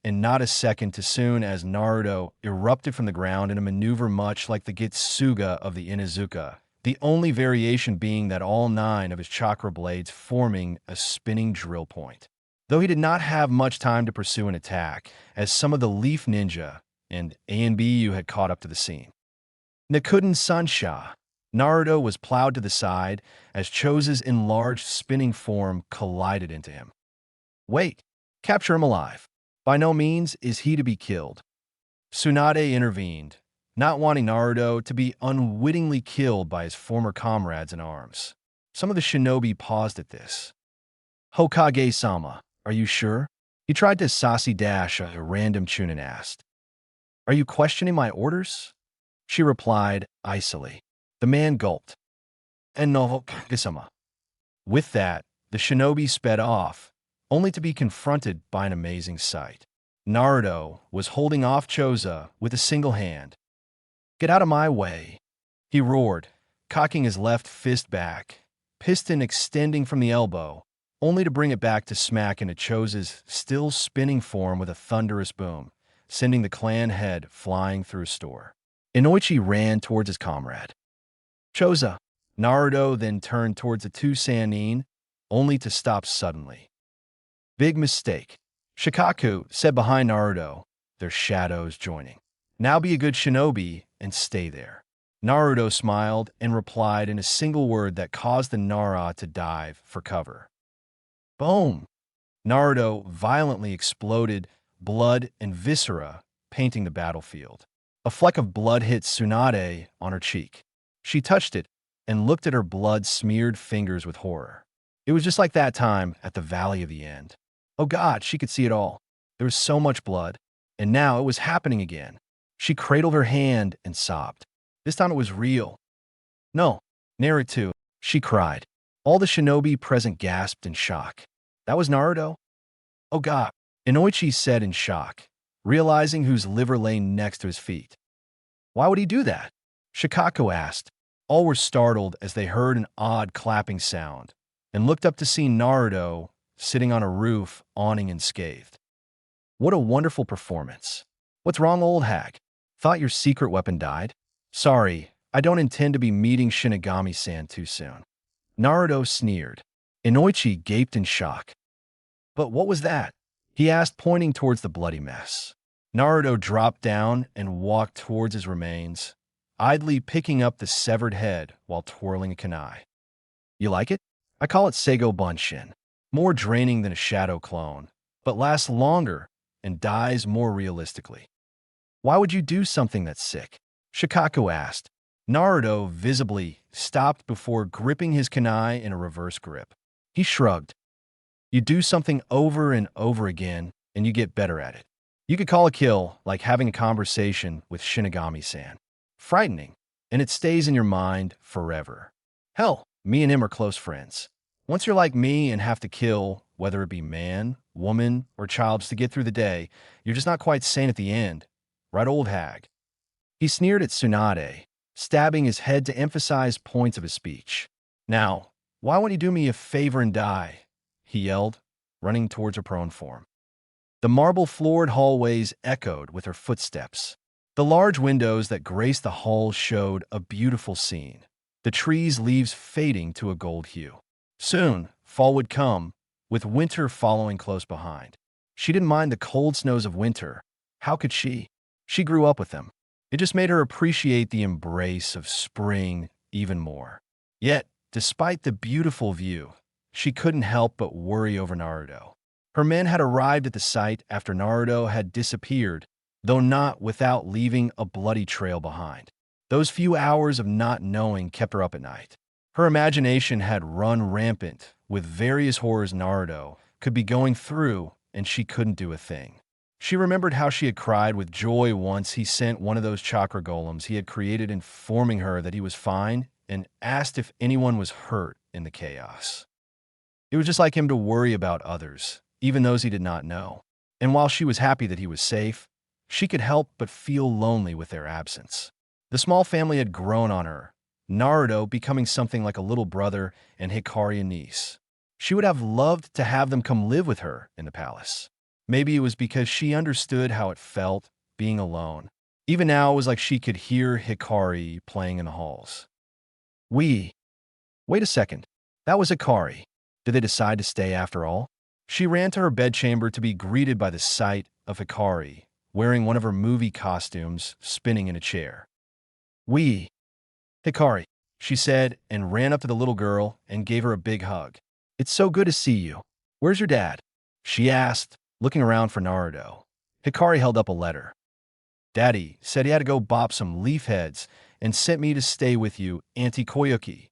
And not a second too soon as Naruto erupted from the ground in a maneuver much like the Gitsuga of the Inuzuka, the only variation being that all 9 of his chakra blades forming a spinning drill point. Though he did not have much time to pursue an attack, as some of the Leaf Ninja and ANBU had caught up to the scene. Nakuden Sunsha. Naruto was plowed to the side as Chose's enlarged spinning form collided into him. Wait, capture him alive. By no means is he to be killed. Tsunade intervened, not wanting Naruto to be unwittingly killed by his former comrades in arms. Some of the shinobi paused at this. Hokage-sama, are you sure? He tried to sassy dash a random Chunin asked. Are you questioning my orders? She replied, icily. The man gulped. And no Hokage-sama. With that, the shinobi sped off, only to be confronted by an amazing sight. Naruto was holding off Choza with a single hand. Get out of my way, he roared, cocking his left fist back, piston extending from the elbow, only to bring it back to smack into Choza's still spinning form with a thunderous boom, sending the clan head flying through a store. Inoichi ran towards his comrade. Choza. Naruto then turned towards the 2 Sannin, only to stop suddenly. Big mistake. Shikaku said behind Naruto, their shadows joining. Now be a good shinobi and stay there. Naruto smiled and replied in a single word that caused the Nara to dive for cover. Boom! Naruto violently exploded, blood and viscera painting the battlefield. A fleck of blood hit Tsunade on her cheek. She touched it and looked at her blood-smeared fingers with horror. It was just like that time at the Valley of the End. Oh God, she could see it all. There was so much blood, and now it was happening again. She cradled her hand and sobbed. This time it was real. No, Naruto, she cried. All the shinobi present gasped in shock. That was Naruto? Oh God, Inoichi said in shock, realizing whose liver lay next to his feet. Why would he do that? Shikaku asked. All were startled as they heard an odd clapping sound and looked up to see Naruto sitting on a roof, awning unscathed. What a wonderful performance. What's wrong, old hag? Thought your secret weapon died? Sorry, I don't intend to be meeting Shinigami-san too soon. Naruto sneered. Inoichi gaped in shock. But what was that? He asked, pointing towards the bloody mess. Naruto dropped down and walked towards his remains, idly picking up the severed head while twirling a kunai. You like it? I call it Seigo Bunshin. More draining than a shadow clone, but lasts longer and dies more realistically. Why would you do something that's sick? Shikaku asked. Naruto visibly stopped before gripping his kunai in a reverse grip. He shrugged. You do something over and over again, and you get better at it. You could call a kill like having a conversation with Shinigami-san. Frightening, and it stays in your mind forever. Hell, me and him are close friends. Once you're like me and have to kill, whether it be man, woman, or child to get through the day, you're just not quite sane at the end. Right, old hag? He sneered at Tsunade, stabbing his head to emphasize points of his speech. Now, why won't you do me a favor and die? He yelled, running towards her prone form. The marble-floored hallways echoed with her footsteps. The large windows that graced the hall showed a beautiful scene, the trees' leaves fading to a gold hue. Soon, fall would come, with winter following close behind. She didn't mind the cold snows of winter. How could she? She grew up with them. It just made her appreciate the embrace of spring even more. Yet, despite the beautiful view, she couldn't help but worry over Naruto. Her men had arrived at the site after Naruto had disappeared, though not without leaving a bloody trail behind. Those few hours of not knowing kept her up at night. Her imagination had run rampant with various horrors Naruto could be going through, and she couldn't do a thing. She remembered how she had cried with joy once he sent one of those chakra golems he had created, informing her that he was fine and asked if anyone was hurt in the chaos. It was just like him to worry about others, even those he did not know. And while she was happy that he was safe, she could help but feel lonely with their absence. The small family had grown on her, Naruto becoming something like a little brother and Hikari a niece. She would have loved to have them come live with her in the palace. Maybe it was because she understood how it felt being alone. Even now, it was like she could hear Hikari playing in the halls. We. Wait a second. That was Hikari. Did they decide to stay after all? She ran to her bedchamber to be greeted by the sight of Hikari, wearing one of her movie costumes, spinning in a chair. We. Hikari, she said, and ran up to the little girl and gave her a big hug. It's so good to see you. Where's your dad? She asked, looking around for Naruto. Hikari held up a letter. Daddy said he had to go bop some leaf heads and sent me to stay with you, Auntie Koyuki.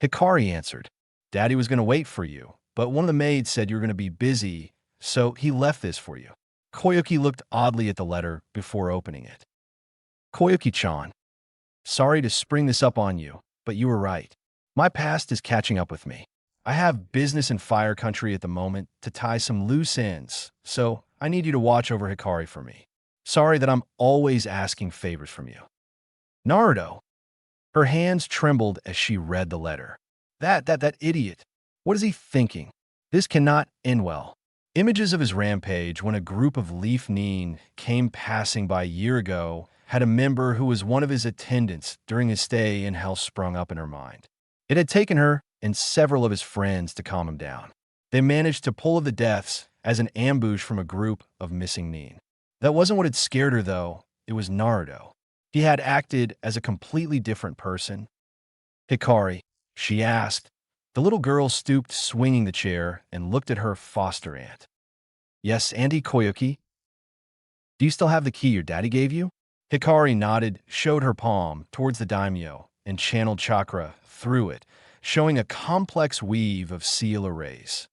Hikari answered. Daddy was going to wait for you, but one of the maids said you were going to be busy, so he left this for you. Koyuki looked oddly at the letter before opening it. Koyuki-chan, sorry to spring this up on you, but you were right. My past is catching up with me. I have business in Fire Country at the moment to tie some loose ends, so I need you to watch over Hikari for me. Sorry that I'm always asking favors from you. Naruto. Her hands trembled as she read the letter. That idiot. What is he thinking? This cannot end well. Images of his rampage when a group of Leaf Nin came passing by a year ago had a member who was one of his attendants during his stay in hell sprung up in her mind. It had taken her and several of his friends to calm him down. They managed to pull of the deaths as an ambush from a group of missing Nin. That wasn't what had scared her, though. It was Naruto. He had acted as a completely different person. Hikari, she asked. The little girl stooped, swinging the chair, and looked at her foster aunt. Yes, Auntie Koyuki? Do you still have the key your daddy gave you? Hikari nodded, showed her palm towards the daimyo, and channeled chakra through it, showing a complex weave of seal arrays.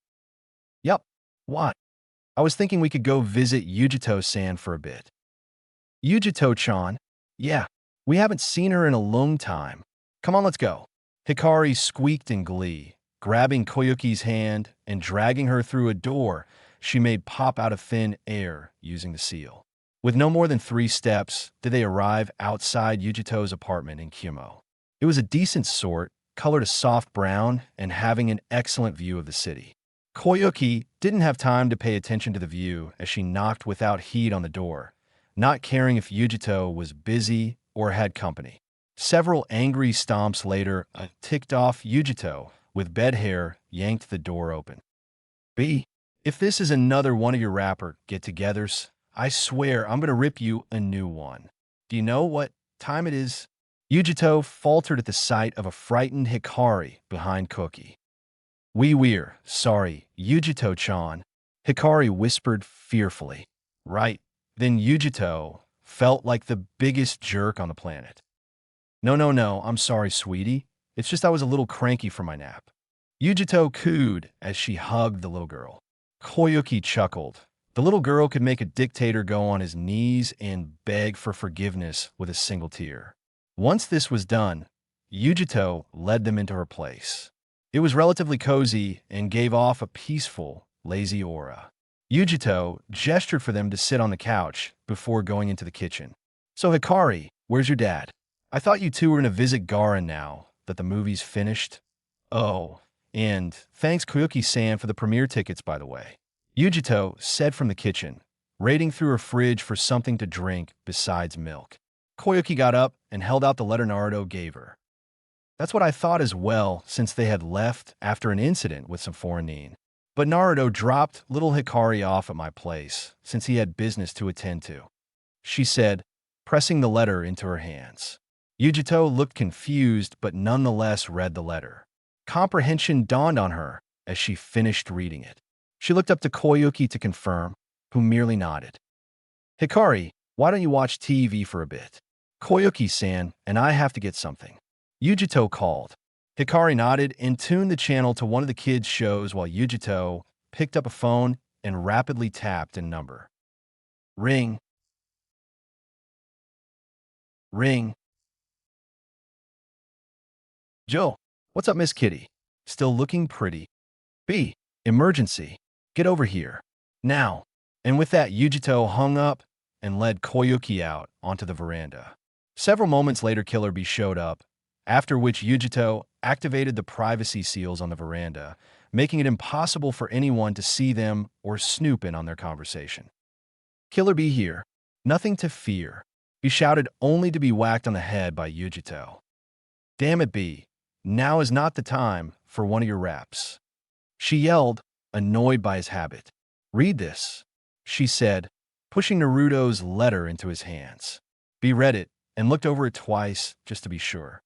Yup. What? I was thinking we could go visit Yujito-san for a bit. Yujito-chan? Yeah, we haven't seen her in a long time. Come on, let's go. Hikari squeaked in glee, grabbing Koyuki's hand and dragging her through a door she made pop out of thin air using the seal. With no more than 3 steps did they arrive outside Yujito's apartment in Kyumo. It was a decent sort, colored a soft brown and having an excellent view of the city. Koyuki didn't have time to pay attention to the view as she knocked without heed on the door, not caring if Yujito was busy or had company. Several angry stomps later, a ticked-off Yujito with bed hair yanked the door open. B, if this is another one of your rapper get-togethers, I swear I'm going to rip you a new one. Do you know what time it is? Yujito faltered at the sight of a frightened Hikari behind Cookie. We're sorry, Yujito-chan, Hikari whispered fearfully. Right, then Yujito felt like the biggest jerk on the planet. No, I'm sorry, sweetie. It's just I was a little cranky from my nap. Yujito cooed as she hugged the little girl. Koyuki chuckled. The little girl could make a dictator go on his knees and beg for forgiveness with a single tear. Once this was done, Yujito led them into her place. It was relatively cozy and gave off a peaceful, lazy aura. Yujito gestured for them to sit on the couch before going into the kitchen. So Hikari, where's your dad? I thought you two were going to visit Gaara now that the movie's finished. Oh, and thanks Koyuki-san for the premiere tickets, by the way. Yujito said from the kitchen, raiding through her fridge for something to drink besides milk. Koyuki got up and held out the letter Naruto gave her. That's what I thought as well, since they had left after an incident with some foreign nin. But Naruto dropped little Hikari off at my place, since he had business to attend to. She said, pressing the letter into her hands. Yujito looked confused, but nonetheless read the letter. Comprehension dawned on her as she finished reading it. She looked up to Koyuki to confirm, who merely nodded. Hikari, why don't you watch TV for a bit? Koyuki-san and I have to get something. Yujito called. Hikari nodded and tuned the channel to one of the kids' shows while Yujito picked up a phone and rapidly tapped a number. Ring. Ring. Joe, what's up, Miss Kitty? Still looking pretty. B, emergency. Get over here. Now. And with that, Yujito hung up and led Koyuki out onto the veranda. Several moments later, Killer Bee showed up, after which Yujito activated the privacy seals on the veranda, making it impossible for anyone to see them or snoop in on their conversation. Killer Bee here. Nothing to fear. He shouted only to be whacked on the head by Yujito. Damn it, Bee. Now is not the time for one of your raps. She yelled, annoyed by his habit. Read this, she said, pushing Naruto's letter into his hands. Bee read it and looked over it twice just to be sure.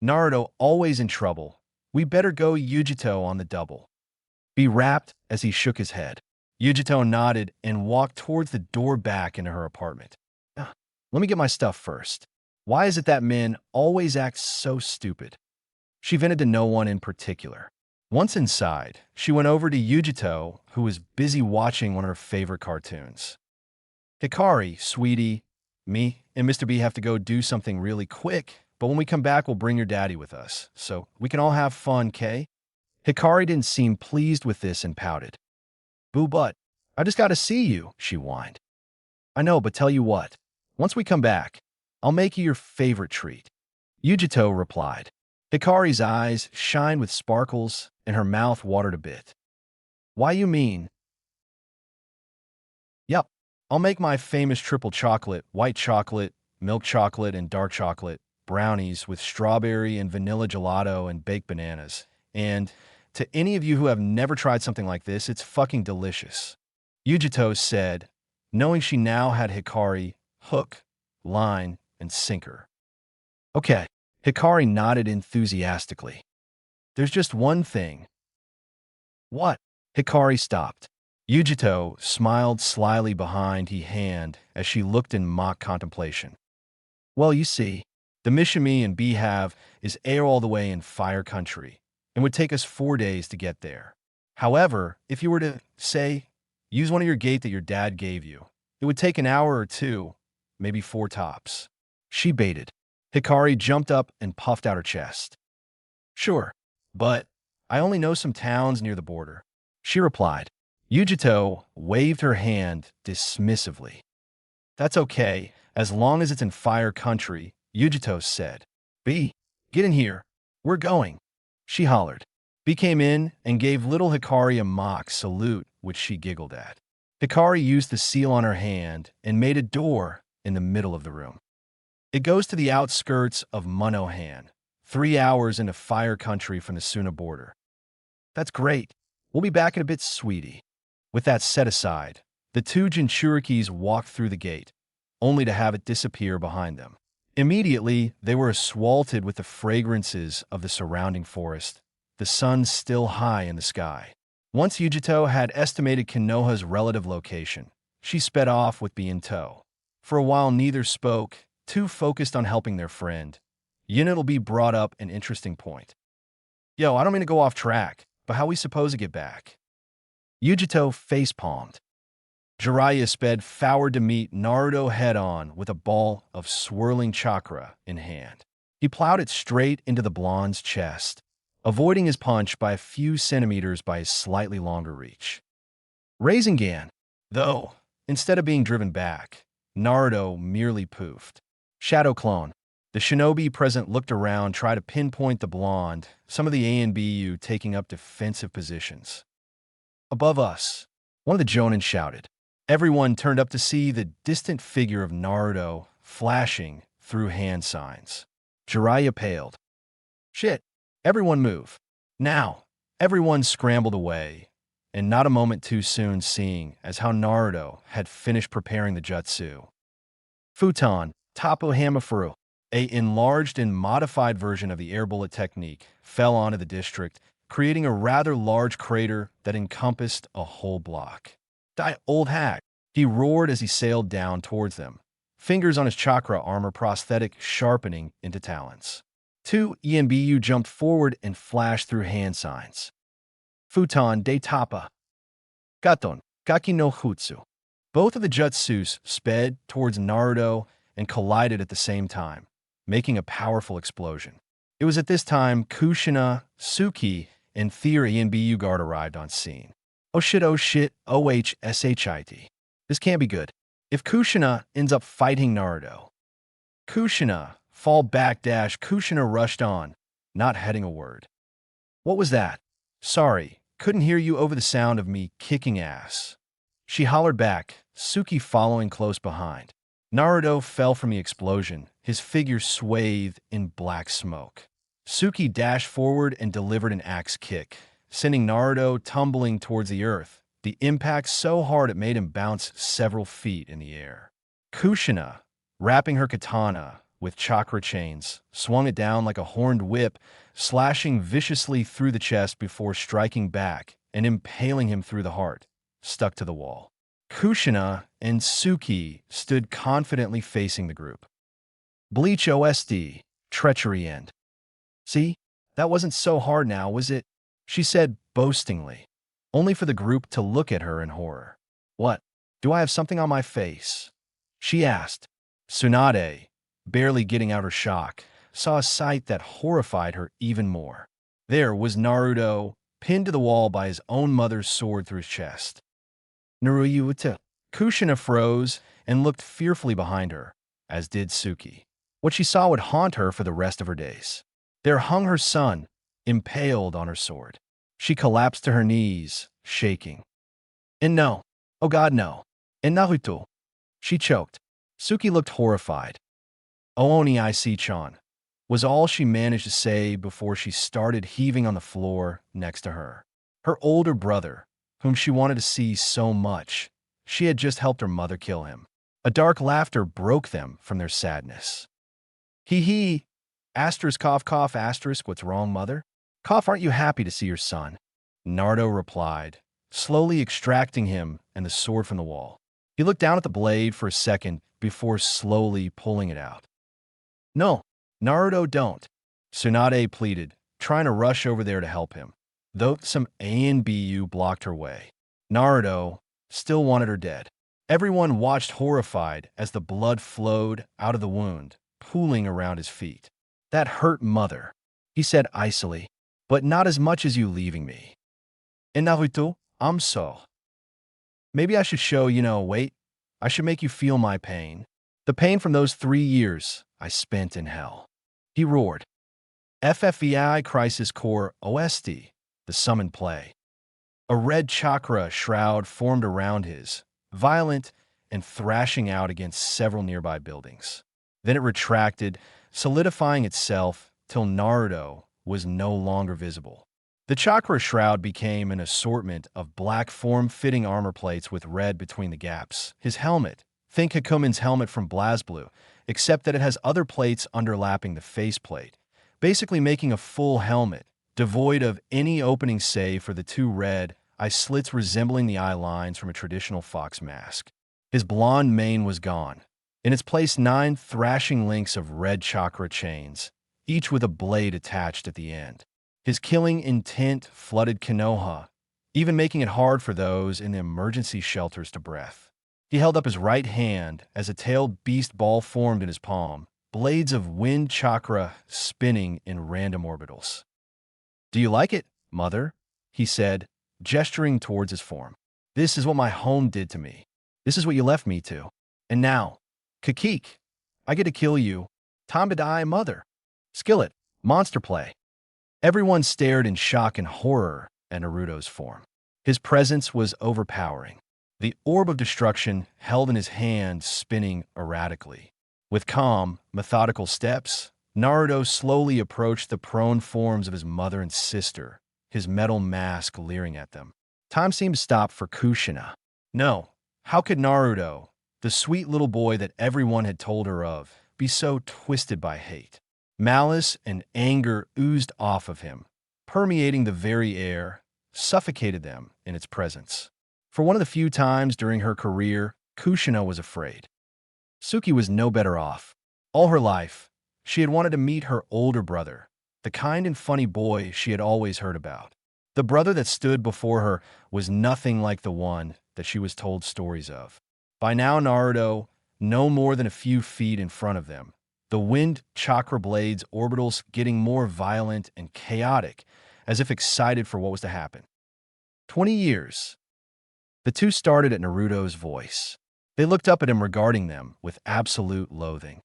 Naruto always in trouble. We better go Yujito on the double. Bee rapped as he shook his head. Yujito nodded and walked towards the door back into her apartment. Let me get my stuff first. Why is it that men always act so stupid? She vented to no one in particular. Once inside, she went over to Yujito, who was busy watching one of her favorite cartoons. Hikari, sweetie, me and Mr. B have to go do something really quick, but when we come back, we'll bring your daddy with us, so we can all have fun, Kay? Hikari didn't seem pleased with this and pouted. Boo butt, I just gotta see you, she whined. I know, but tell you what. Once we come back, I'll make you your favorite treat. Yujito replied. Hikari's eyes shined with sparkles and her mouth watered a bit. Why you mean? Yup, I'll make my famous triple chocolate, white chocolate, milk chocolate, and dark chocolate brownies with strawberry and vanilla gelato and baked bananas. And to any of you who have never tried something like this, it's fucking delicious. Yujito said, knowing she now had Hikari hook, line, and sinker. Okay, Hikari nodded enthusiastically. There's just one thing. What? Hikari stopped. Yujito smiled slyly behind his hand as she looked in mock contemplation. Well, you see, the mission me and B have is air all the way in Fire Country, and would take us 4 days to get there. However, if you were to, say, use one of your gate that your dad gave you, it would take an hour or 2, maybe 4 tops. She baited. Hikari jumped up and puffed out her chest. Sure, but I only know some towns near the border, she replied. Yujito waved her hand dismissively. That's okay, as long as it's in Fire Country, Yujito said. B, get in here. We're going. She hollered. B came in and gave little Hikari a mock salute, which she giggled at. Hikari used the seal on her hand and made a door in the middle of the room. It goes to the outskirts of Monohan, 3 hours into Fire Country from the Suna border. That's great. We'll be back in a bit, sweetie. With that set aside, the 2 Jinchurikis walked through the gate, only to have it disappear behind them. Immediately, they were assaulted with the fragrances of the surrounding forest, the sun still high in the sky. Once Yujito had estimated Konoha's relative location, she sped off with B in tow. For a while, neither spoke, too focused on helping their friend. Unit'll be brought up an interesting point. Yo, I don't mean to go off track, but how we supposed to get back? Yujito face-palmed. Jiraiya sped forward to meet Naruto head-on with a ball of swirling chakra in hand. He plowed it straight into the blonde's chest, avoiding his punch by a few centimeters by his slightly longer reach. Rasengan, though, instead of being driven back, Naruto merely poofed. Shadow Clone. The shinobi present looked around, tried to pinpoint the blonde, some of the ANBU taking up defensive positions. Above us, one of the Jonin shouted. Everyone turned up to see the distant figure of Naruto flashing through hand signs. Jiraiya paled. Shit, everyone move. Now, everyone scrambled away, and not a moment too soon seeing as how Naruto had finished preparing the jutsu. Futon, Tapu Hamafuru, a enlarged and modified version of the air bullet technique, fell onto the district, creating a rather large crater that encompassed a whole block. Die, old hack, he roared as he sailed down towards them, fingers on his chakra armor prosthetic sharpening into talons. 2 ENBU jumped forward and flashed through hand signs. Futon de Tapa. Gaton, Gaki no Jutsu. Both of the jutsus sped towards Naruto and collided at the same time, making a powerful explosion. It was at this time Kushina, Suki, and Thea ENBU guard arrived on scene. Oh shit, OHSHIT. This can't be good. If Kushina ends up fighting Naruto. Kushina, fall back dash, Kushina rushed on, not heading a word. What was that? Sorry, couldn't hear you over the sound of me kicking ass. She hollered back, Suki following close behind. Naruto fell from the explosion, his figure swathed in black smoke. Suki dashed forward and delivered an axe kick, sending Naruto tumbling towards the earth, the impact so hard it made him bounce several feet in the air. Kushina, wrapping her katana with chakra chains, swung it down like a horned whip, slashing viciously through the chest before striking back and impaling him through the heart, stuck to the wall. Kushina and Suki stood confidently facing the group. Bleach OSD, treachery end. See, that wasn't so hard now, was it? She said boastingly, only for the group to look at her in horror. What? Do I have something on my face? She asked. Tsunade, barely getting out her shock, saw a sight that horrified her even more. There was Naruto, pinned to the wall by his own mother's sword through his chest. Naruyuta. Kushina froze and looked fearfully behind her, as did Suki. What she saw would haunt her for the rest of her days. There hung her son, impaled on her sword. She collapsed to her knees, shaking. And no, oh God, no. And Naruto. She choked. Suki looked horrified. Ooni I see-chan, was all she managed to say before she started heaving on the floor next to her. Her older brother, whom she wanted to see so much, she had just helped her mother kill him. A dark laughter broke them from their sadness. Hee hee, asterisk cough cough asterisk, what's wrong, mother? Cough, aren't you happy to see your son? Naruto replied, slowly extracting him and the sword from the wall. He looked down at the blade for a second before slowly pulling it out. No, Naruto, don't. Tsunade pleaded, trying to rush over there to help him, though some A and BU blocked her way. Naruto still wanted her dead. Everyone watched horrified as the blood flowed out of the wound, pooling around his feet. That hurt, mother, he said icily, but not as much as you leaving me. And Naruto, I'm so. Maybe I should show, wait, I should make you feel my pain. The pain from those 3 years I spent in hell. He roared. FFEI Crisis Core OST, the summon play. A red chakra shroud formed around his, violent and thrashing out against several nearby buildings. Then it retracted, solidifying itself till Naruto was no longer visible. The chakra shroud became an assortment of black form-fitting armor plates with red between the gaps. His helmet, think Hakumen's helmet from BlazBlue, except that it has other plates underlapping the faceplate, basically making a full helmet, devoid of any opening save for the 2 red eye slits resembling the eye lines from a traditional fox mask. His blonde mane was gone. In its place, 9 thrashing links of red chakra chains, each with a blade attached at the end. His killing intent flooded Konoha, even making it hard for those in the emergency shelters to breath. He held up his right hand as a tailed beast ball formed in his palm, blades of wind chakra spinning in random orbitals. Do you like it, mother? He said, gesturing towards his form. This is what my home did to me. This is what you left me to. And now, Kakik, I get to kill you. Time to die, mother. Skillet, monster play. Everyone stared in shock and horror at Naruto's form. His presence was overpowering. The orb of destruction held in his hand spinning erratically. With calm, methodical steps, Naruto slowly approached the prone forms of his mother and sister, his metal mask leering at them. Time seemed to stop for Kushina. No, how could Naruto, the sweet little boy that everyone had told her of, be so twisted by hate? Malice and anger oozed off of him, permeating the very air, suffocated them in its presence. For one of the few times during her career, Kushina was afraid. Suki was no better off. All her life, she had wanted to meet her older brother, the kind and funny boy she had always heard about. The brother that stood before her was nothing like the one that she was told stories of. By now, Naruto, no more than a few feet in front of them, the wind chakra blades orbitals getting more violent and chaotic, as if excited for what was to happen. 20 years. The two started at Naruto's voice. They looked up at him, regarding them with absolute loathing.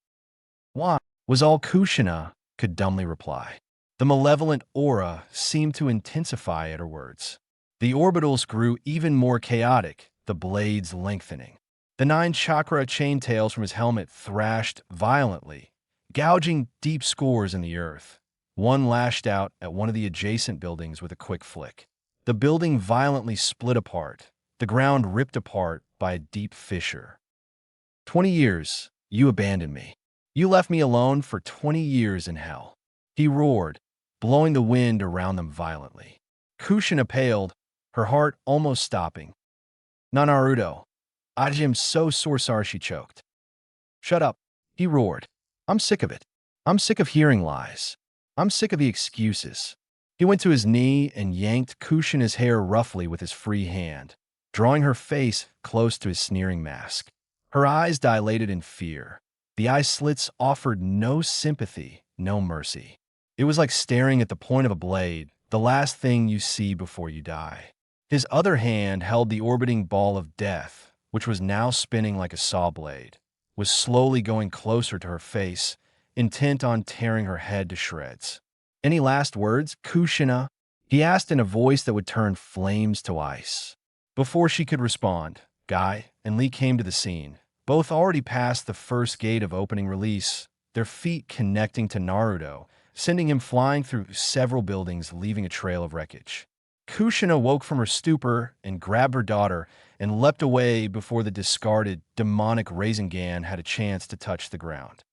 Why? Was all Kushina could dumbly reply. The malevolent aura seemed to intensify at her words. The orbitals grew even more chaotic, the blades lengthening. The 9-chakra chaintails from his helmet thrashed violently, gouging deep scores in the earth. One lashed out at one of the adjacent buildings with a quick flick. The building violently split apart, the ground ripped apart by a deep fissure. 20 years, you abandoned me. You left me alone for 20 years in hell. He roared, blowing the wind around them violently. Kushina paled, her heart almost stopping. "Na Naruto. I am so sorry," she choked. "Shut up," he roared. "I'm sick of it. I'm sick of hearing lies. I'm sick of the excuses." He went to his knee and yanked Kushina's hair roughly with his free hand, drawing her face close to his sneering mask. Her eyes dilated in fear. The eye slits offered no sympathy, no mercy. It was like staring at the point of a blade, the last thing you see before you die. His other hand held the orbiting ball of death, which was now spinning like a saw blade, was slowly going closer to her face, intent on tearing her head to shreds. "Any last words, Kushina?" he asked in a voice that would turn flames to ice. Before she could respond, Guy and Lee came to the scene, both already past the first gate of opening release, their feet connecting to Naruto, sending him flying through several buildings, leaving a trail of wreckage. Kushina woke from her stupor and grabbed her daughter and leapt away before the discarded, demonic Rasengan had a chance to touch the ground.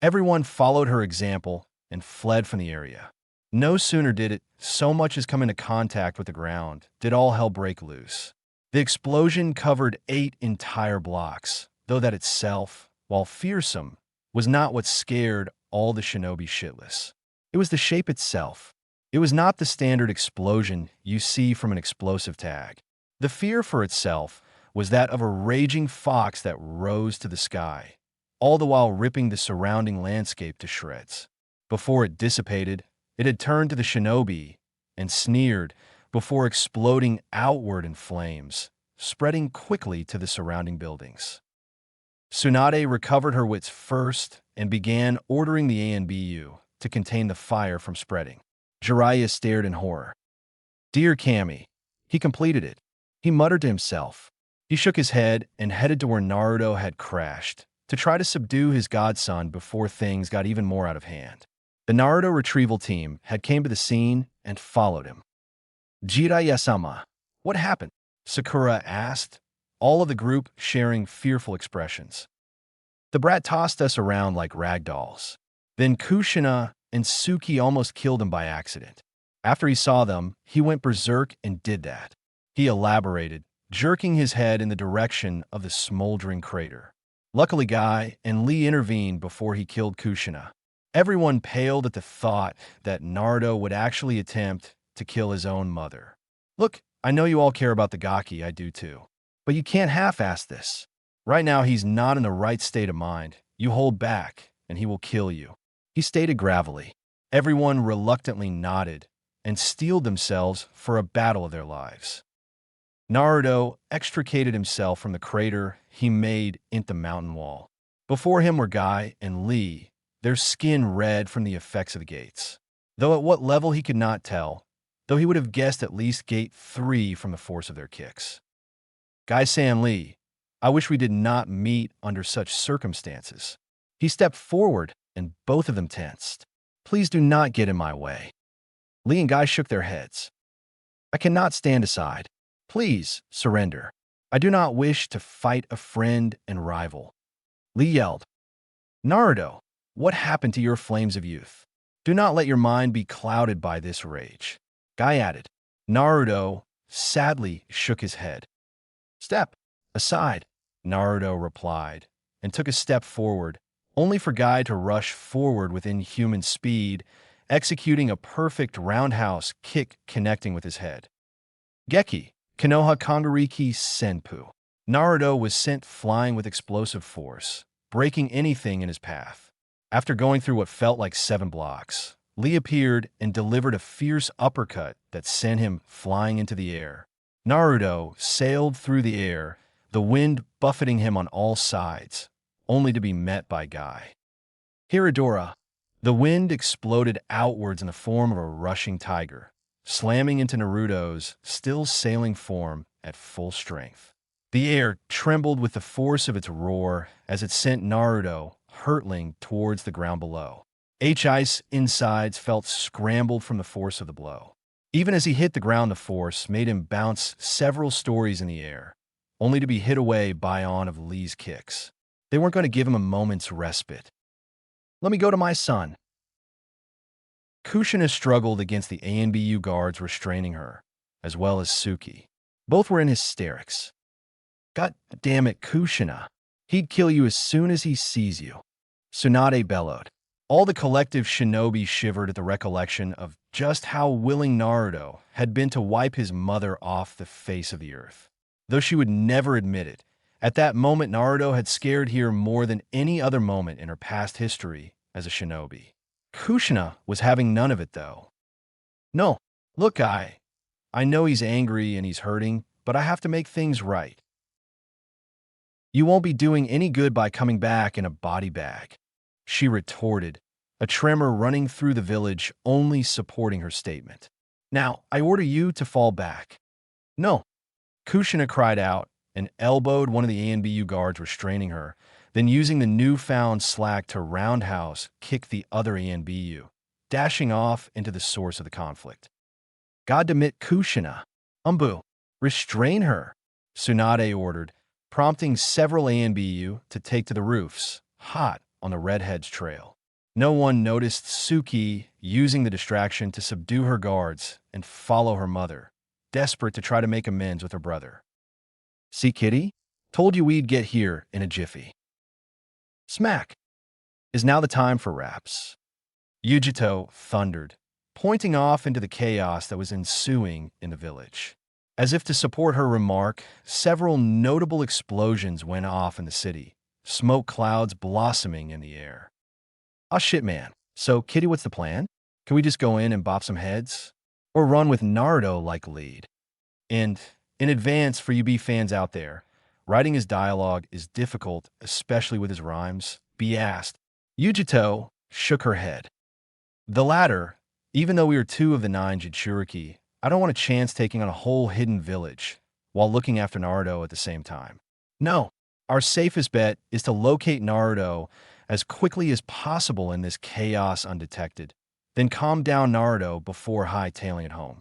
Everyone followed her example and fled from the area. No sooner did it so much as come into contact with the ground did all hell break loose. The explosion covered 8 entire blocks, though that itself, while fearsome, was not what scared all the shinobi shitless. It was the shape itself. It was not the standard explosion you see from an explosive tag. The fear for itself was that of a raging fox that rose to the sky, all the while ripping the surrounding landscape to shreds. Before it dissipated, it had turned to the shinobi and sneered before exploding outward in flames, spreading quickly to the surrounding buildings. Tsunade recovered her wits first and began ordering the ANBU to contain the fire from spreading. Jiraiya stared in horror. "Dear Kami." He completed it. He muttered to himself. He shook his head and headed to where Naruto had crashed, to try to subdue his godson before things got even more out of hand. The Naruto retrieval team had came to the scene and followed him. "Jiraiya-sama, what happened?" Sakura asked, all of the group sharing fearful expressions. "The brat tossed us around like rag dolls. Then Kushina and Suki almost killed him by accident. After he saw them, he went berserk and did that." He elaborated, jerking his head in the direction of the smoldering crater. Luckily, Guy and Lee intervened before he killed Kushina. Everyone paled at the thought that Naruto would actually attempt to kill his own mother. "Look, I know you all care about the Gaki, I do too. But you can't half-ass this. Right now, he's not in the right state of mind. You hold back, and he will kill you," he stated gravelly. Everyone reluctantly nodded and steeled themselves for a battle of their lives. Naruto extricated himself from the crater he made in the mountain wall. Before him were Guy and Lee, their skin red from the effects of the gates. Though at what level he could not tell, though he would have guessed at least gate 3 from the force of their kicks. "Guy-san, Lee, I wish we did not meet under such circumstances." He stepped forward and both of them tensed. "Please do not get in my way." Lee and Guy shook their heads. "I cannot stand aside. Please, surrender. I do not wish to fight a friend and rival." Lee yelled, "Naruto, what happened to your flames of youth? Do not let your mind be clouded by this rage." Guy added. Naruto sadly shook his head. "Step aside," Naruto replied, and took a step forward, only for Guy to rush forward with inhuman speed, executing a perfect roundhouse kick connecting with his head. Geki, Konoha Kangariki Senpu. Naruto was sent flying with explosive force, breaking anything in his path. After going through what felt like 7 blocks, Lee appeared and delivered a fierce uppercut that sent him flying into the air. Naruto sailed through the air, the wind buffeting him on all sides, only to be met by Guy. "Hiradora, The wind exploded outwards in the form of a rushing tiger, slamming into Naruto's still sailing form at full strength. The air trembled with the force of its roar as it sent Naruto hurtling towards the ground below. Ice's insides felt scrambled from the force of the blow. Even as he hit the ground, the force made him bounce several stories in the air, only to be hit away by on of Lee's kicks. They weren't going to give him a moment's respite. Let me go to my son. Kushina struggled against the ANBU guards restraining her, as well as Suki. Both were in hysterics. God damn it, Kushina. He'd kill you as soon as he sees you. Tsunade bellowed. All the collective shinobi shivered at the recollection of just how willing Naruto had been to wipe his mother off the face of the earth. Though she would never admit it, at that moment Naruto had scared her more than any other moment in her past history as a shinobi. Kushina was having none of it, though. No, look, I know he's angry and he's hurting, but I have to make things right. You won't be doing any good by coming back in a body bag, she retorted, a tremor running through the village only supporting her statement. Now, I order you to fall back. No, Kushina cried out and elbowed one of the ANBU guards restraining her, then using the newfound slack to roundhouse kick the other ANBU, dashing off into the source of the conflict. Goddamit Kushina. Umbu, restrain her, Tsunade ordered, prompting several ANBU to take to the roofs, hot on the redhead's trail. No one noticed Suki using the distraction to subdue her guards and follow her mother, desperate to try to make amends with her brother. See, Kitty? Told you we'd get here in a jiffy. Smack. Is now the time for raps. Yujito thundered, pointing off into the chaos that was ensuing in the village. As if to support her remark, several notable explosions went off in the city, smoke clouds blossoming in the air. Ah shit, man. So, Kitty, what's the plan? Can we just go in and bop some heads? Or run with Naruto like lead? And, in advance for you B fans out there, writing his dialogue is difficult, especially with his rhymes. B asked. Yujito shook her head. The latter, even though we are two of the 9 Jinchuriki, I don't want a chance taking on a whole hidden village while looking after Naruto at the same time. No, our safest bet is to locate Naruto as quickly as possible in this chaos undetected, then calm down Naruto before hightailing it home.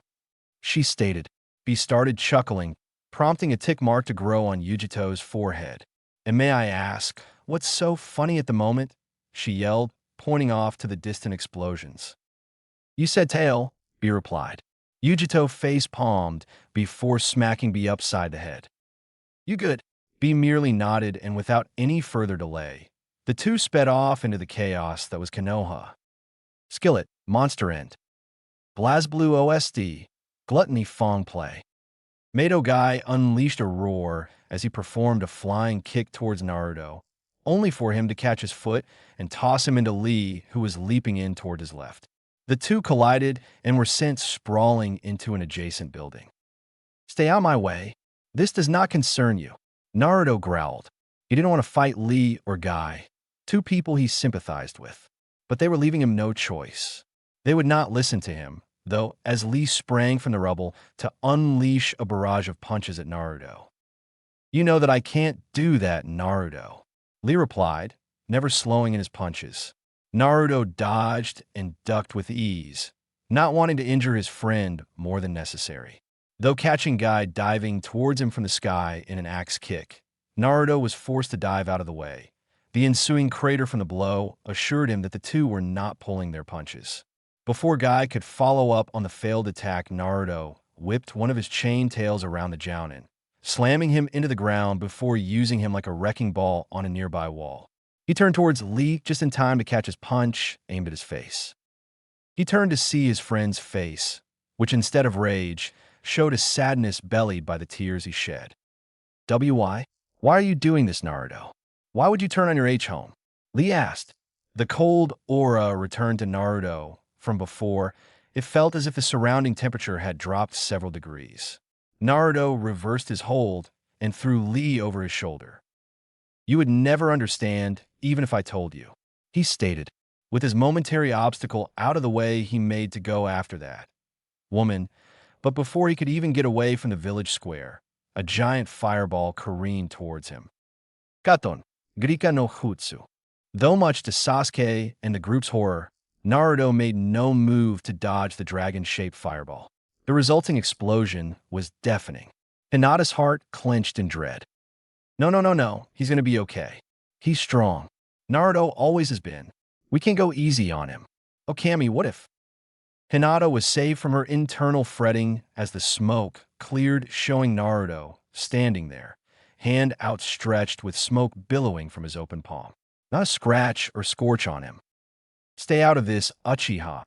She stated. B started chuckling, prompting a tick mark to grow on Yujito's forehead. And may I ask, what's so funny at the moment? She yelled, pointing off to the distant explosions. You said tail, B replied. Yujito face-palmed before smacking B upside the head. You good? B merely nodded, and without any further delay, the two sped off into the chaos that was Konoha. Skillet, Monster End. BlazBlue OSD, Gluttony Fong Play. Mato Guy unleashed a roar as he performed a flying kick towards Naruto, only for him to catch his foot and toss him into Lee, who was leaping in toward his left. The two collided and were sent sprawling into an adjacent building. Stay out my way. This does not concern you, Naruto growled. He didn't want to fight Lee or Guy, two people he sympathized with. But they were leaving him no choice. They would not listen to him, though, as Lee sprang from the rubble to unleash a barrage of punches at Naruto. You know that I can't do that, Naruto, Lee replied, never slowing in his punches. Naruto dodged and ducked with ease, not wanting to injure his friend more than necessary. Though catching Guy diving towards him from the sky in an axe kick, Naruto was forced to dive out of the way. The ensuing crater from the blow assured him that the two were not pulling their punches. Before Guy could follow up on the failed attack, Naruto whipped one of his chain tails around the Jounin, slamming him into the ground before using him like a wrecking ball on a nearby wall. He turned towards Lee just in time to catch his punch aimed at his face. He turned to see his friend's face, which instead of rage, showed a sadness bellied by the tears he shed. Why are you doing this, Naruto? Why would you turn on your H-home? Lee asked. The cold aura returned to Naruto from before. It felt as if the surrounding temperature had dropped several degrees. Naruto reversed his hold and threw Lee over his shoulder. You would never understand, even if I told you, he stated. With his momentary obstacle out of the way, he made to go after that woman, but before he could even get away from the village square, a giant fireball careened towards him. Katon, Grika no Jutsu. Though much to Sasuke and the group's horror, Naruto made no move to dodge the dragon-shaped fireball. The resulting explosion was deafening. Hinata's heart clenched in dread. No, no, no, no, he's gonna be okay. He's strong. Naruto always has been. We can't go easy on him. Oh, Cammy, what if? Hinata was saved from her internal fretting as the smoke cleared, showing Naruto standing there, hand outstretched with smoke billowing from his open palm. Not a scratch or scorch on him. Stay out of this, Uchiha.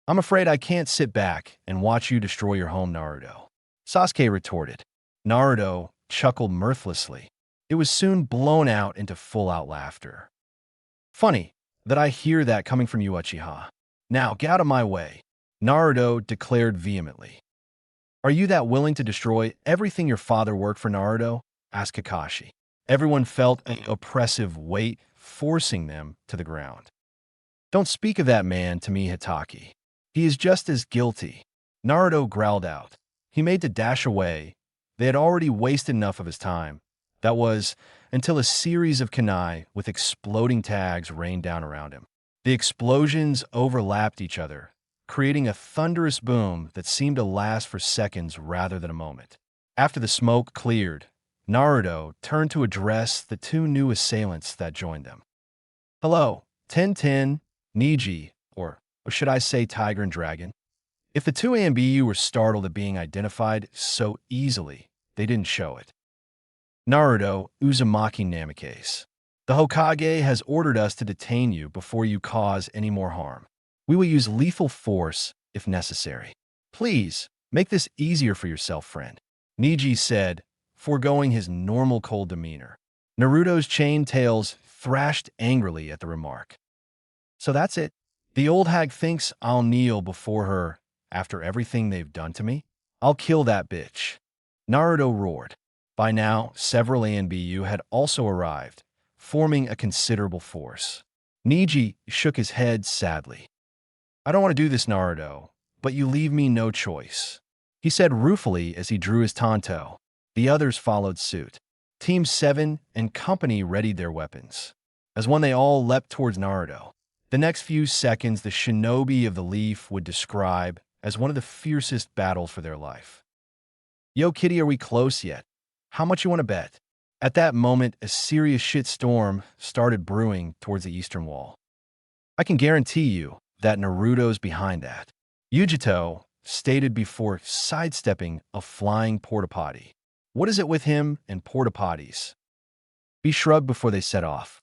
I'm afraid I can't sit back and watch you destroy your home, Naruto. Sasuke retorted. Naruto chuckled mirthlessly. It was soon blown out into full-out laughter. Funny that I hear that coming from you, Uchiha. Now, get out of my way, Naruto declared vehemently. Are you that willing to destroy everything your father worked for, Naruto? Asked Kakashi. Everyone felt an oppressive weight forcing them to the ground. Don't speak of that man to me, Hitaki. He is just as guilty. Naruto growled out. He made to dash away. They had already wasted enough of his time. That was until a series of kunai with exploding tags rained down around him. The explosions overlapped each other, creating a thunderous boom that seemed to last for seconds rather than a moment. After the smoke cleared, Naruto turned to address the two new assailants that joined them. Hello, Ten, Niji, or should I say Tiger and Dragon? If the two AMBU were startled at being identified so easily, they didn't show it. Naruto Uzumaki Namikaze. The Hokage has ordered us to detain you before you cause any more harm. We will use lethal force if necessary. Please, make this easier for yourself, friend, Niji said, foregoing his normal cold demeanor. Naruto's chained tails thrashed angrily at the remark. So that's it. The old hag thinks I'll kneel before her after everything they've done to me? I'll kill that bitch. Naruto roared. By now, several ANBU had also arrived, forming a considerable force. Niji shook his head sadly. I don't want to do this, Naruto, but you leave me no choice, he said ruefully as he drew his tanto. The others followed suit. Team 7 and company readied their weapons. As one, they all leapt towards Naruto. The next few seconds, the shinobi of the leaf would describe as one of the fiercest battles for their life. Yo, kitty, are we close yet? How much you want to bet? At that moment, a serious shitstorm started brewing towards the eastern wall. I can guarantee you that Naruto's behind that, Yujito stated before sidestepping a flying porta-potty. What is it with him and porta-potties? He shrugged before they set off.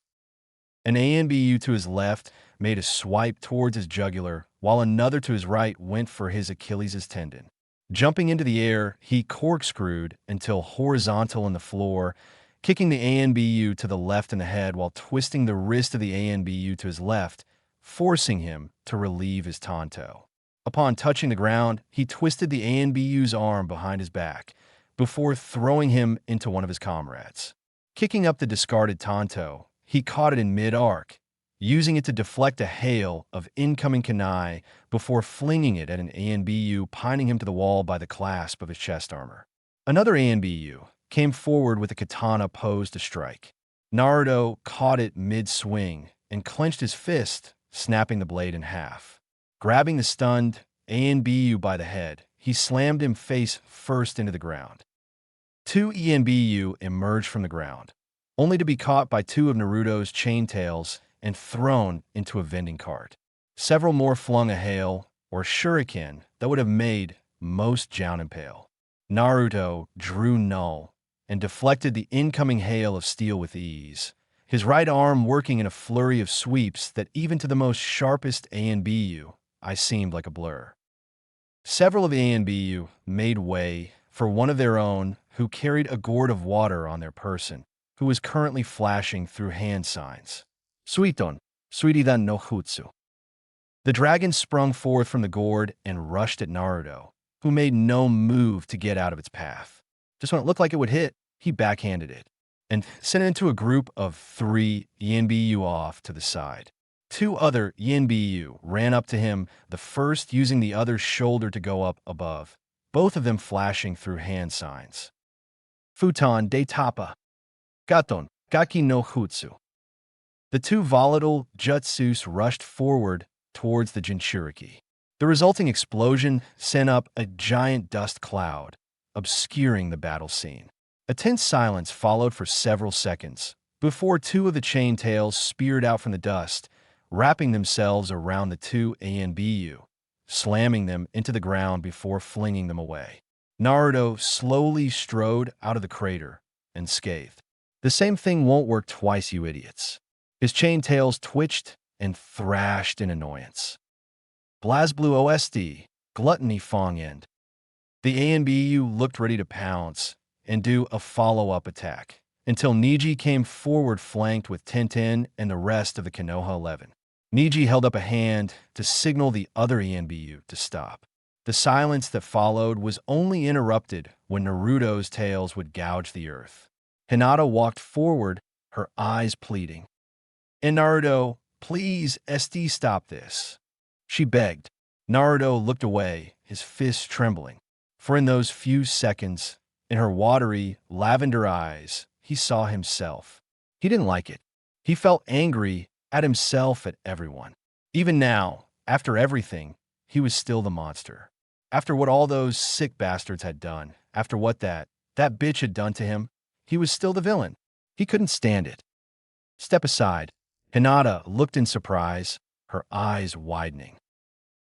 An ANBU to his left made a swipe towards his jugular, while another to his right went for his Achilles' tendon. Jumping into the air, he corkscrewed until horizontal on the floor, kicking the ANBU to the left in the head while twisting the wrist of the ANBU to his left, forcing him to relieve his tanto. Upon touching the ground, he twisted the ANBU's arm behind his back before throwing him into one of his comrades. Kicking up the discarded tanto, he caught it in mid-arc, using it to deflect a hail of incoming kunai before flinging it at an ANBU, pining him to the wall by the clasp of his chest armor. Another ANBU came forward with a katana posed to strike. Naruto caught it mid-swing and clenched his fist, snapping the blade in half. Grabbing the stunned ANBU by the head, he slammed him face first into the ground. Two ENBU emerged from the ground, only to be caught by two of Naruto's chain tails and thrown into a vending cart. Several more flung a hail, or shuriken, that would have made most jounin pale. Naruto drew null and deflected the incoming hail of steel with ease, his right arm working in a flurry of sweeps that even to the most sharpest ANBU, I seemed like a blur. Several of the ANBU made way for one of their own who carried a gourd of water on their person, who was currently flashing through hand signs. Suiton, Suiridan no Jutsu. The dragon sprung forth from the gourd and rushed at Naruto, who made no move to get out of its path. Just when it looked like it would hit, he backhanded it and sent it into a group of 3 ENBU off to the side. Two other Yinbu ran up to him, the first using the other's shoulder to go up above, both of them flashing through hand signs. Futon de tapa. Gaton, gaki no jutsu. The two volatile jutsus rushed forward towards the Jinchuriki. The resulting explosion sent up a giant dust cloud, obscuring the battle scene. A tense silence followed for several seconds before two of the chain tails speared out from the dust, wrapping themselves around the two ANBU, slamming them into the ground before flinging them away. Naruto slowly strode out of the crater and scathed. The same thing won't work twice, you idiots. His chain tails twitched and thrashed in annoyance. BlazBlue OSD, Gluttony Fong End. The ANBU looked ready to pounce and do a follow-up attack until Niji came forward flanked with Tenten and the rest of the Konoha 11. Niji held up a hand to signal the other ANBU to stop. The silence that followed was only interrupted when Naruto's tails would gouge the earth. Hinata walked forward, her eyes pleading. And Naruto, please, SD, stop this. She begged. Naruto looked away, his fists trembling. For in those few seconds, in her watery, lavender eyes, he saw himself. He didn't like it. He felt angry at himself, at everyone. Even now, after everything, he was still the monster. After what all those sick bastards had done, after what that bitch had done to him, he was still the villain. He couldn't stand it. Step aside. Hinata looked in surprise, her eyes widening.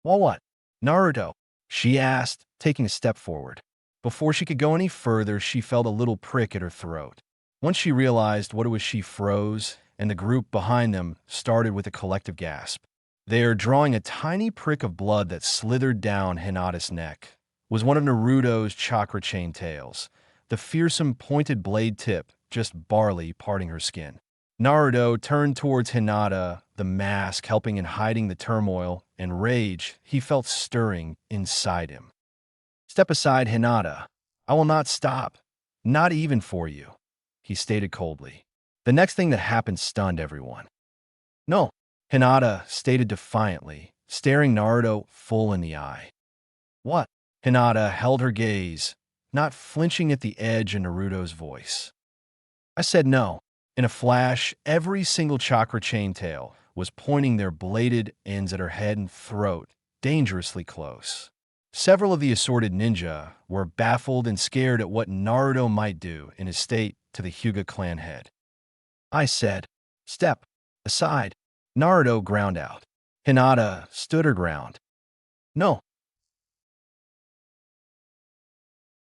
Well, what? Naruto? She asked, taking a step forward. Before she could go any further, she felt a little prick at her throat. Once she realized what it was, she froze, and the group behind them started with a collective gasp. There, drawing a tiny prick of blood that slithered down Hinata's neck, was one of Naruto's chakra chain tails, the fearsome pointed blade tip just barely parting her skin. Naruto turned towards Hinata, the mask helping in hiding the turmoil and rage he felt stirring inside him. Step aside, Hinata. I will not stop. Not even for you, he stated coldly. The next thing that happened stunned everyone. No, Hinata stated defiantly, staring Naruto full in the eye. What? Hinata held her gaze, not flinching at the edge in Naruto's voice. I said no. In a flash, every single chakra chain tail was pointing their bladed ends at her head and throat, dangerously close. Several of the assorted ninja were baffled and scared at what Naruto might do in his state to the Hyuga clan head. I said, step aside. Naruto ground out. Hinata stood her ground. No.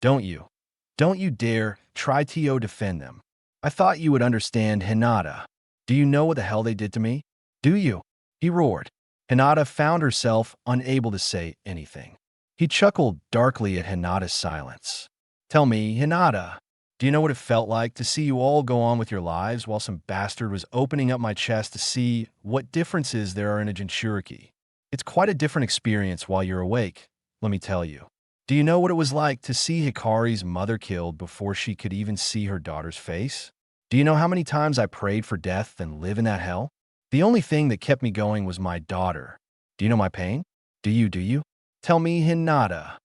Don't you dare try to defend them. I thought you would understand, Hinata. Do you know what the hell they did to me? Do you? He roared. Hinata found herself unable to say anything. He chuckled darkly at Hinata's silence. Tell me, Hinata, do you know what it felt like to see you all go on with your lives while some bastard was opening up my chest to see what differences there are in a Jinchuriki? It's quite a different experience while you're awake, let me tell you. Do you know what it was like to see Hikari's mother killed before she could even see her daughter's face? Do you know how many times I prayed for death and live in that hell? The only thing that kept me going was my daughter. Do you know my pain? Do you? Tell me, Hinata.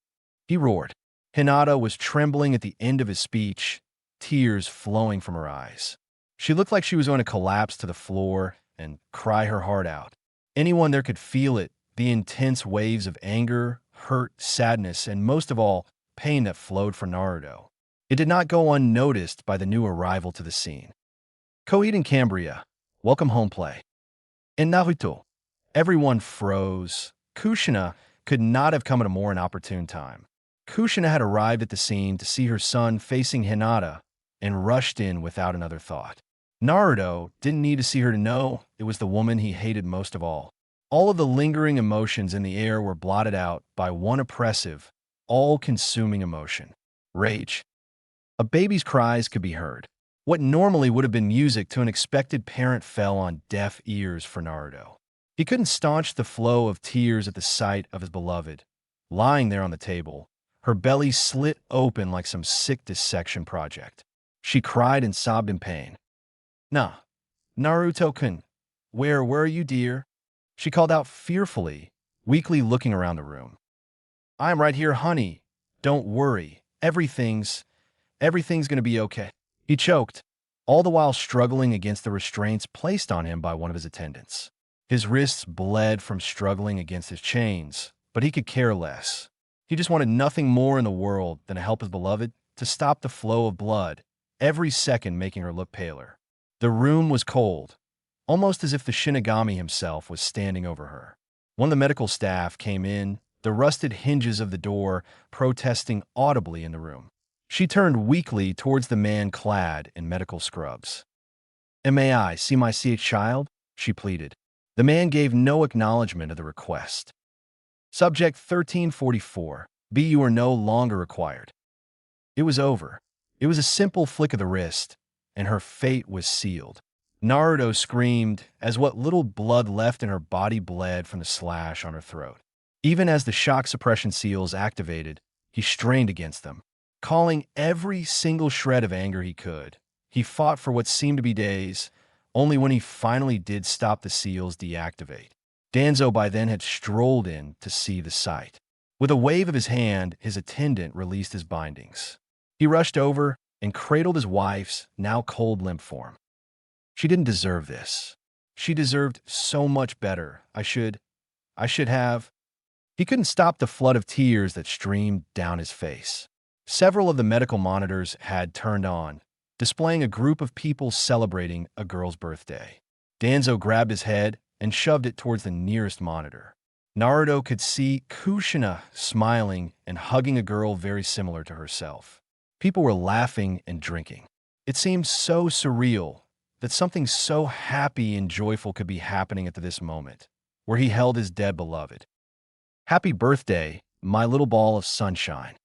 He roared. Hinata was trembling at the end of his speech, tears flowing from her eyes. She looked like she was going to collapse to the floor and cry her heart out. Anyone there could feel it, the intense waves of anger, hurt, sadness, and most of all, pain that flowed from Naruto. It did not go unnoticed by the new arrival to the scene. Koide and Cambria, welcome home play. In Naruto, everyone froze. Kushina could not have come at a more inopportune time. Kushina had arrived at the scene to see her son facing Hinata and rushed in without another thought. Naruto didn't need to see her to know it was the woman he hated most of all. All of the lingering emotions in the air were blotted out by one oppressive, all-consuming emotion: rage. A baby's cries could be heard. What normally would have been music to an expected parent fell on deaf ears for Naruto. He couldn't staunch the flow of tears at the sight of his beloved, lying there on the table, her belly slit open like some sick dissection project. She cried and sobbed in pain. Nah, Naruto-kun, where are you, dear? She called out fearfully, weakly looking around the room. I'm right here, honey. Don't worry. Everything's gonna be okay. He choked, all the while struggling against the restraints placed on him by one of his attendants. His wrists bled from struggling against his chains, but he could care less. He just wanted nothing more in the world than to help his beloved to stop the flow of blood, every second making her look paler. The room was cold, almost as if the Shinigami himself was standing over her. One of the medical staff came in, the rusted hinges of the door protesting audibly in the room. She turned weakly towards the man clad in medical scrubs. "May I see my CH child?" she pleaded. The man gave no acknowledgement of the request. Subject 1344. B. You are no longer required. It was over. It was a simple flick of the wrist, and her fate was sealed. Naruto screamed as what little blood left in her body bled from the slash on her throat. Even as the shock suppression seals activated, he strained against them, calling every single shred of anger he could. He fought for what seemed to be days, only when he finally did stop the seals deactivate. Danzo by then had strolled in to see the sight. With a wave of his hand, his attendant released his bindings. He rushed over and cradled his wife's now cold limp form. She didn't deserve this. She deserved so much better. I should have. He couldn't stop the flood of tears that streamed down his face. Several of the medical monitors had turned on, displaying a group of people celebrating a girl's birthday. Danzo grabbed his head and shoved it towards the nearest monitor. Naruto could see Kushina smiling and hugging a girl very similar to herself. People were laughing and drinking. It seemed so surreal that something so happy and joyful could be happening at this moment, where he held his dead beloved. "Happy birthday, my little ball of sunshine."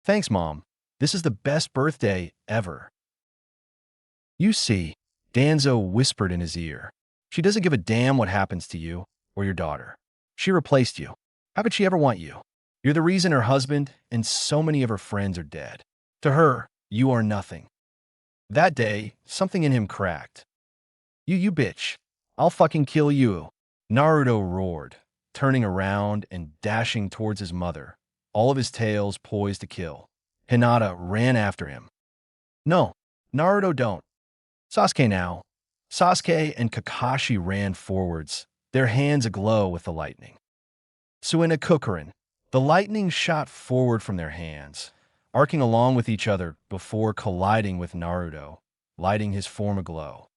"Thanks, Mom. This is the best birthday ever." "You see," Danzo whispered in his ear, "she doesn't give a damn what happens to you or your daughter. She replaced you. How could she ever want you? You're the reason her husband and so many of her friends are dead. To her, you are nothing." That day, something in him cracked. You bitch. I'll fucking kill you." Naruto roared, turning around and dashing towards his mother, all of his tails poised to kill. Hinata ran after him. "No, Naruto, don't." "Sasuke now." Sasuke and Kakashi ran forwards, their hands aglow with the lightning. Suina Kukurin. The lightning shot forward from their hands, arcing along with each other before colliding with Naruto, lighting his form aglow.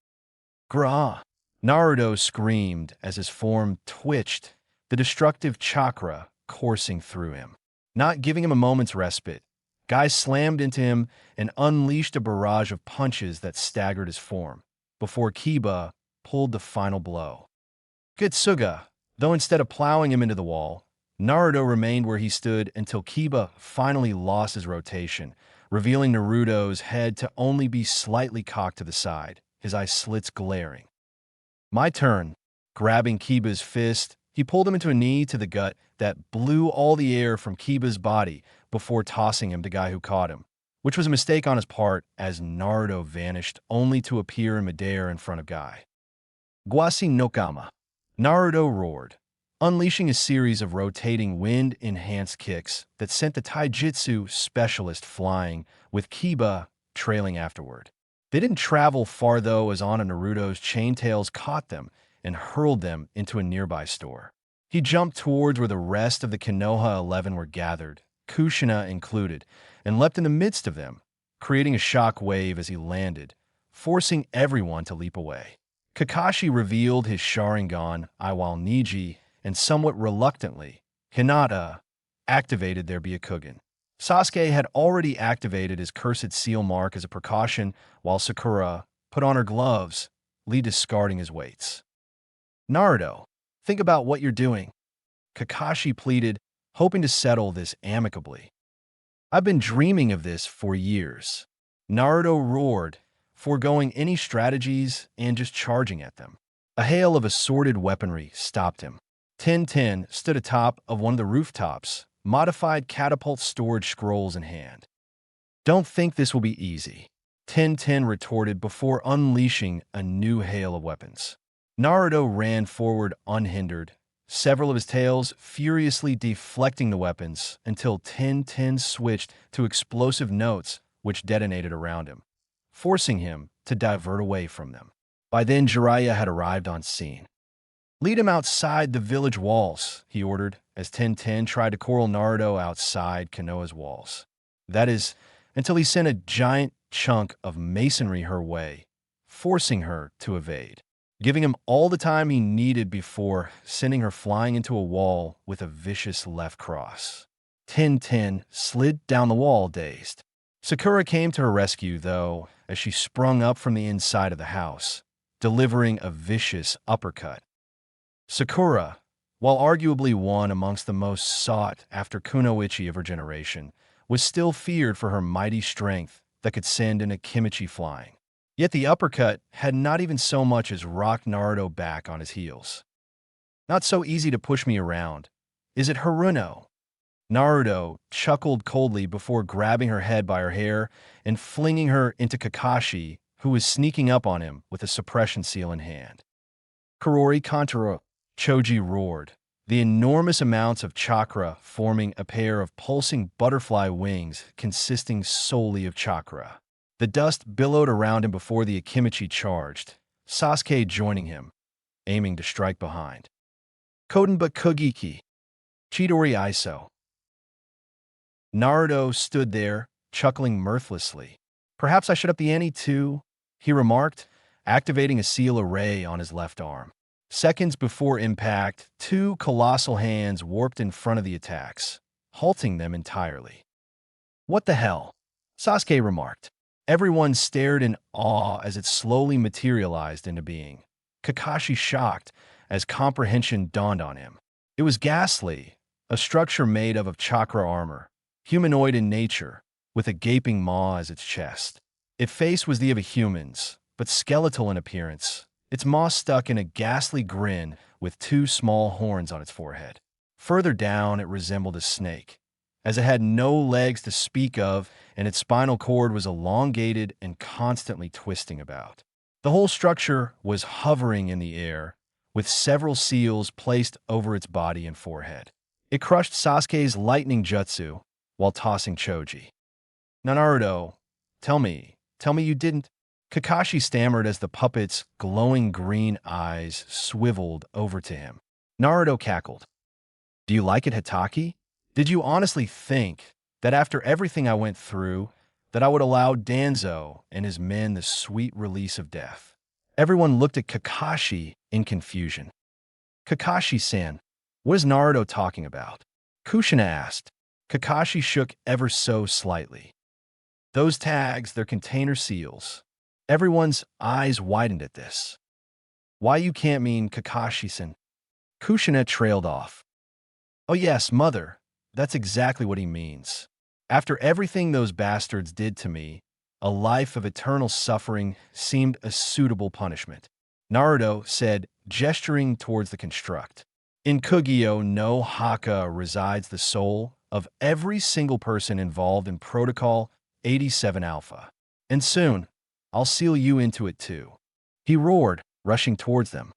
"Gra!" Naruto screamed as his form twitched, the destructive chakra coursing through him. Not giving him a moment's respite, Guy slammed into him and unleashed a barrage of punches that staggered his form, before Kiba pulled the final blow. Kitsuga, though instead of plowing him into the wall, Naruto remained where he stood until Kiba finally lost his rotation, revealing Naruto's head to only be slightly cocked to the side, his eye slits glaring. "My turn." Grabbing Kiba's fist, he pulled him into a knee to the gut that blew all the air from Kiba's body before tossing him to Guy who caught him, which was a mistake on his part as Naruto vanished only to appear in midair in front of Guy. "Gwasi no Kama." Naruto roared, unleashing a series of rotating wind-enhanced kicks that sent the taijutsu specialist flying, with Kiba trailing afterward. They didn't travel far though, as Ana Naruto's chaintails caught them and hurled them into a nearby store. He jumped towards where the rest of the Konoha 11 were gathered, Kushina included, and leapt in the midst of them, creating a shock wave as he landed, forcing everyone to leap away. Kakashi revealed his Sharingan Iwal-Niji, and somewhat reluctantly, Hinata activated their Byakugan. Sasuke had already activated his Cursed Seal mark as a precaution, while Sakura put on her gloves, discarding his weights. "Naruto, think about what you're doing," Kakashi pleaded, hoping to settle this amicably. "I've been dreaming of this for years." Naruto roared, foregoing any strategies and just charging at them. A hail of assorted weaponry stopped him. Ten stood atop of one of the rooftops, modified catapult storage scrolls in hand. "Don't think this will be easy," Ten retorted before unleashing a new hail of weapons. Naruto ran forward unhindered, several of his tails furiously deflecting the weapons until Tin switched to explosive notes which detonated around him, forcing him to divert away from them. By then, Jiraiya had arrived on scene. "Lead him outside the village walls," he ordered, as Tin tried to corral Naruto outside Konoha's walls. That is, until he sent a giant chunk of masonry her way, forcing her to evade, giving him all the time he needed before sending her flying into a wall with a vicious left cross. Tin slid down the wall, dazed. Sakura came to her rescue, though, as she sprung up from the inside of the house, delivering a vicious uppercut. Sakura, while arguably one amongst the most sought-after kunoichi of her generation, was still feared for her mighty strength that could send an Akimichi flying. Yet the uppercut had not even so much as rocked Naruto back on his heels. "Not so easy to push me around, is it, Haruno?" Naruto chuckled coldly before grabbing her head by her hair and flinging her into Kakashi, who was sneaking up on him with a suppression seal in hand. "Karori Kontaro," Choji roared, the enormous amounts of chakra forming a pair of pulsing butterfly wings consisting solely of chakra. The dust billowed around him before the Akimichi charged, Sasuke joining him, aiming to strike behind. "Kodenba Kogiki, Chidori Iso." Naruto stood there, chuckling mirthlessly. "Perhaps I should up the ante too," he remarked, activating a seal array on his left arm. Seconds before impact, two colossal hands warped in front of the attacks, halting them entirely. "What the hell?" Sasuke remarked. Everyone stared in awe as it slowly materialized into being. Kakashi shocked as comprehension dawned on him. It was ghastly, a structure made of chakra armor, humanoid in nature, with a gaping maw as its chest. Its face was the of a human's, but skeletal in appearance, its maw stuck in a ghastly grin with two small horns on its forehead. Further down, it resembled a snake, as it had no legs to speak of and its spinal cord was elongated and constantly twisting about. The whole structure was hovering in the air, with several seals placed over its body and forehead. It crushed Sasuke's lightning jutsu while tossing Choji. "Naruto, tell me you didn't..." Kakashi stammered as the puppet's glowing green eyes swiveled over to him. Naruto cackled. "Do you like it, Hitaki? Did you honestly think that after everything I went through, that I would allow Danzo and his men the sweet release of death?" Everyone looked at Kakashi in confusion. "Kakashi-san, what is Naruto talking about?" Kushina asked. Kakashi shook ever so slightly. "Those tags, they're container seals." Everyone's eyes widened at this. "Why you can't mean Kakashi-san?" Kushina trailed off. "Oh yes, mother, that's exactly what he means. After everything those bastards did to me, a life of eternal suffering seemed a suitable punishment," Naruto said, gesturing towards the construct. "In Kugyo no Haka resides the soul of every single person involved in Protocol 87 Alpha. And soon, I'll seal you into it too," he roared, rushing towards them.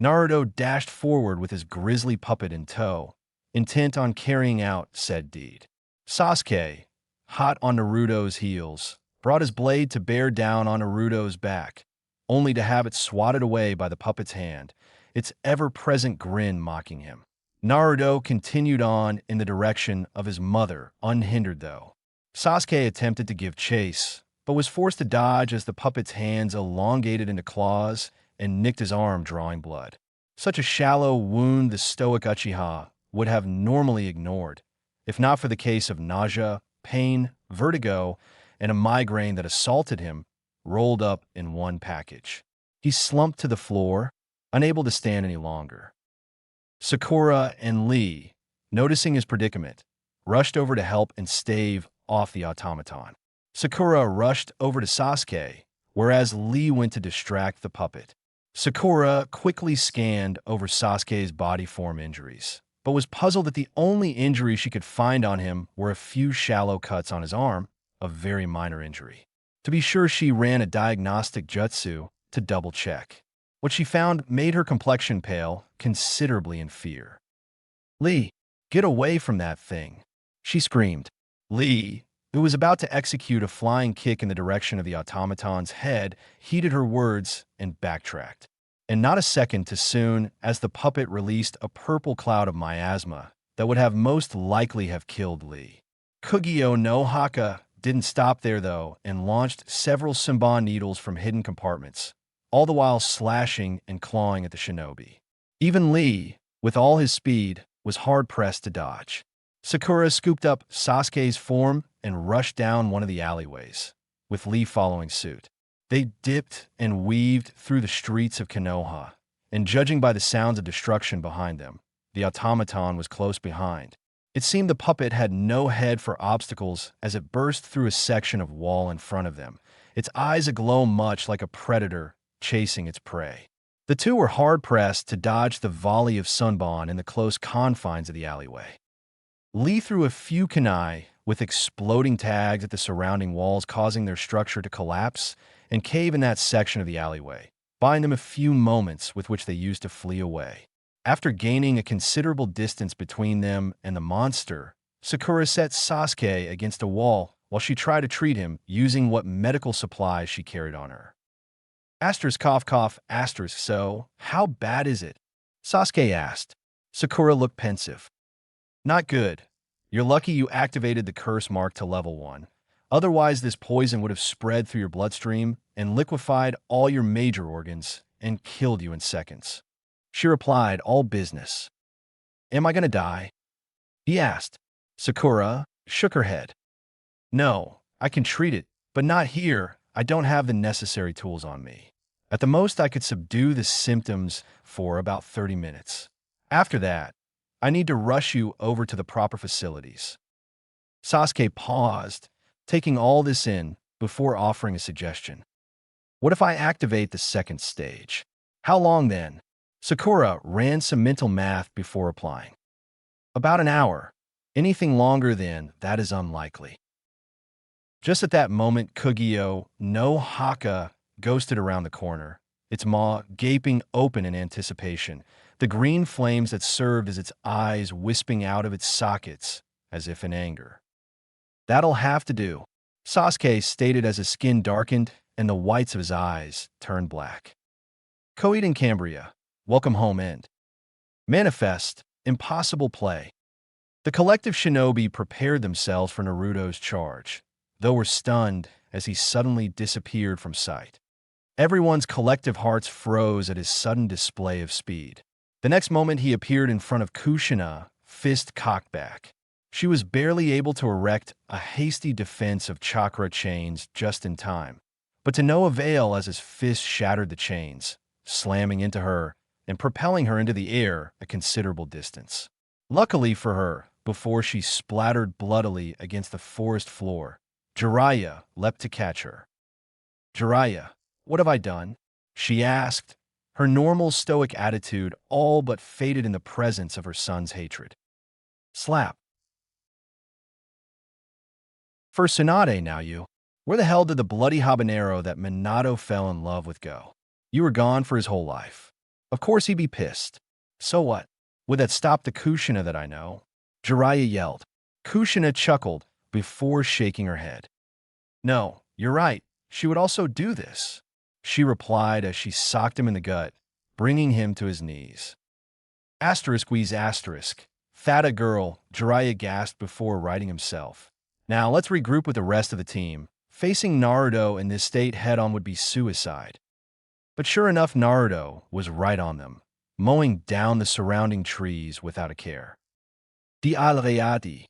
Naruto dashed forward with his grisly puppet in tow, intent on carrying out said deed. Sasuke, hot on Naruto's heels, brought his blade to bear down on Naruto's back, only to have it swatted away by the puppet's hand, its ever-present grin mocking him. Naruto continued on in the direction of his mother, unhindered though. Sasuke attempted to give chase, but was forced to dodge as the puppet's hands elongated into claws and nicked his arm, drawing blood. Such a shallow wound the stoic Uchiha would have normally ignored, if not for the case of nausea, pain, vertigo, and a migraine that assaulted him, rolled up in one package. He slumped to the floor, unable to stand any longer. Sakura and Lee, noticing his predicament, rushed over to help and stave off the automaton. Sakura rushed over to Sasuke, whereas Lee went to distract the puppet. Sakura quickly scanned over Sasuke's body form injuries, but was puzzled that the only injuries she could find on him were a few shallow cuts on his arm, a very minor injury. To be sure, she ran a diagnostic jutsu to double-check. What she found made her complexion pale considerably in fear. "Lee, get away from that thing," she screamed. Lee, who was about to execute a flying kick in the direction of the automaton's head, heeded her words and backtracked. And not a second too soon, as the puppet released a purple cloud of miasma that would have most likely have killed Lee. Kugyo no Haka didn't stop there, though, and launched several Simban needles from hidden compartments, all the while slashing and clawing at the shinobi. Even Lee, with all his speed, was hard-pressed to dodge. Sakura scooped up Sasuke's form and rushed down one of the alleyways, with Lee following suit. They dipped and weaved through the streets of Konoha, and judging by the sounds of destruction behind them, the automaton was close behind. It seemed the puppet had no head for obstacles as it burst through a section of wall in front of them, its eyes aglow much like a predator chasing its prey. The two were hard-pressed to dodge the volley of Sunbon in the close confines of the alleyway. Lee threw a few kunai with exploding tags at the surrounding walls, causing their structure to collapse and cave in that section of the alleyway, buying them a few moments with which they used to flee away. After gaining a considerable distance between them and the monster, Sakura set Sasuke against a wall while she tried to treat him using what medical supplies she carried on her. Asterisk cough cough asterisk, so how bad is it? Sasuke asked. Sakura looked pensive. Not good. You're lucky you activated the curse mark to level 1. Otherwise, this poison would have spread through your bloodstream and liquefied all your major organs and killed you in seconds. She replied, all business. Am I gonna die? He asked. Sakura shook her head. No, I can treat it, but not here. I don't have the necessary tools on me. At the most, I could subdue the symptoms for about 30 minutes. After that, I need to rush you over to the proper facilities. Sasuke paused, taking all this in before offering a suggestion. What if I activate the second stage? How long then? Sakura ran some mental math before replying. About an hour. Anything longer than that is unlikely. Just at that moment, Kugyo no Haka ghosted around the corner, its maw gaping open in anticipation, the green flames that served as its eyes wisping out of its sockets as if in anger. That'll have to do, Sasuke stated as his skin darkened and the whites of his eyes turned black. Koide and Cambria, welcome home end. Manifest, impossible play. The collective shinobi prepared themselves for Naruto's charge, though were stunned as he suddenly disappeared from sight. Everyone's collective hearts froze at his sudden display of speed. The next moment he appeared in front of Kushina, fist cocked back. She was barely able to erect a hasty defense of chakra chains just in time, but to no avail as his fist shattered the chains, slamming into her and propelling her into the air a considerable distance. Luckily for her, before she splattered bloodily against the forest floor, Jiraiya leapt to catch her. Jiraiya, what have I done? She asked, her normal stoic attitude all but faded in the presence of her son's hatred. Slap. For Tsunade now you. Where the hell did the bloody habanero that Minato fell in love with go? You were gone for his whole life. Of course he'd be pissed. So what? Would that stop the Kushina that I know? Jiraiya yelled. Kushina chuckled before shaking her head. No, you're right. She would also do this, she replied as she socked him in the gut, bringing him to his knees. Asterisk wheeze asterisk. Fata girl, Jiraiya gasped before righting himself. Now let's regroup with the rest of the team. Facing Naruto in this state head-on would be suicide. But sure enough, Naruto was right on them, mowing down the surrounding trees without a care. Di alreati,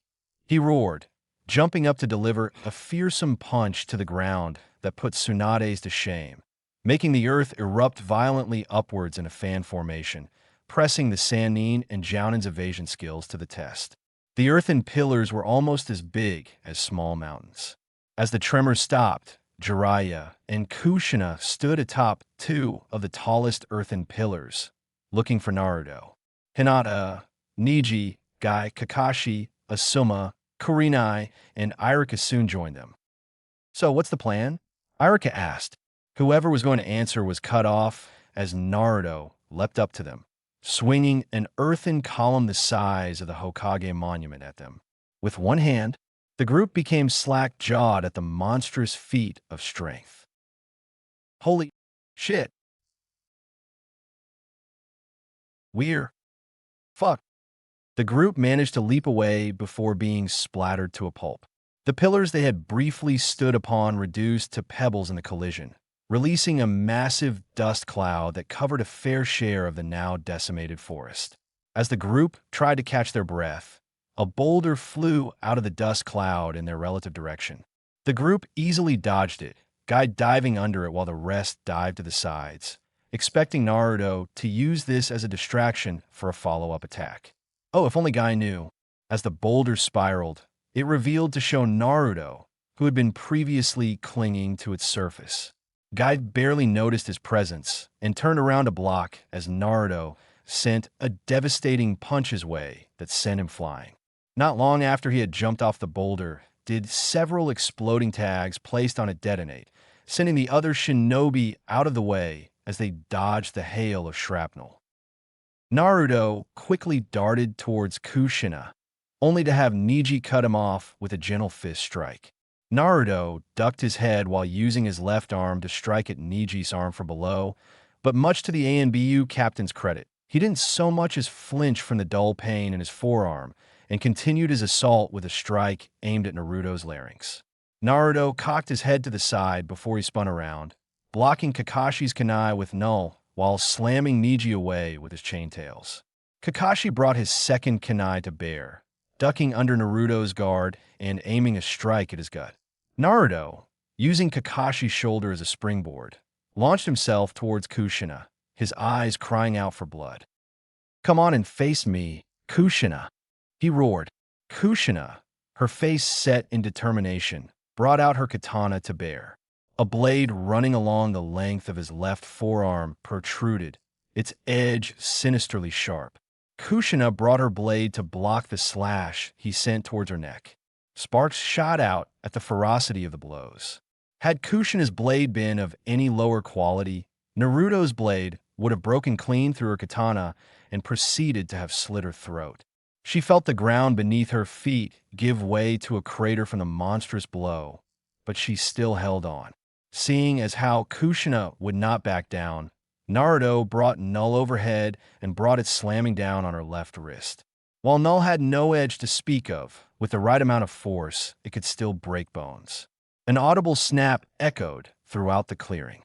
he roared, jumping up to deliver a fearsome punch to the ground that put Tsunade's to shame, making the earth erupt violently upwards in a fan formation, pressing the Sannin and Jounin's evasion skills to the test. The earthen pillars were almost as big as small mountains. As the tremor stopped, Jiraiya and Kushina stood atop two of the tallest earthen pillars, looking for Naruto. Hinata, Niji, Gai, Kakashi, Asuma, Kurenai, and Iruka soon joined them. So what's the plan? Iruka asked. Whoever was going to answer was cut off as Naruto leapt up to them, swinging an earthen column the size of the Hokage monument at them. With one hand, the group became slack-jawed at the monstrous feat of strength. Holy shit. We're fuck. The group managed to leap away before being splattered to a pulp. The pillars they had briefly stood upon reduced to pebbles in the collision, releasing a massive dust cloud that covered a fair share of the now decimated forest. As the group tried to catch their breath, a boulder flew out of the dust cloud in their relative direction. The group easily dodged it, Guy diving under it while the rest dived to the sides, expecting Naruto to use this as a distraction for a follow-up attack. Oh, if only Guy knew. As the boulder spiraled, it revealed to show Naruto, who had been previously clinging to its surface. Guy barely noticed his presence and turned around to block as Naruto sent a devastating punch his way that sent him flying. Not long after he had jumped off the boulder, did several exploding tags placed on it detonate, sending the other shinobi out of the way as they dodged the hail of shrapnel. Naruto quickly darted towards Kushina, only to have Neji cut him off with a gentle fist strike. Naruto ducked his head while using his left arm to strike at Neji's arm from below, but much to the ANBU captain's credit, he didn't so much as flinch from the dull pain in his forearm and continued his assault with a strike aimed at Naruto's larynx. Naruto cocked his head to the side before he spun around, blocking Kakashi's kunai with null while slamming Neji away with his chain tails. Kakashi brought his second kunai to bear, ducking under Naruto's guard and aiming a strike at his gut. Naruto, using Kakashi's shoulder as a springboard, launched himself towards Kushina, his eyes crying out for blood. "Come on and face me, Kushina," he roared. Kushina, her face set in determination, brought out her katana to bear. A blade running along the length of his left forearm protruded, its edge sinisterly sharp. Kushina brought her blade to block the slash he sent towards her neck. Sparks shot out at the ferocity of the blows. Had Kushina's blade been of any lower quality, Naruto's blade would have broken clean through her katana and proceeded to have slit her throat. She felt the ground beneath her feet give way to a crater from the monstrous blow, but she still held on. Seeing as how Kushina would not back down, Naruto brought Null overhead and brought it slamming down on her left wrist. While Null had no edge to speak of, with the right amount of force, it could still break bones. An audible snap echoed throughout the clearing.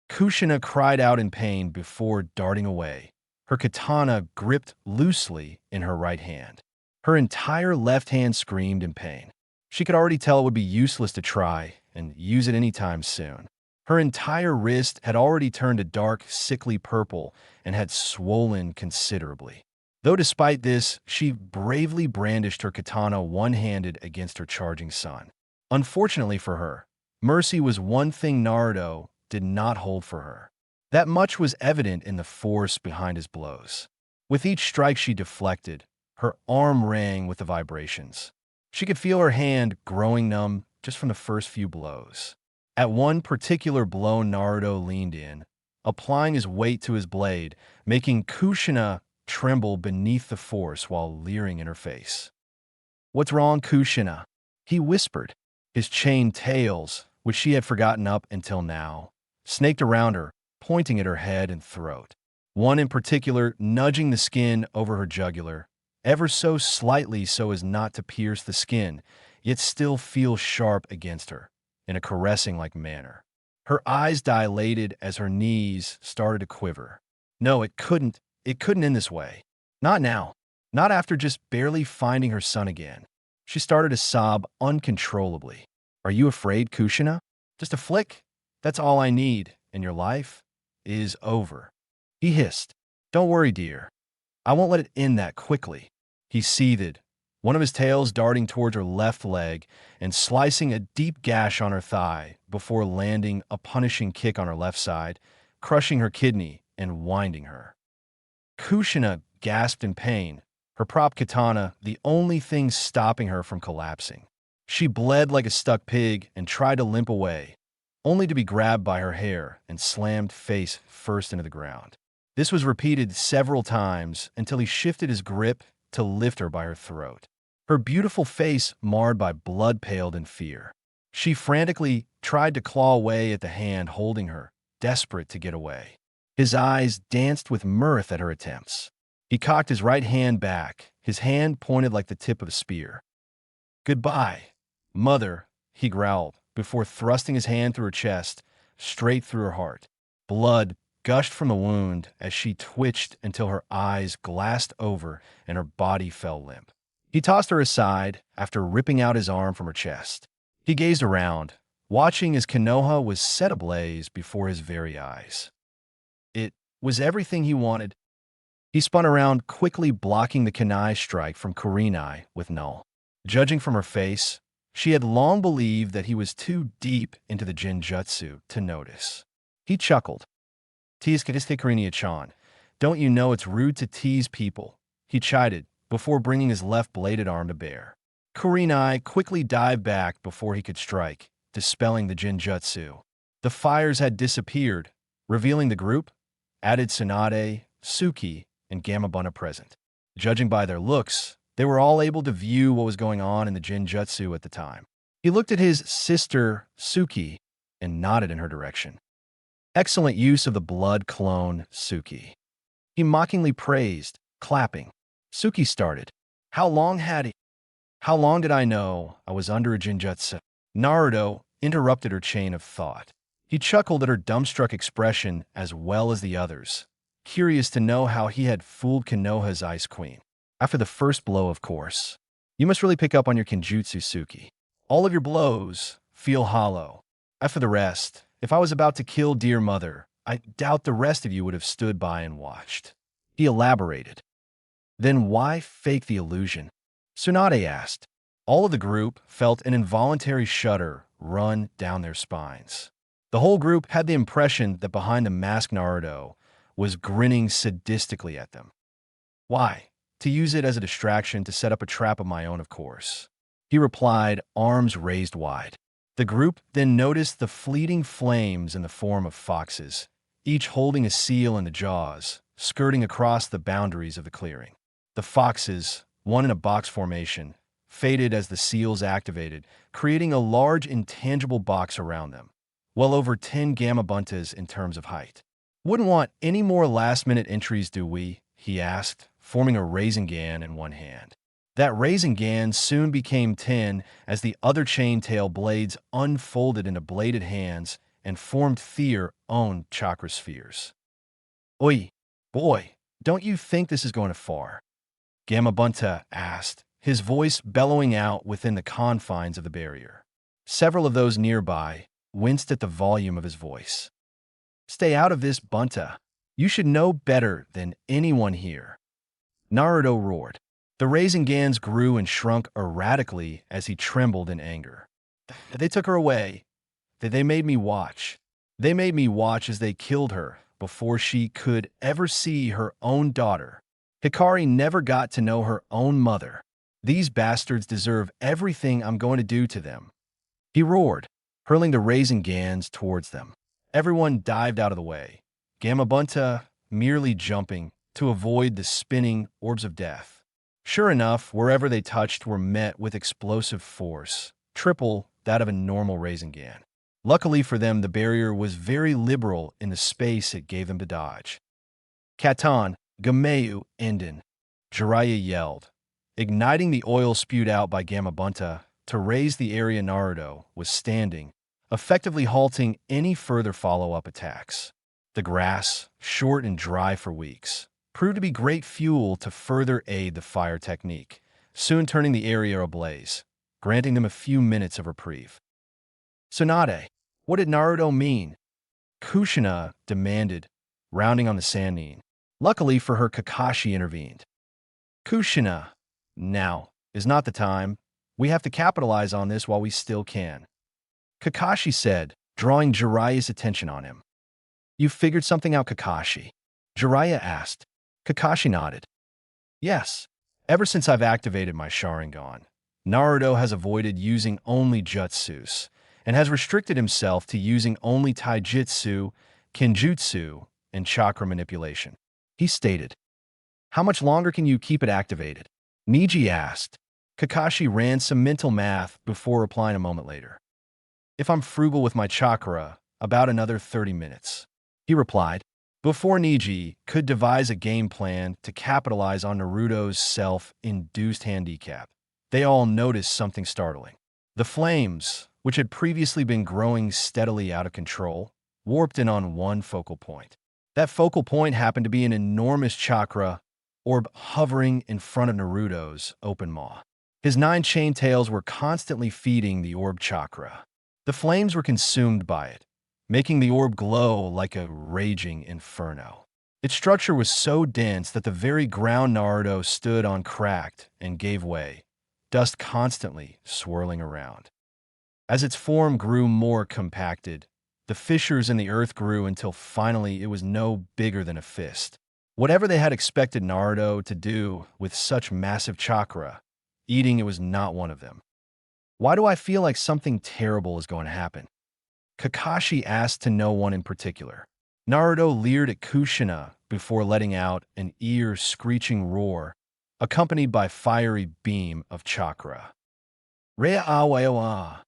Kushina cried out in pain before darting away, her katana gripped loosely in her right hand. Her entire left hand screamed in pain. She could already tell it would be useless to try and use it anytime soon. Her entire wrist had already turned a dark, sickly purple and had swollen considerably. Though despite this, she bravely brandished her katana one-handed against her charging son. Unfortunately for her, mercy was one thing Naruto did not hold for her. That much was evident in the force behind his blows. With each strike she deflected, her arm rang with the vibrations. She could feel her hand growing numb just from the first few blows. At one particular blow, Naruto leaned in, applying his weight to his blade, making Kushina tremble beneath the force while leering in her face. "What's wrong, Kushina?" he whispered. His chained tails, which she had forgotten up until now, snaked around her, pointing at her head and throat. One in particular nudging the skin over her jugular, ever so slightly so as not to pierce the skin, yet still feel sharp against her, in a caressing-like manner. Her eyes dilated as her knees started to quiver. No, it couldn't end this way. Not now. Not after just barely finding her son again. She started to sob uncontrollably. "Are you afraid, Kushina? Just a flick? That's all I need, and your life is over." He hissed. "Don't worry, dear. I won't let it end that quickly." He seethed, one of his tails darting towards her left leg and slicing a deep gash on her thigh before landing a punishing kick on her left side, crushing her kidney and winding her. Kushina gasped in pain, her prop katana the only thing stopping her from collapsing. She bled like a stuck pig and tried to limp away, only to be grabbed by her hair and slammed face first into the ground. This was repeated several times until he shifted his grip to lift her by her throat. Her beautiful face marred by blood paled in fear. She frantically tried to claw away at the hand holding her, desperate to get away. His eyes danced with mirth at her attempts. He cocked his right hand back, his hand pointed like the tip of a spear. "Goodbye, mother," he growled, before thrusting his hand through her chest, straight through her heart. Blood gushed from the wound as she twitched until her eyes glassed over and her body fell limp. He tossed her aside after ripping out his arm from her chest. He gazed around, watching as Konoha was set ablaze before his very eyes. It was everything he wanted. He spun around, quickly blocking the kunai strike from Kurenai with null. Judging from her face, she had long believed that he was too deep into the Jinjutsu to notice. He chuckled. "Tease Kurenai-chan, don't you know it's rude to tease people?" he chided, before bringing his left bladed arm to bear. Kurenai quickly dived back before he could strike, dispelling the Jinjutsu. The fires had disappeared, revealing the group, added Tsunade, Suki, and Gamabunta present. Judging by their looks, they were all able to view what was going on in the Jinjutsu at the time. He looked at his sister, Suki, and nodded in her direction. "Excellent use of the blood clone, Suki." He mockingly praised, clapping. Suki started. How long did I know I was under a Jinjutsu?" Naruto interrupted her chain of thought. He chuckled at her dumbstruck expression as well as the others, curious to know how he had fooled Konoha's Ice Queen. After the first blow, of course. "You must really pick up on your Kenjutsu, Suki. All of your blows feel hollow. As for the rest, if I was about to kill dear mother, I doubt the rest of you would have stood by and watched." He elaborated. "Then why fake the illusion?" Tsunade asked. All of the group felt an involuntary shudder run down their spines. The whole group had the impression that behind the mask Naruto was grinning sadistically at them. "Why? To use it as a distraction to set up a trap of my own, of course," he replied, arms raised wide. The group then noticed the fleeting flames in the form of foxes, each holding a seal in the jaws, skirting across the boundaries of the clearing. The foxes, one in a box formation, faded as the seals activated, creating a large intangible box around them, well over 10 Gamabuntas in terms of height. "Wouldn't want any more last-minute entries, do we?" he asked, forming a Rasengan in one hand. That Rasengan soon became 10 as the other chain tail blades unfolded into bladed hands and formed their own chakra spheres. "Oi, boy, don't you think this is going too far?" Gamabunta asked, his voice bellowing out within the confines of the barrier. Several of those nearby winced at the volume of his voice. "Stay out of this, Bunta. You should know better than anyone here." Naruto roared. The Rasengans grew and shrunk erratically as he trembled in anger. "They took her away. They made me watch. They made me watch as they killed her before she could ever see her own daughter. Hikari never got to know her own mother. These bastards deserve everything I'm going to do to them." He roared, hurling the Rasengans towards them. Everyone dived out of the way, Gamabunta merely jumping to avoid the spinning orbs of death. Sure enough, wherever they touched were met with explosive force, triple that of a normal Rasengan. Luckily for them, the barrier was very liberal in the space it gave them to dodge. "Katan, Gameu, Enden," Jiraiya yelled, igniting the oil spewed out by Gamabunta to raise the area Naruto was standing, effectively halting any further follow-up attacks. The grass, short and dry for weeks, proved to be great fuel to further aid the fire technique, soon turning the area ablaze, granting them a few minutes of reprieve. "Tsunade, what did Naruto mean?" Kushina demanded, rounding on the Sannin. Luckily for her, Kakashi intervened. "Kushina, now is not the time. We have to capitalize on this while we still can," Kakashi said, drawing Jiraiya's attention on him. "You figured something out, Kakashi?" Jiraiya asked. Kakashi nodded. "Yes. Ever since I've activated my Sharingan, Naruto has avoided using only jutsus, and has restricted himself to using only taijutsu, kenjutsu, and chakra manipulation. He stated, "How much longer can you keep it activated?" Niji asked. Kakashi ran some mental math before replying a moment later. "If I'm frugal with my chakra, about another 30 minutes." He replied, before Niji could devise a game plan to capitalize on Naruto's self-induced handicap. They all noticed something startling. The flames, which had previously been growing steadily out of control, warped in on one focal point. That focal point happened to be an enormous chakra orb hovering in front of Naruto's open maw. His 9 chain tails were constantly feeding the orb chakra. The flames were consumed by it, making the orb glow like a raging inferno. Its structure was so dense that the very ground Naruto stood on cracked and gave way, dust constantly swirling around. As its form grew more compacted, the fissures in the earth grew until finally it was no bigger than a fist. Whatever they had expected Naruto to do with such massive chakra, eating it was not one of them. "Why do I feel like something terrible is going to happen?" Kakashi asked to no one in particular. Naruto leered at Kushina before letting out an ear-screeching roar, accompanied by fiery beam of chakra. Rea-awa-wa.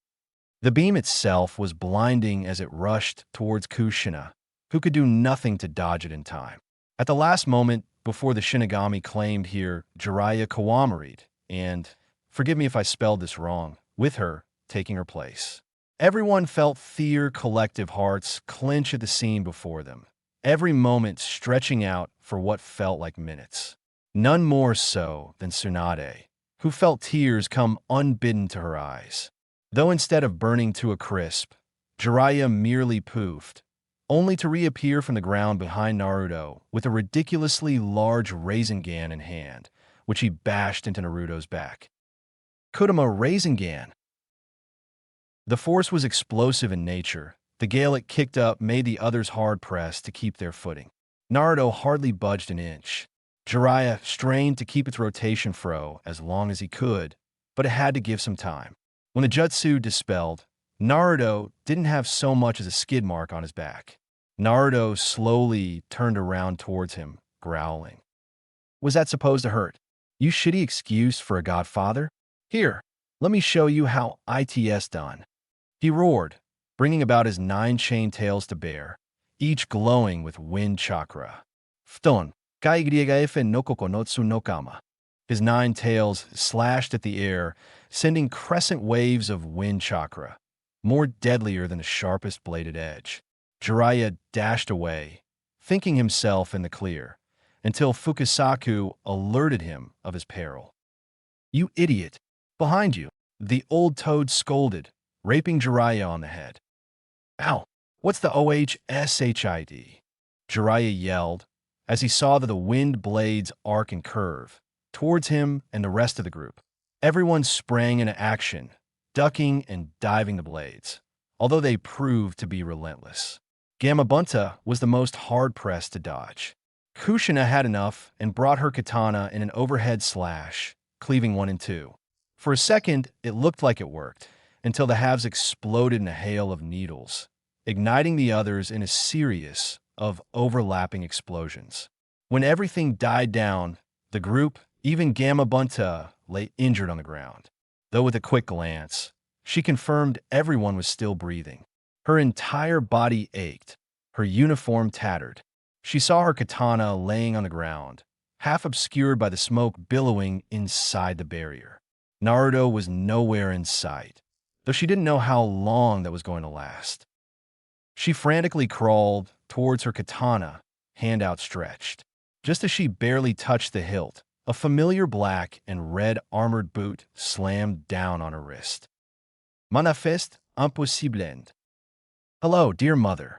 The beam itself was blinding as it rushed towards Kushina, who could do nothing to dodge it in time. At the last moment, before the Shinigami claimed here Jiraiya Kawamari'd, and, forgive me if I spelled this wrong, with her taking her place. Everyone felt their collective hearts clench at the scene before them, every moment stretching out for what felt like minutes. None more so than Tsunade, who felt tears come unbidden to her eyes. Though instead of burning to a crisp, Jiraiya merely poofed, only to reappear from the ground behind Naruto with a ridiculously large Rasengan in hand, which he bashed into Naruto's back. Kurama Rasengan. The force was explosive in nature. The gale it kicked up made the others hard-pressed to keep their footing. Naruto hardly budged an inch. Jiraiya strained to keep its rotation fro as long as he could, but it had to give some time. When the jutsu dispelled, Naruto didn't have so much as a skid mark on his back. Naruto slowly turned around towards him, growling. "Was that supposed to hurt? You shitty excuse for a godfather? Here, let me show you how it's done." He roared, bringing about his 9 chain tails to bear, each glowing with wind chakra. Fton, kaigriegaife no kokonotsu no kama. His 9 tails slashed at the air, sending crescent waves of wind chakra, more deadlier than the sharpest bladed edge. Jiraiya dashed away, thinking himself in the clear, until Fukasaku alerted him of his peril. "You idiot! Behind you!" the old toad scolded, raping Jiraiya on the head. "Ow! What's the OHSHID?" Jiraiya yelled, as he saw that the wind blades arc and curve towards him and the rest of the group. Everyone sprang into action, ducking and diving the blades, although they proved to be relentless. Gamabunta was the most hard-pressed to dodge. Kushina had enough and brought her katana in an overhead slash, cleaving one in two. For a second, it looked like it worked, until the halves exploded in a hail of needles, igniting the others in a series of overlapping explosions. When everything died down, the group, even Gamabunta, lay injured on the ground. Though with a quick glance, she confirmed everyone was still breathing. Her entire body ached, her uniform tattered. She saw her katana laying on the ground, half obscured by the smoke billowing inside the barrier. Naruto was nowhere in sight, though she didn't know how long that was going to last. She frantically crawled towards her katana, hand outstretched. Just as she barely touched the hilt, a familiar black and red armored boot slammed down on her wrist. Manifeste impossible. "Hello, dear mother."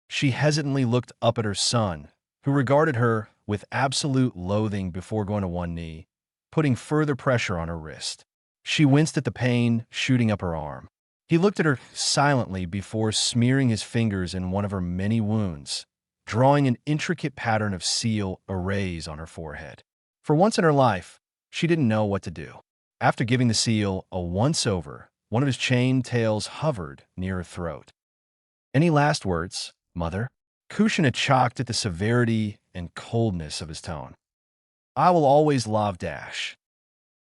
She hesitantly looked up at her son, who regarded her with absolute loathing before going to one knee, putting further pressure on her wrist. She winced at the pain shooting up her arm. He looked at her silently before smearing his fingers in one of her many wounds, drawing an intricate pattern of seal arrays on her forehead. For once in her life, she didn't know what to do. After giving the seal a once-over, One of his chain tails hovered near her throat. Any last words, mother? Kushina shocked at the severity and coldness of his tone. I will always love Dash.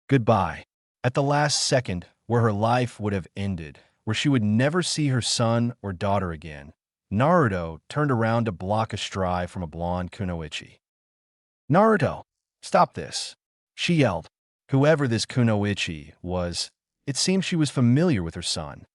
Goodbye. At the last second, where her life would have ended, where she would never see her son or daughter again, Naruto turned around to block a stride from a blonde kunoichi. Naruto, stop this, she yelled. Whoever this kunoichi was, it seemed she was familiar with her son.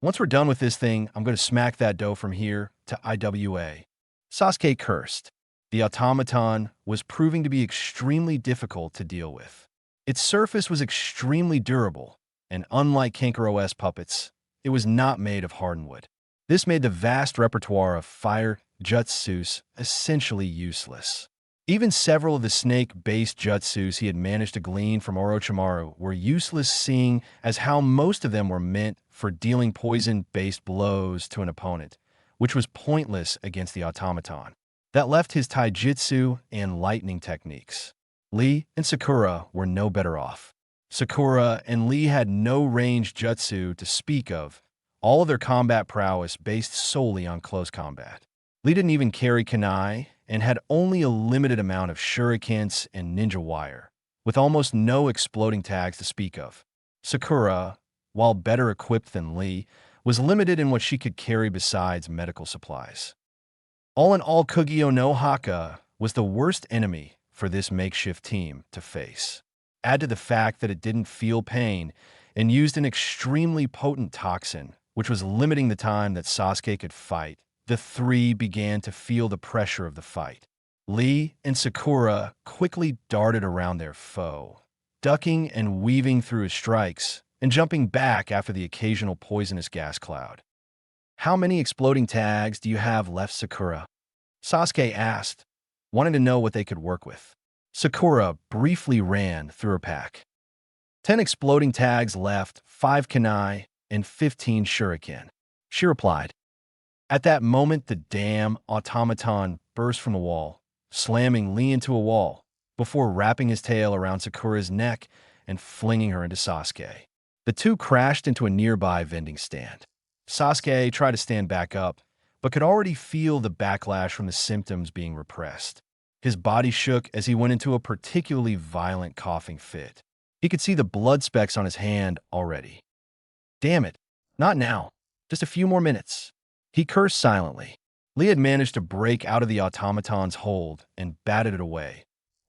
Once we're done with this thing, I'm going to smack that dough from here to IWA. Sasuke cursed. The automaton was proving to be extremely difficult to deal with. Its surface was extremely durable, and unlike Kankaro's puppets, it was not made of hardened wood. This made the vast repertoire of fire jutsus essentially useless. Even several of the snake-based jutsus he had managed to glean from Orochimaru were useless, seeing as how most of them were meant for dealing poison-based blows to an opponent, which was pointless against the automaton. That left his taijutsu and lightning techniques. Lee and Sakura were no better off. Sakura and Lee had no ranged jutsu to speak of, all of their combat prowess based solely on close combat. Lee didn't even carry kunai and had only a limited amount of shurikens and ninja wire, with almost no exploding tags to speak of. Sakura, while better equipped than Lee, was limited in what she could carry besides medical supplies. All in all, Kugyo no Haka was the worst enemy for this makeshift team to face. Add to the fact that it didn't feel pain and used an extremely potent toxin, which was limiting the time that Sasuke could fight. The three began to feel the pressure of the fight. Lee and Sakura quickly darted around their foe, ducking and weaving through his strikes and jumping back after the occasional poisonous gas cloud. How many exploding tags do you have left, Sakura? Sasuke asked, wanting to know what they could work with. Sakura briefly ran through her pack. 10 exploding tags left, 5 kunai, and 15 shuriken, she replied. At that moment, the damn automaton burst from the wall, slamming Lee into a wall, before wrapping his tail around Sakura's neck and flinging her into Sasuke. The two crashed into a nearby vending stand. Sasuke tried to stand back up, but could already feel the backlash from the symptoms being repressed. His body shook as he went into a particularly violent coughing fit. He could see the blood specks on his hand already. Damn it, not now. Just a few more minutes. He cursed silently. Lee had managed to break out of the automaton's hold and batted it away,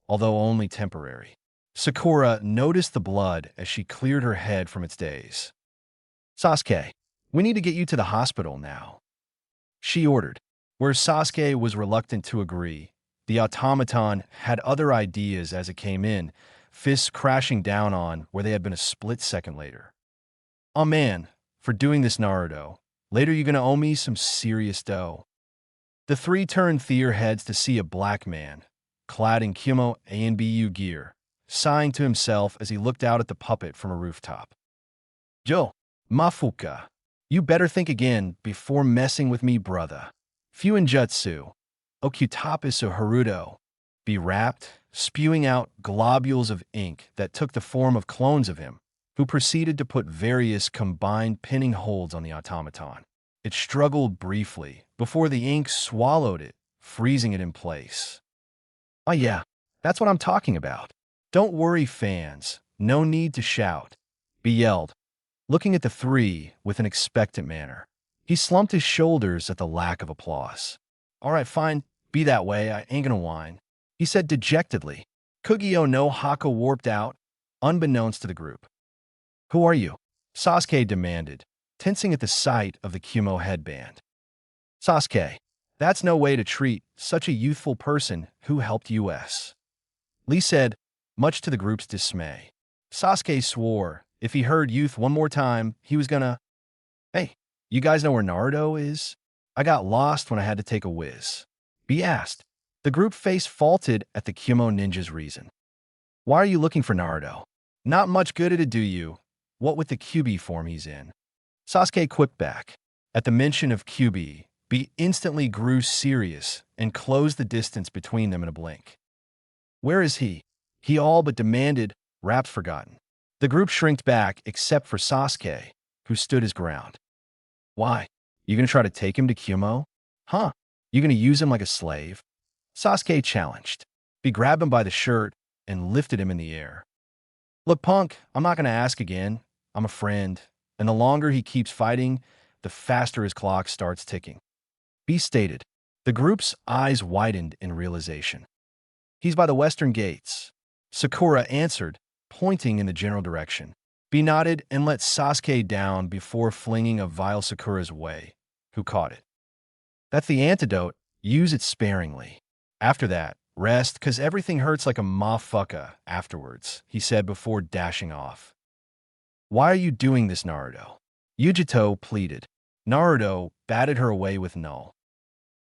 although only temporary. Sakura noticed the blood as she cleared her head from its daze. Sasuke, we need to get you to the hospital now, she ordered. Where Sasuke was reluctant to agree, the automaton had other ideas as it came in, fists crashing down on where they had been a split second later. Oh man, for doing this, Naruto. Later you're gonna owe me some serious dough. The three turned their heads to see a black man, clad in Kimo ANBU gear, sighing to himself as he looked out at the puppet from a rooftop. Joe, Mafuka, you better think again before messing with me, brother. Fuinjutsu, Okutapasu Haruto, be wrapped, spewing out globules of ink that took the form of clones of him, who proceeded to put various combined pinning holds on the automaton. It struggled briefly before the ink swallowed it, freezing it in place. Oh yeah, that's what I'm talking about. Don't worry, fans. No need to shout, be yelled, looking at the three with an expectant manner. He slumped his shoulders at the lack of applause. All right, fine, be that way, I ain't gonna whine, he said dejectedly. Kugyo no Haka warped out, unbeknownst to the group. Who are you? Sasuke demanded, tensing at the sight of the Kumo headband. Sasuke, that's no way to treat such a youthful person who helped us, Lee said, much to the group's dismay. Sasuke swore if he heard youth one more time, he was gonna... Hey, you guys know where Naruto is? I got lost when I had to take a whiz, B asked. The group face faulted at the Kumo ninja's reason. Why are you looking for Naruto? Not much good it'd do you, what with the QB form he's in. Sasuke quipped back. At the mention of QB, B instantly grew serious and closed the distance between them in a blink. Where is he? He all but demanded, wrapped forgotten. The group shrinked back except for Sasuke, who stood his ground. Why? You gonna try to take him to Kyumo? Huh? You gonna use him like a slave? Sasuke challenged. He grabbed him by the shirt and lifted him in the air. Look, punk, I'm not gonna ask again. I'm a friend. And the longer he keeps fighting, the faster his clock starts ticking. B stated. The group's eyes widened in realization. He's by the western gates. Sakura answered, pointing in the general direction. B nodded and let Sasuke down before flinging a vial Sakura's way, who caught it. That's the antidote. Use it sparingly. After that, rest, 'cause everything hurts like a motherfucker afterwards, he said before dashing off. Why are you doing this, Naruto? Yujito pleaded. Naruto batted her away with no.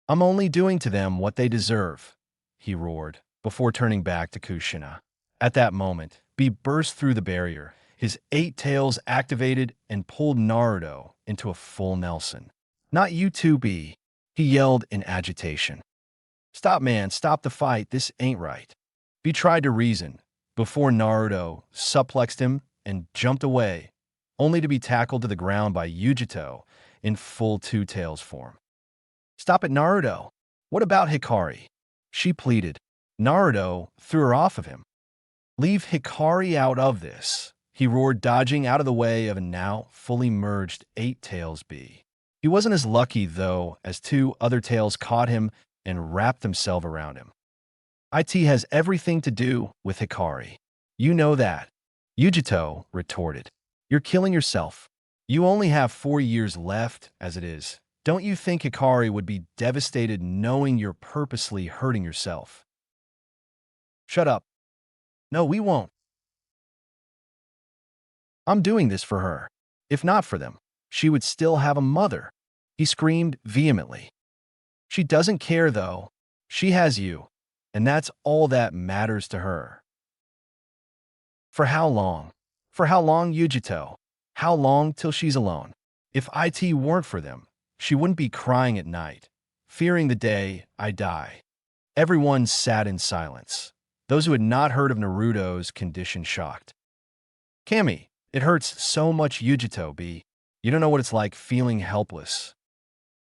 I'm only doing to them what they deserve, he roared, before turning back to Kushina. At that moment, B burst through the barrier, his 8 tails activated and pulled Naruto into a full Nelson. Not you too, B, he yelled in agitation. Stop, man, stop the fight, this ain't right. B tried to reason, before Naruto suplexed him and jumped away, only to be tackled to the ground by Yujito in full 2 tails form. Stop it, Naruto. What about Hikari? She pleaded. Naruto threw her off of him. Leave Hikari out of this, he roared, dodging out of the way of a now fully merged 8 tails B. He wasn't as lucky, though, as 2 other tails caught him and wrapped themselves around him. IT has everything to do with Hikari. You know that, Yujito retorted. You're killing yourself. You only have 4 years left as it is. Don't you think Hikari would be devastated knowing you're purposely hurting yourself? Shut up. No, we won't. I'm doing this for her. If not for them, she would still have a mother, he screamed vehemently. She doesn't care, though. She has you, and that's all that matters to her. For how long? For how long, Yujito? How long till she's alone? If IT weren't for them, she wouldn't be crying at night, fearing the day I die. Everyone sat in silence. Those who had not heard of Naruto's condition shocked. Kami, it hurts so much, Yujito, B. You don't know what it's like feeling helpless.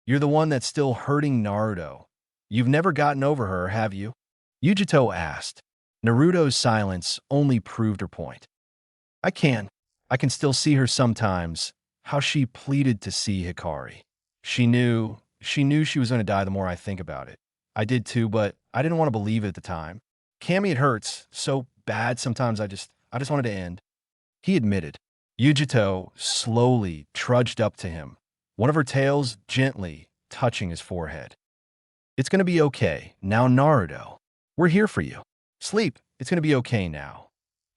You're the one that's still hurting Naruto. You've never gotten over her, have you? Yujito asked. Naruto's silence only proved her point. I can still see her sometimes, how she pleaded to see Hikari. She knew she was going to die the more I think about it. I did too, but I didn't want to believe it at the time. Kami, it hurts so bad sometimes I just wanted to end. He admitted. Yujito slowly trudged up to him, one of her tails gently touching his forehead. It's going to be okay. Now, Naruto, we're here for you. Sleep. It's going to be okay now.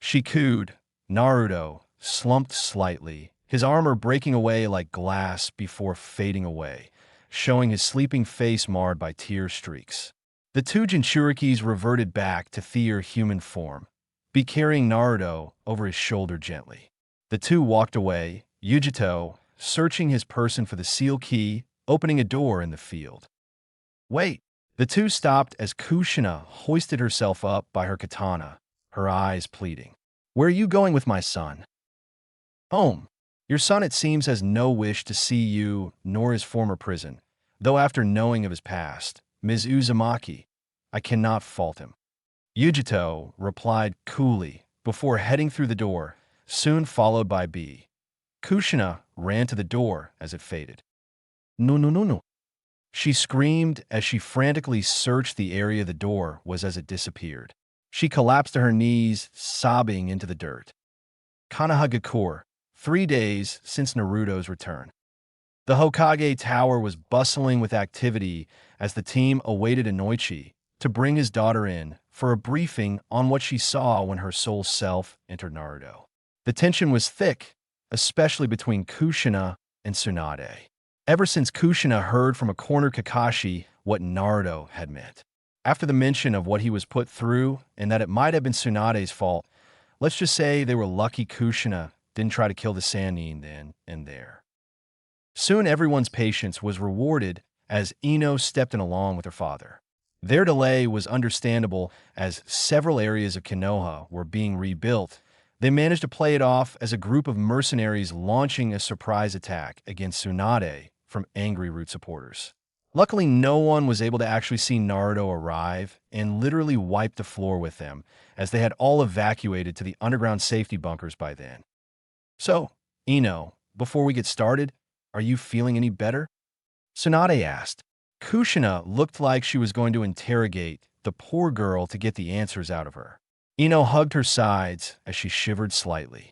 She cooed. Naruto slumped slightly, his armor breaking away like glass before fading away, showing his sleeping face marred by tear streaks. The 2 Jinchurikis reverted back to their human form, be carrying Naruto over his shoulder gently. The 2 walked away, Yujito searching his person for the seal key, opening a door in the field. Wait! The 2 stopped as Kushina hoisted herself up by her katana, her eyes pleading. Where are you going with my son? Home. Your son, it seems, has no wish to see you nor his former prison, though after knowing of his past, Ms. Uzumaki, I cannot fault him. Yujito replied coolly before heading through the door, soon followed by B. Kushina ran to the door as it faded. No, no, no, no. She screamed as she frantically searched the area the door was as it disappeared. She collapsed to her knees, sobbing into the dirt. Konohagakure, 3 days since Naruto's return. The Hokage Tower was bustling with activity as the team awaited Inoichi to bring his daughter in for a briefing on what she saw when her soul self entered Naruto. The tension was thick, especially between Kushina and Tsunade. Ever since Kushina heard from a cornered Kakashi what Naruto had meant. After the mention of what he was put through and that it might have been Tsunade's fault, let's just say they were lucky Kushina didn't try to kill the Sannin then and there. Soon everyone's patience was rewarded as Ino stepped in along with her father. Their delay was understandable as several areas of Konoha were being rebuilt They managed to play it off as a group of mercenaries launching a surprise attack against Tsunade from angry Root supporters. Luckily, no one was able to actually see Naruto arrive and literally wipe the floor with them, as they had all evacuated to the underground safety bunkers by then. So, before we get started, are you feeling any better? Tsunade asked. Kushina looked like she was going to interrogate the poor girl to get the answers out of her. Hugged her sides as she shivered slightly.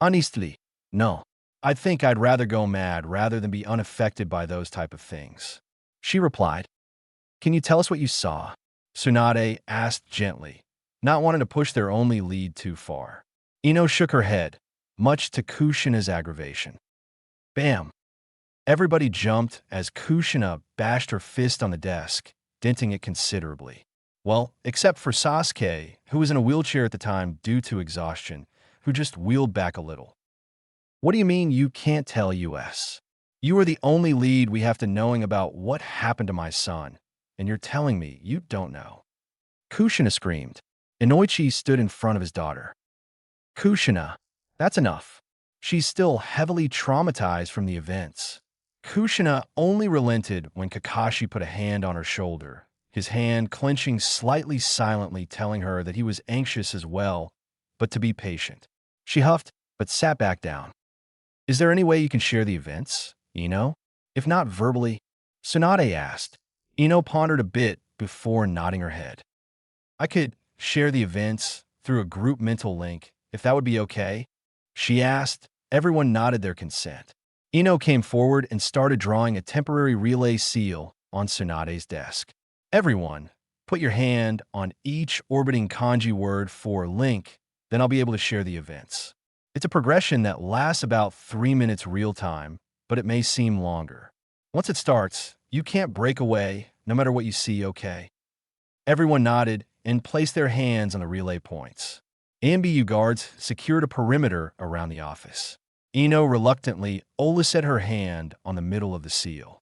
Honestly, no. I think I'd rather go mad rather than be unaffected by those type of things. She replied. Can you tell us what you saw? Tsunade asked gently, not wanting to push their only lead too far. Shook her head, much to Kushina's aggravation. Bam! Everybody jumped as Kushina bashed her fist on the desk, denting it considerably. Well, except for Sasuke, who was in a wheelchair at the time due to exhaustion, who just wheeled back a little. What do you mean you can't tell us? You are the only lead we have to knowing about what happened to my son, and you're telling me you don't know. Kushina screamed. Inoichi stood in front of his daughter. Kushina, that's enough. She's still heavily traumatized from the events. Kushina only relented when Kakashi put a hand on her shoulder, his hand clenching slightly silently, telling her that he was anxious as well, but to be patient. She huffed, but sat back down. Is there any way you can share the events, If not verbally, Tsunade asked. Pondered a bit before nodding her head. I could share the events through a group mental link, if that would be okay, she asked. Everyone nodded their consent. Came forward and started drawing a temporary relay seal on Tsunade's desk. Everyone, put your hand on each orbiting kanji word for link, then I'll be able to share the events. It's a progression that lasts about 3 minutes real time, but it may seem longer. Once it starts, you can't break away, no matter what you see, okay? Everyone nodded and placed their hands on the relay points. AMBU guards secured a perimeter around the office. Reluctantly, Ola set her hand on the middle of the seal.